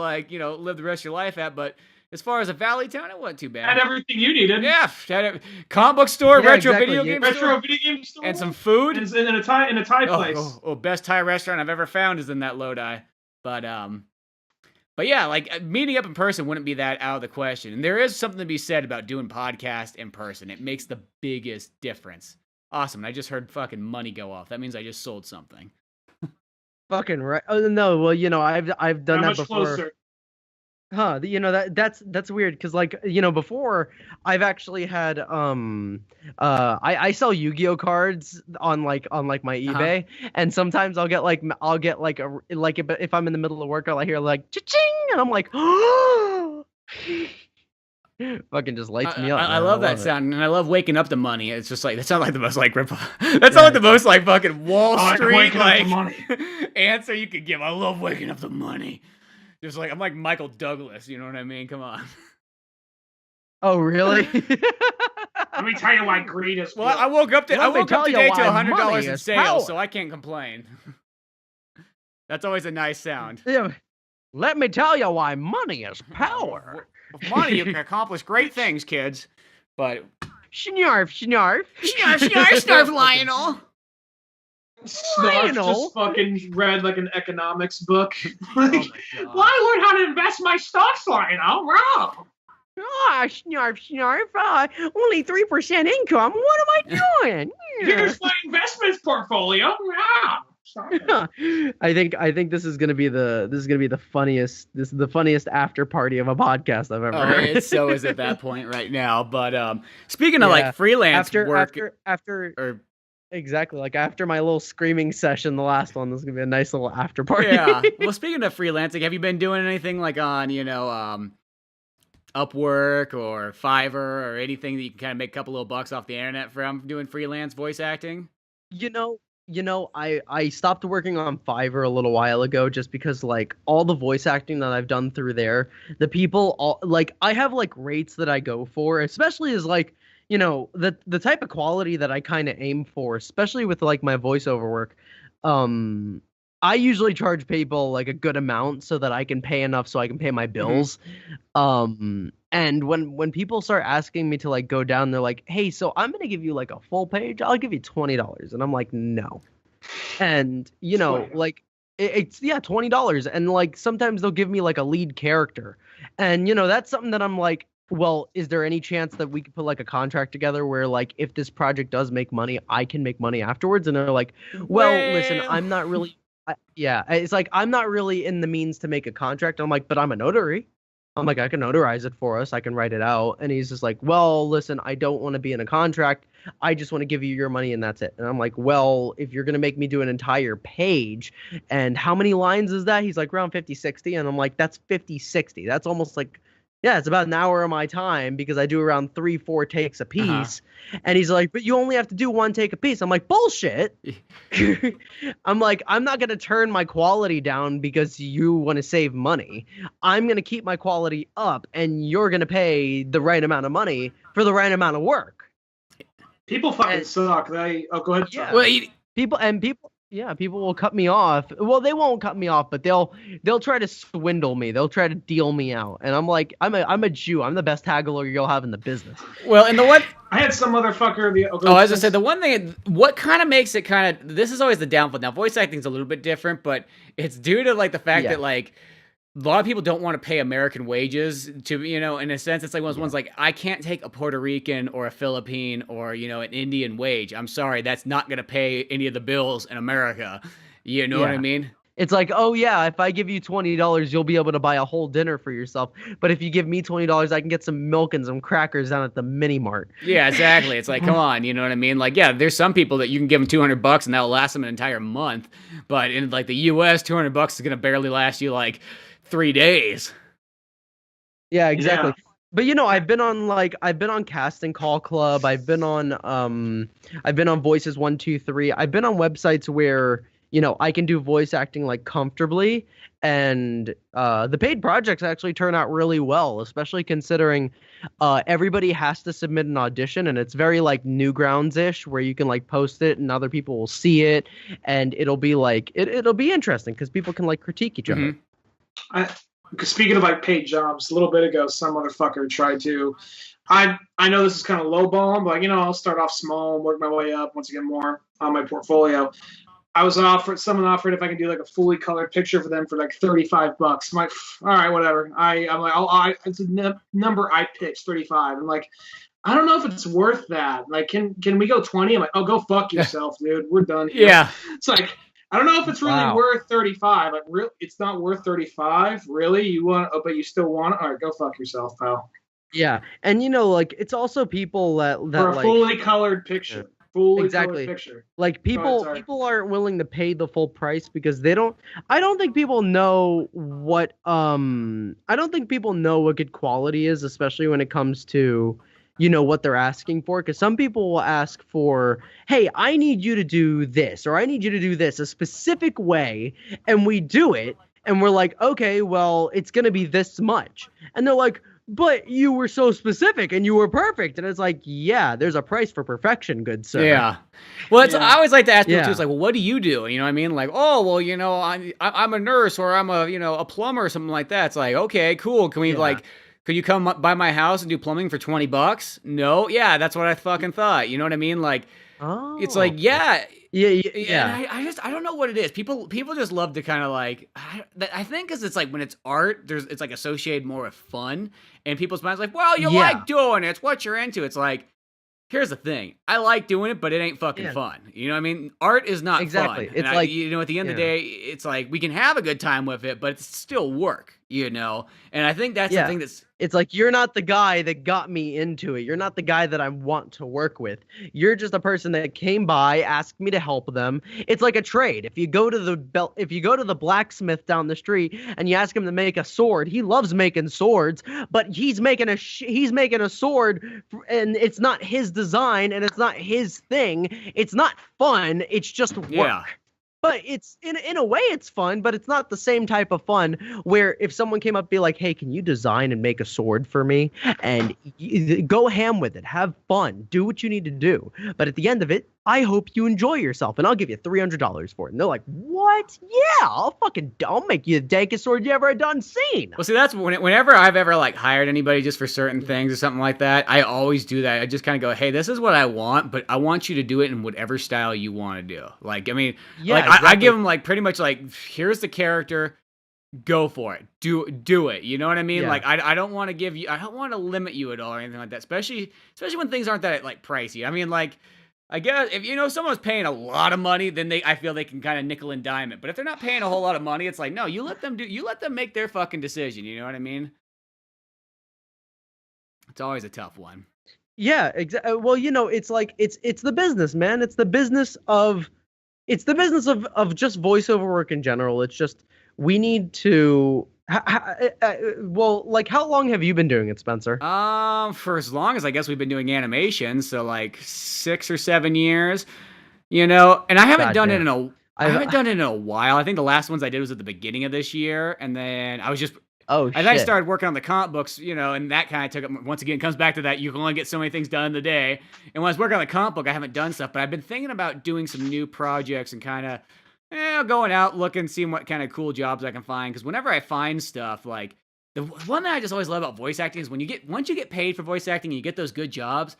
live the rest of your life at, but as far as a valley town, it wasn't too bad. Had everything you needed. Yeah, had a comic book store, video game store, and some food, and in a Thai place. Best Thai restaurant I've ever found is in that Lodi. But yeah, like meeting up in person wouldn't be that out of the question. And there is something to be said about doing podcasts in person. It makes the biggest difference. Awesome. I just heard fucking money go off. That means I just sold something. Fucking right. Oh no. Well, I've done that before. Closer. Huh, that's weird, because like before I've actually had I sell Yu-Gi-Oh cards on my eBay, and sometimes I'll get if I'm in the middle of work, I'll hear like cha-ching, and I'm like fucking just lights me up. I love that sound, and I love waking up to money. It's just like that sounds like the most like that's not like the most like fucking Wall Street like answer you could give. I love waking up to money. Just like I'm like Michael Douglas, you know what I mean? Come on. Oh really? Let me tell you why greed is. Well, I woke up today to $100 in sales, so I can't complain. That's always a nice sound. Yeah. Let me tell you why money is power. With money, you can accomplish great things, kids. But snarf, Lionel. Snarf just fucking read like an economics book. Well, I learned how to invest my stocks, Lionel. Wow. Snarf. Only 3% income. What am I doing? Here's my investments portfolio. Wow. I think this is gonna be the funniest after party of a podcast I've ever heard. It so is at that point right now. But speaking of like freelance work, after exactly, like after my little screaming session, the last one, this is gonna be a nice little after party. Yeah. Well, speaking of freelancing, have you been doing anything like on Upwork or Fiverr or anything that you can kind of make a couple little bucks off the internet from doing freelance voice acting? I stopped working on Fiverr a little while ago just because like all the voice acting that I've done through there, the people all like I have like rates that I go for, especially as like, the type of quality that I kind of aim for, especially with like my voiceover work. I usually charge people like a good amount so that I can pay enough so I can pay my bills. And when people start asking me to like go down, they're like, "Hey, so I'm gonna give you like a full page. I'll give you $20," and I'm like, "No." And like it's $20, and like sometimes they'll give me like a lead character, and that's something that I'm like, well, is there any chance that we could put like a contract together where like if this project does make money, I can make money afterwards? And they're like, well, listen, I'm not really. It's like I'm not really in the means to make a contract. I'm like, but I'm a notary. I'm like, I can notarize it for us. I can write it out. And he's just like, well, listen, I don't want to be in a contract. I just want to give you your money and that's it. And I'm like, well, if you're going to make me do an entire page, and how many lines is that? He's like, around 50, 60. And I'm like, that's 50, 60. That's almost like, it's about an hour of my time because I do around 3-4 takes a piece. And he's like, but you only have to do one take a piece. I'm like, bullshit. I'm like, I'm not going to turn my quality down because you want to save money. I'm going to keep my quality up and you're going to pay the right amount of money for the right amount of work. People fucking suck. Go ahead. Yeah. Well, people will cut me off. Well, they won't cut me off, but they'll try to swindle me. They'll try to deal me out. And I'm like, I'm a Jew. I'm the best haggler you'll have in the business. Well, and the one I had some motherfucker. As I said, the one thing, what kind of makes it kind of, this is always the downfall. Now, voice acting is a little bit different, but it's due to like the fact that like a lot of people don't want to pay American wages to, in a sense, it's like one of those ones like, I can't take a Puerto Rican or a Philippine or, an Indian wage. I'm sorry, that's not going to pay any of the bills in America. You know what I mean? It's like, oh yeah, if I give you $20, you'll be able to buy a whole dinner for yourself. But if you give me $20, I can get some milk and some crackers down at the mini mart. Yeah, exactly. It's like, come on, you know what I mean? Like, yeah, there's some people that you can give them $200 and that'll last them an entire month. But in like the U.S., $200 is going to barely last you like 3 days. Yeah, exactly. Yeah. But I've been on Casting Call Club. I've been on Voices 1, 2, 3. I've been on websites where I can do voice acting like comfortably, and the paid projects actually turn out really well, especially considering everybody has to submit an audition, and it's very like Newgrounds-ish, where you can like post it and other people will see it, and it'll be like it'll be interesting because people can like critique each other. Speaking of like paid jobs, a little bit ago, some motherfucker tried to. I know this is kind of lowballing, but I'll start off small and work my way up once I get more on my portfolio. Someone offered if I could do like a fully colored picture for them for like $35. I'm like, all right, whatever. I'm like, it's a number I pitched, 35. I'm like, I don't know if it's worth that. Like, can we go 20? I'm like, oh, go fuck yourself, dude. We're done here. Yeah. It's like, I don't know if it's really worth 35. Like, it's not worth 35. Really? But you still want it? All right, go fuck yourself, pal. Yeah, and like it's also people that for a like, fully colored picture. Exactly. Picture. Like people aren't willing to pay the full price because I don't think people know what good quality is, especially when it comes to what they're asking for, because some people will ask for, hey, I need you to do this, or I need you to do this a specific way, and we do it, and we're like, okay, well, it's gonna be this much, and they're like, but you were so specific and you were perfect. And it's like, yeah, there's a price for perfection, good sir. Yeah. Well, I always like to ask people too, it's like, well, what do you do? You know what I mean? Like, oh, well, I'm a nurse, or I'm a plumber or something like that. It's like, okay, cool. Can we could you come by my house and do plumbing for $20? No. Yeah, that's what I fucking thought. You know what I mean? Like, it's like, yeah. Yeah. I don't know what it is. People just love to kind of like, I think because it's like when it's art, it's like associated more with fun, and people's minds like, well, you like doing it. It's what you're into. It's like, here's the thing. I like doing it, but it ain't fucking fun. You know what I mean? Art is not Exactly. fun. It's And like, at the end of the day, it's like we can have a good time with it, but it's still work, And I think that's the thing that's... It's like, you're not the guy that got me into it. You're not the guy that I want to work with. You're just a person that came by, asked me to help them. It's like a trade. If you go to the blacksmith down the street and you ask him to make a sword, he loves making swords, but he's making a sword, and it's not his design and it's not his thing. It's not fun. It's just work. Yeah. But it's in a way it's fun, but it's not the same type of fun where if someone came up and be like, hey, can you design and make a sword for me? And go ham with it. Have fun. Do what you need to do. But at the end of it, I hope you enjoy yourself, and I'll give you $300 for it. And they're like, what? Yeah, I'll make you the dankest sword you ever done seen. Well, see, that's whenever I've ever like hired anybody just for certain things or something like that, I always do that. I just kind of go, hey, this is what I want, but I want you to do it in whatever style you want to do. Like, I mean, exactly. I give them like pretty much like, here's the character, go for it, do it. You know what I mean? Yeah. Like, I don't want to limit you at all or anything like that. Especially when things aren't that like pricey. I mean, like, I guess if someone's paying a lot of money, then I feel they can kind of nickel and dime it. But if they're not paying a whole lot of money, it's like, no, you let them make their fucking decision. You know what I mean? It's always a tough one. Yeah, exactly. Well, it's like it's the business, man. It's the business of just voiceover work in general. It's just we need to. How long have you been doing it, Spencer? For as long as I guess we've been doing animation, so like 6 or 7 years, and I haven't done it in a while. I think the last ones I did was at the beginning of this year, and then I was just and then I started working on the comic books, and that kind of took up. Once again, it comes back to that you can only get so many things done in the day. And when I was working on the comic book, I haven't done stuff, but I've been thinking about doing some new projects and kind of. Going out, looking, seeing what kind of cool jobs I can find. Because whenever I find stuff, like the one that I just always love about voice acting is once you get paid for voice acting and you get those good jobs,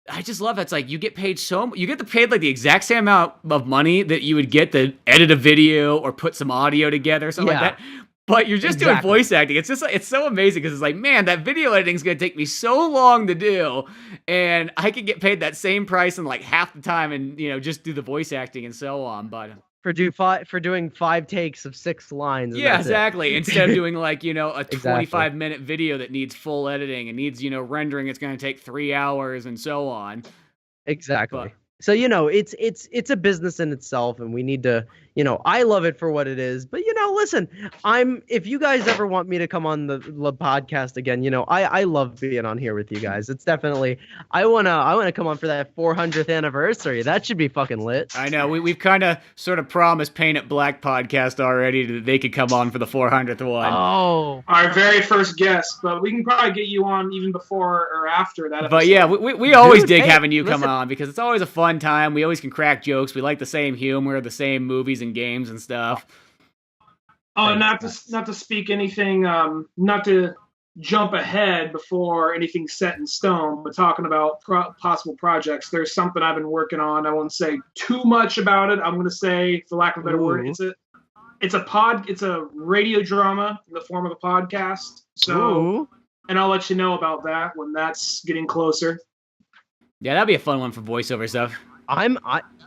I just love it. It's like you get paid paid like the exact same amount of money that you would get to edit a video or put some audio together or something like that. But you're just doing voice acting. It's just it's so amazing because it's like, man, that video editing is going to take me so long to do, and I could get paid that same price in like half the time, and just do the voice acting and so on. But for doing 5 takes of 6 lines. Yeah, exactly. Instead of doing like, a 25-minute video that needs full editing and needs, rendering, it's going to take 3 hours and so on. Exactly. But, so, it's a business in itself, and we need to, I love it for what it is. But, listen, if you guys ever want me to come on the podcast again, I love being on here with you guys. It's definitely, I wanna come on for that 400th anniversary. That should be fucking lit. I know. We've kind of sort of promised Paint It Black podcast already that they could come on for the 400th one. Oh. Our very first guest, but we can probably get you on even before or after that episode. But yeah, we always dig having you come on because it's always a fun time. We always can crack jokes. We like the same humor, the same movies and games and stuff. Oh, and not to speak anything, not to jump ahead before anything's set in stone, but talking about possible projects, there's something I've been working on. I won't say too much about it. I'm going to say, for lack of a better word, it's a radio drama in the form of a podcast. So, and I'll let you know about that when that's getting closer. Yeah, that'd be a fun one for voiceover stuff.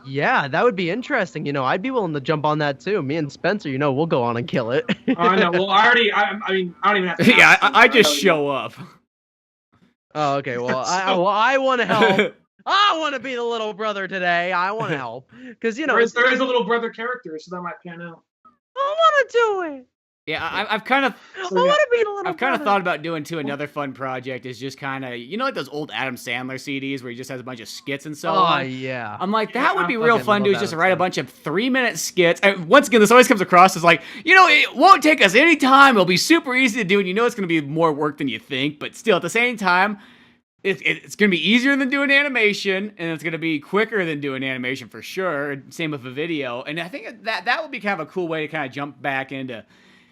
Yeah, that would be interesting. I'd be willing to jump on that too. Me and Spencer, we'll go on and kill it. I know. Well, I mean, I don't even have to. Yeah, I just show up. Oh, okay. Well, I want to help. I want to be the little brother today. I want to help because there is a little brother character, so that might pan out. I want to do it. Yeah, I've kind of thought about doing too. Another fun project is just kind of like those old Adam Sandler CDs where he just has a bunch of skits and so on. Oh yeah. I'm like, that would be real fun to just write a bunch of 3-minute skits. And once again, this always comes across as like, it won't take us any time. It'll be super easy to do, and it's going to be more work than you think. But still, at the same time, it's going to be easier than doing animation, and it's going to be quicker than doing animation for sure. Same with a video, and I think that would be kind of a cool way to kind of jump back into.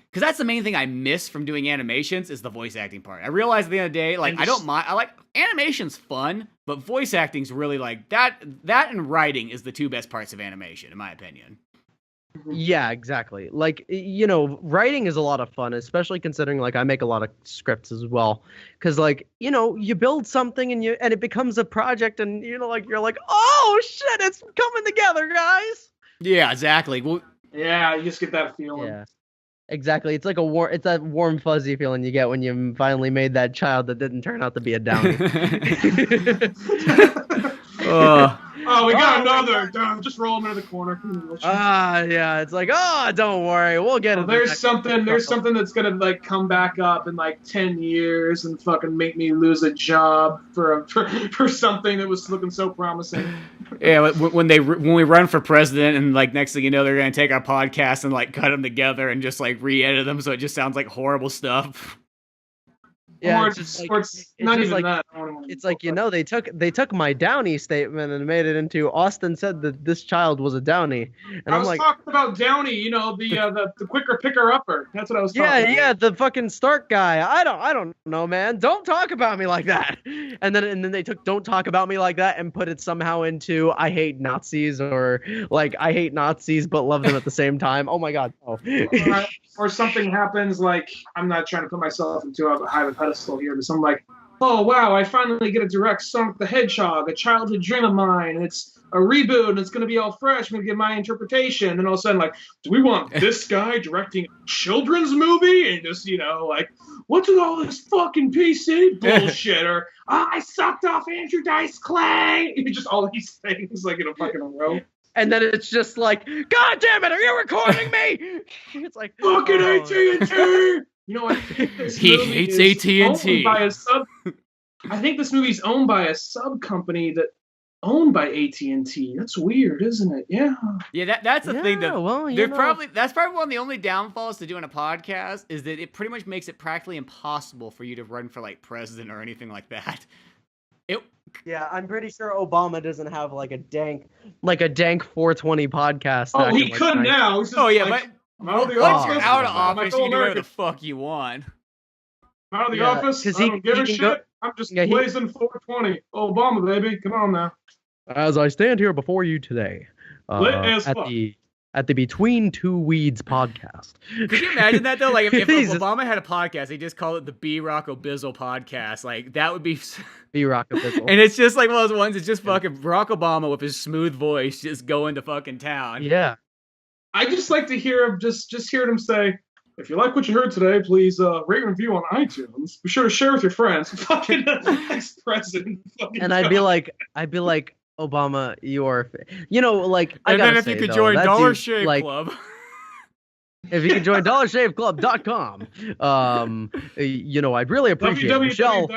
Because that's the main thing I miss from doing animations is the voice acting part. I realize at the end of the day, like, I don't mind. I like animation's fun, but voice acting's really like that and writing is the 2 best parts of animation, in my opinion. Yeah, exactly. Like, writing is a lot of fun, especially considering like I make a lot of scripts as well. Cause like, you build something and it becomes a project and like you're like, oh shit, it's coming together, guys. Yeah, exactly. Well, yeah, you just get that feeling. Yeah. Exactly. It's like it's that warm fuzzy feeling you get when you finally made that child that didn't turn out to be a downy. Oh, we got another. Just roll him into the corner. Yeah. It's like, don't worry, we'll get it. There's something that's gonna like come back up in like 10 years and fucking make me lose a job for something that was looking so promising. Yeah, when we run for president and like next thing you know they're gonna take our podcast and like cut them together and just like re-edit them so it just sounds like horrible stuff. Yeah, it's not even that. It's like they took my Downey statement and made it into Austin said that this child was a Downy, and I was talking about Downey, the quicker picker upper. That's what I was talking about. Yeah, the fucking Stark guy. I don't know, man. Don't talk about me like that. And then they took "Don't talk about me like that" and put it somehow into "I hate Nazis" or like "I hate Nazis but love them at the same time." Oh my god. Oh. Or something happens like, I'm not trying to put myself into a high of a pedestal here, but something like, oh wow, I finally get to direct Sonic the Hedgehog, a childhood dream of mine, and it's a reboot, and it's going to be all fresh, I'm going to give my interpretation, and all of a sudden, like, do we want this guy directing a children's movie? And just, like, what's with all this fucking PC bullshit? Or, I sucked off Andrew Dice Clay! Just all these things, like, in a fucking row. And then it's just like, God damn it, are you recording me? It's like, fucking AT&T! He hates AT&T. I think this movie's owned by a sub company that owned by AT&T. That's weird, isn't it? Yeah. Yeah, that's the thing. Well, that's probably one of the only downfalls to doing a podcast is that it pretty much makes it practically impossible for you to run for like president or anything like that. Yeah, I'm pretty sure Obama doesn't have like a dank 420 podcast. Oh, he could now. Oh yeah, but once you're out of office, you can do whatever the fuck you want. Out of the office, I don't give a shit. I'm just blazing 420. Obama, baby, come on now. As I stand here before you today, at the Between Two Weeds podcast. Could you imagine that though? Like if Obama had a podcast, they just call it the B Rock Obizzle podcast. Like that would be B Rock Obizzle. And it's just like one of those ones. It's just fucking Barack Obama with his smooth voice, just going to fucking town. Yeah. I just like to hear him just hear him say, "If you like what you heard today, please rate and review on iTunes. Be sure to share with your friends." Fucking ex-president. And I'd be like, Obama, you're, like, and then if you could join Dollar Shave Club. If you could join dollarshaveclub.com, I'd really appreciate it. Michelle.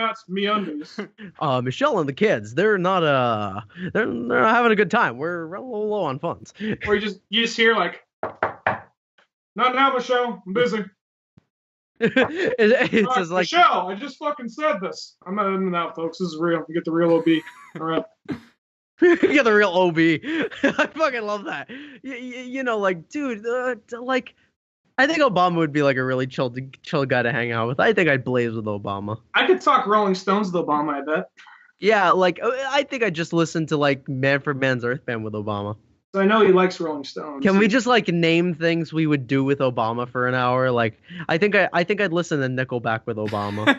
Michelle and the kids, they're not having a good time. We're a little low on funds. Or you just hear like, not now, Michelle. I'm busy. It's just like, Michelle, I just fucking said this. I'm not in and out, folks. This is real. You get the real OB. All right. You're the real OB. I fucking love that. Like, dude, like, I think Obama would be like a really chill guy to hang out with. I think I'd blaze with Obama. I could talk Rolling Stones with Obama, I bet. Yeah, like, I think I'd just listen to like Man for Man's Earth Band with Obama. So I know he likes Rolling Stones. Can we just like name things we would do with Obama for an hour? Like, I think I'd listen to Nickelback with Obama.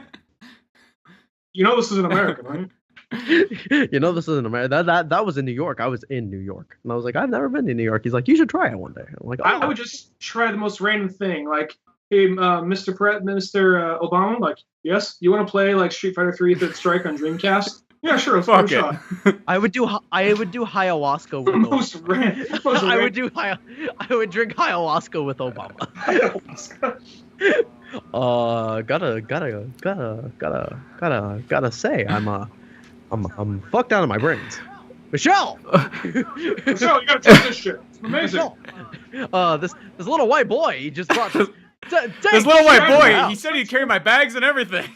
This is in America, right? This isn't America. That was in New York. I was in New York, and I was like, I've never been to New York. He's like, you should try it one day. I'm like, I would just try the most random thing, like, hey, Mr. Obama, like, yes, you want to play like Street Fighter 3 Third Strike on Dreamcast? Yeah, sure. Let's fuck give it a shot. I would do ayahuasca with Obama. I would drink ayahuasca with Obama. Gotta say, I'm fucked out of my brains. Michelle! Michelle, you gotta take this shit. It's amazing. This little white boy, he just brought this. This little white boy, he said he'd carry my bags and everything.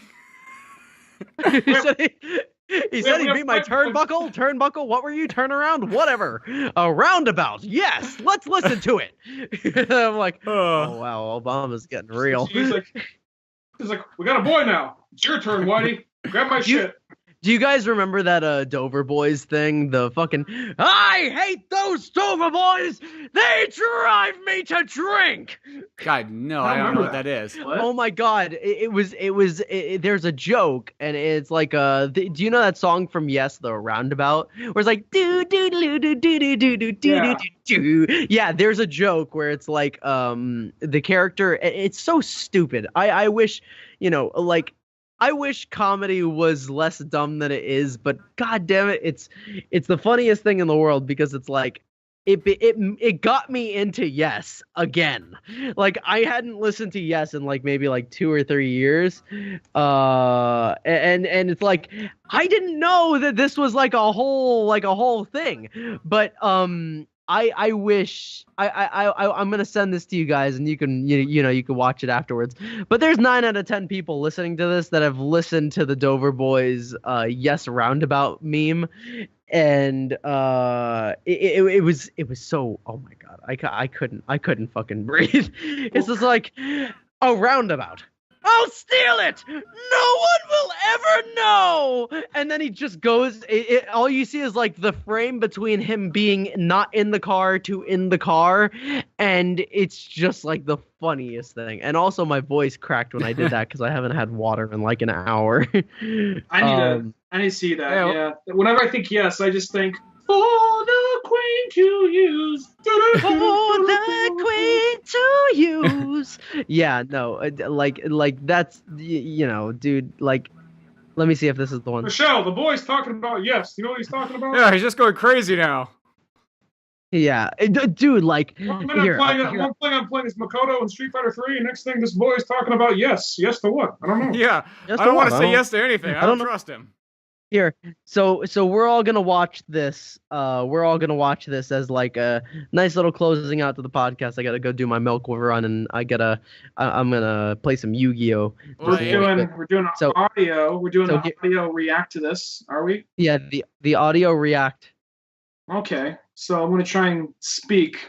He said he'd be my turnbuckle. Turnbuckle, what were you? Turnaround? Whatever. A roundabout. Yes, let's listen to it. I'm like, oh wow, Obama's getting real. He's like, we got a boy now. It's your turn, Whitey. Grab my shit. Do you guys remember that Dover Boys thing? The fucking I hate those Dover Boys. They drive me to drink. God, no, I don't know what that is. What? Oh my god, there's a joke, and it's like do you know that song from Yes, the Roundabout, where it's like do do do do do do do do do do. Yeah, there's a joke where it's like the character, it's so stupid. I wish, like, I wish comedy was less dumb than it is, but god damn it, it's the funniest thing in the world, because it's like it got me into Yes again. Like, I hadn't listened to Yes in like maybe like 2 or 3 years. And it's like, I didn't know that this was like a whole thing. But I wish I'm gonna send this to you guys, and you can you can watch it afterwards. But there's 9 out of 10 people listening to this that have listened to the Dover Boys Yes Roundabout meme, and it was so, oh my god, I couldn't fucking breathe. It's just like, a roundabout. I'll steal it! No one will ever know! And then he just goes, all you see is like the frame between him being not in the car to in the car, and it's just like the funniest thing. And also my voice cracked when I did that, because I haven't had water in like an hour. I need to see that, yeah. Whenever I think Yes, I just think, for the queen to use. For the queen to use. Yeah, no, like that's, dude, like, let me see if this is the one. Michelle, the boy's talking about Yes. You know what he's talking about? Yeah, he's just going crazy now. Yeah, dude, like, One minute I'm playing as Makoto in Street Fighter 3, and next thing this boy's talking about Yes. Yes to what? I don't know. Yeah, Yes I don't want to what? say yes to anything. I don't know. trust him. Here, so we're all gonna watch this. We're all gonna watch this as like a nice little closing out to the podcast. I gotta go do my milk run, and I'm gonna play some Yu-Gi-Oh. We're doing audio. We're doing the audio react to this. Are we? Yeah, the audio react. Okay, so I'm gonna try and speak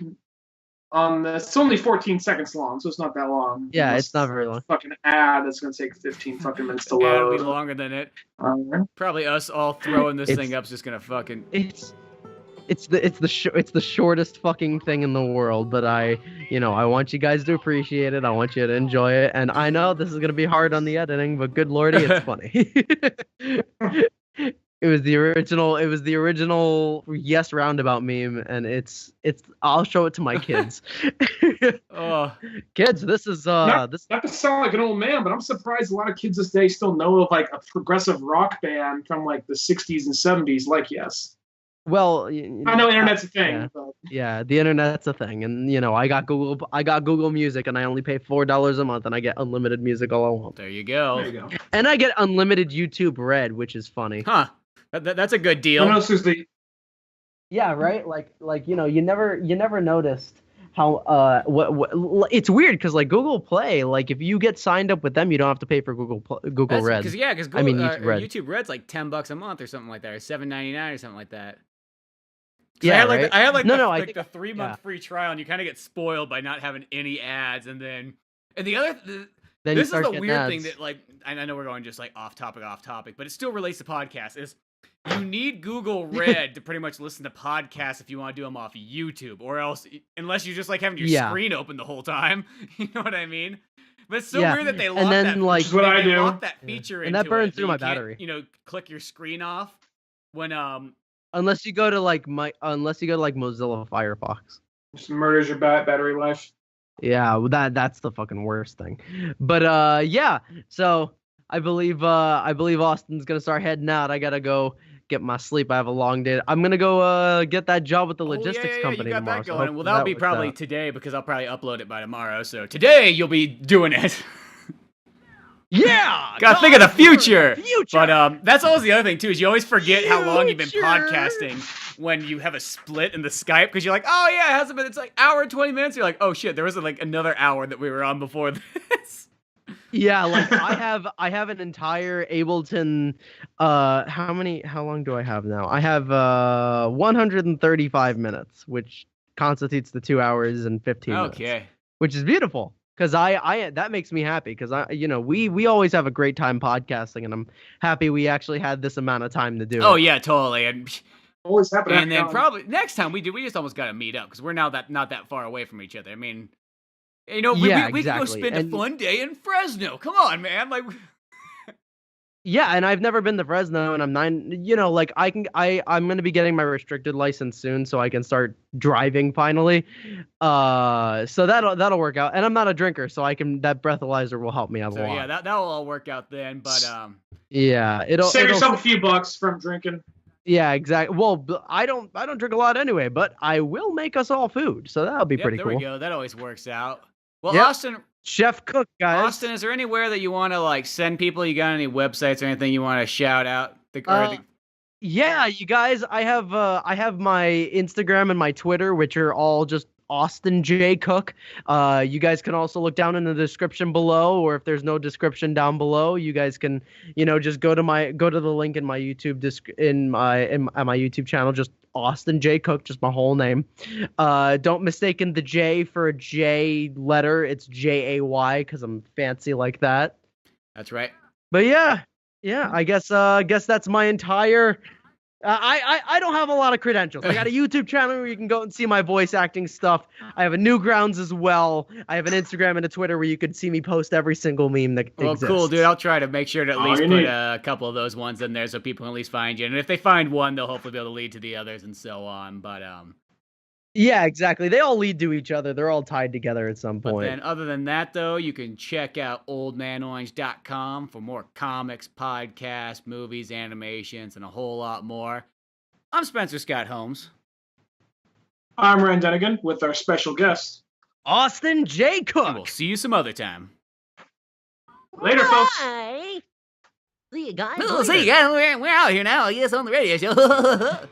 on this. It's only 14 seconds long, so it's not that long. Yeah, it's not very long. Fucking ad that's gonna take 15 fucking minutes to Yeah, it'll load. be longer than it. Probably us all throwing this thing up is just gonna fucking. It's the shortest fucking thing in the world, but I want you guys to appreciate it. I want you to enjoy it, and I know this is gonna be hard on the editing, but good lordy, it's funny. It was the original Yes Roundabout meme, and it's I'll show it to my kids. Kids, this is not to sound like an old man, but I'm surprised a lot of kids this day still know of like a progressive rock band from like the 60s and 70s, like Yes. Well, I know internet's a thing. Yeah. But... yeah, the internet's a thing, and I got Google Music, and I only pay $4 a month, and I get unlimited music all I want. There you go. And I get unlimited YouTube Red, which is funny. Huh? That's a good deal. What else is the? Yeah, right. Like you never noticed how what it's weird, because like Google Play, like if you get signed up with them, you don't have to pay for Google Red. Because YouTube Red's like $10 a month or something like that, or $7.99 or something like that. Yeah, I had like the 3-month free trial, and you kind of get spoiled by not having any ads, and then this is the weird thing that, like, I know we're going just like off topic, but it still relates to podcasts. Is you need Google Red to pretty much listen to podcasts if you want to do them off YouTube, or else, unless you just like having your screen open the whole time, you know what I mean? But it's so weird that they lock that feature into and that burns it, through my battery. Click your screen off when unless you go to like Mozilla Firefox. Just murders your battery life. Yeah, that's the fucking worst thing. But yeah, so I believe Austin's gonna start heading out. I gotta go get my sleep. I have a long day. I'm gonna go get that job with the logistics company you got tomorrow. That going. So well, that'll be probably today, because I'll probably upload it by tomorrow. So today you'll be doing it. Yeah, gotta think of the future. But that's always the other thing too, is you always forget how long you've been podcasting when you have a split in the Skype, because you're like, oh yeah, it hasn't been. It's like hour and 20 minutes. You're like, oh shit, there was like another hour that we were on before this. Yeah, like I have an entire Ableton. How long do I have now? I have 135 minutes, which constitutes the 2 hours and 15 minutes. Okay. Which is beautiful. Because I that makes me happy because we always have a great time podcasting, and I'm happy we actually had this amount of time to do it. Oh yeah, totally. And Always happen. and then probably next time we just almost got to meet up because we're now not that far away from each other. I mean, we can go spend a fun day in Fresno. Come on, man. Like, yeah, and I've never been to Fresno, and I'm gonna be getting my restricted license soon, so I can start driving finally. So that'll work out, and I'm not a drinker, so that breathalyzer will help me out a lot. Yeah, that will all work out then. But yeah, save yourself a few bucks from drinking. Yeah, exactly. Well, I don't drink a lot anyway, but I will make us all food, so that'll be pretty cool. There we go. That always works out. Well, yep. Austin. Chef Cook, guys. Austin, is there anywhere that you want to send people? You got any websites or anything you want to shout out? Yeah, you guys, I have my Instagram and my Twitter, which are all just Austin J Cook. You guys can also look down in the description below, or if there's no description down below, you guys can just go to the link in my YouTube my YouTube channel, just Austin J Cook, just my whole name. Don't mistaken the J for a J letter. It's Jay because I'm fancy like that. That's right. But yeah, I guess that's my entire. I don't have a lot of credentials. I got a YouTube channel where you can go and see my voice acting stuff. I have a Newgrounds as well. I have an Instagram and a Twitter where you could see me post every single meme that exists. Well, cool, dude. I'll try to make sure to at least put a couple of those ones in there so people can at least find you. And if they find one, they'll hopefully be able to lead to the others and so on. But yeah, exactly. They all lead to each other. They're all tied together at some point. But then other than that, though, you can check out oldmanorange.com for more comics, podcasts, movies, animations, and a whole lot more. I'm Spencer Scott Holmes. I'm Rand Dunigan with our special guest, Austin J. Cook. And we'll see you some other time. Later, folks. Bye. See you guys. We'll see you guys. We're out here now. Yes, on the radio show.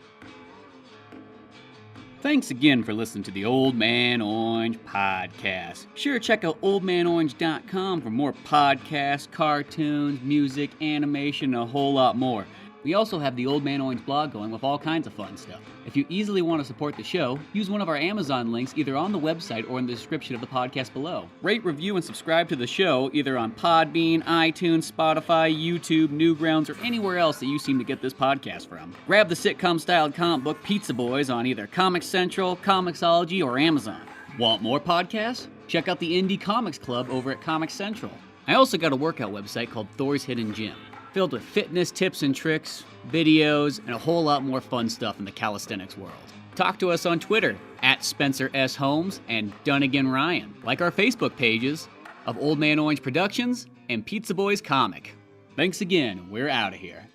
Thanks again for listening to the Old Man Orange podcast. Sure, check out oldmanorange.com for more podcasts, cartoons, music, animation, and a whole lot more. We also have the Old Man Orange blog going with all kinds of fun stuff. If you easily want to support the show, use one of our Amazon links either on the website or in the description of the podcast below. Rate, review, and subscribe to the show either on Podbean, iTunes, Spotify, YouTube, Newgrounds, or anywhere else that you seem to get this podcast from. Grab the sitcom-styled comic book Pizza Boys on either Comix Central, Comixology, or Amazon. Want more podcasts? Check out the Indie Comics Club over at Comix Central. I also got a workout website called Thor's Hidden Gym, filled with fitness tips and tricks, videos, and a whole lot more fun stuff in the calisthenics world. Talk to us on Twitter at Spencer S. Holmes and Dunigan Ryan. Like our Facebook pages of Old Man Orange Productions and Pizza Boys Comic. Thanks again. We're out of here.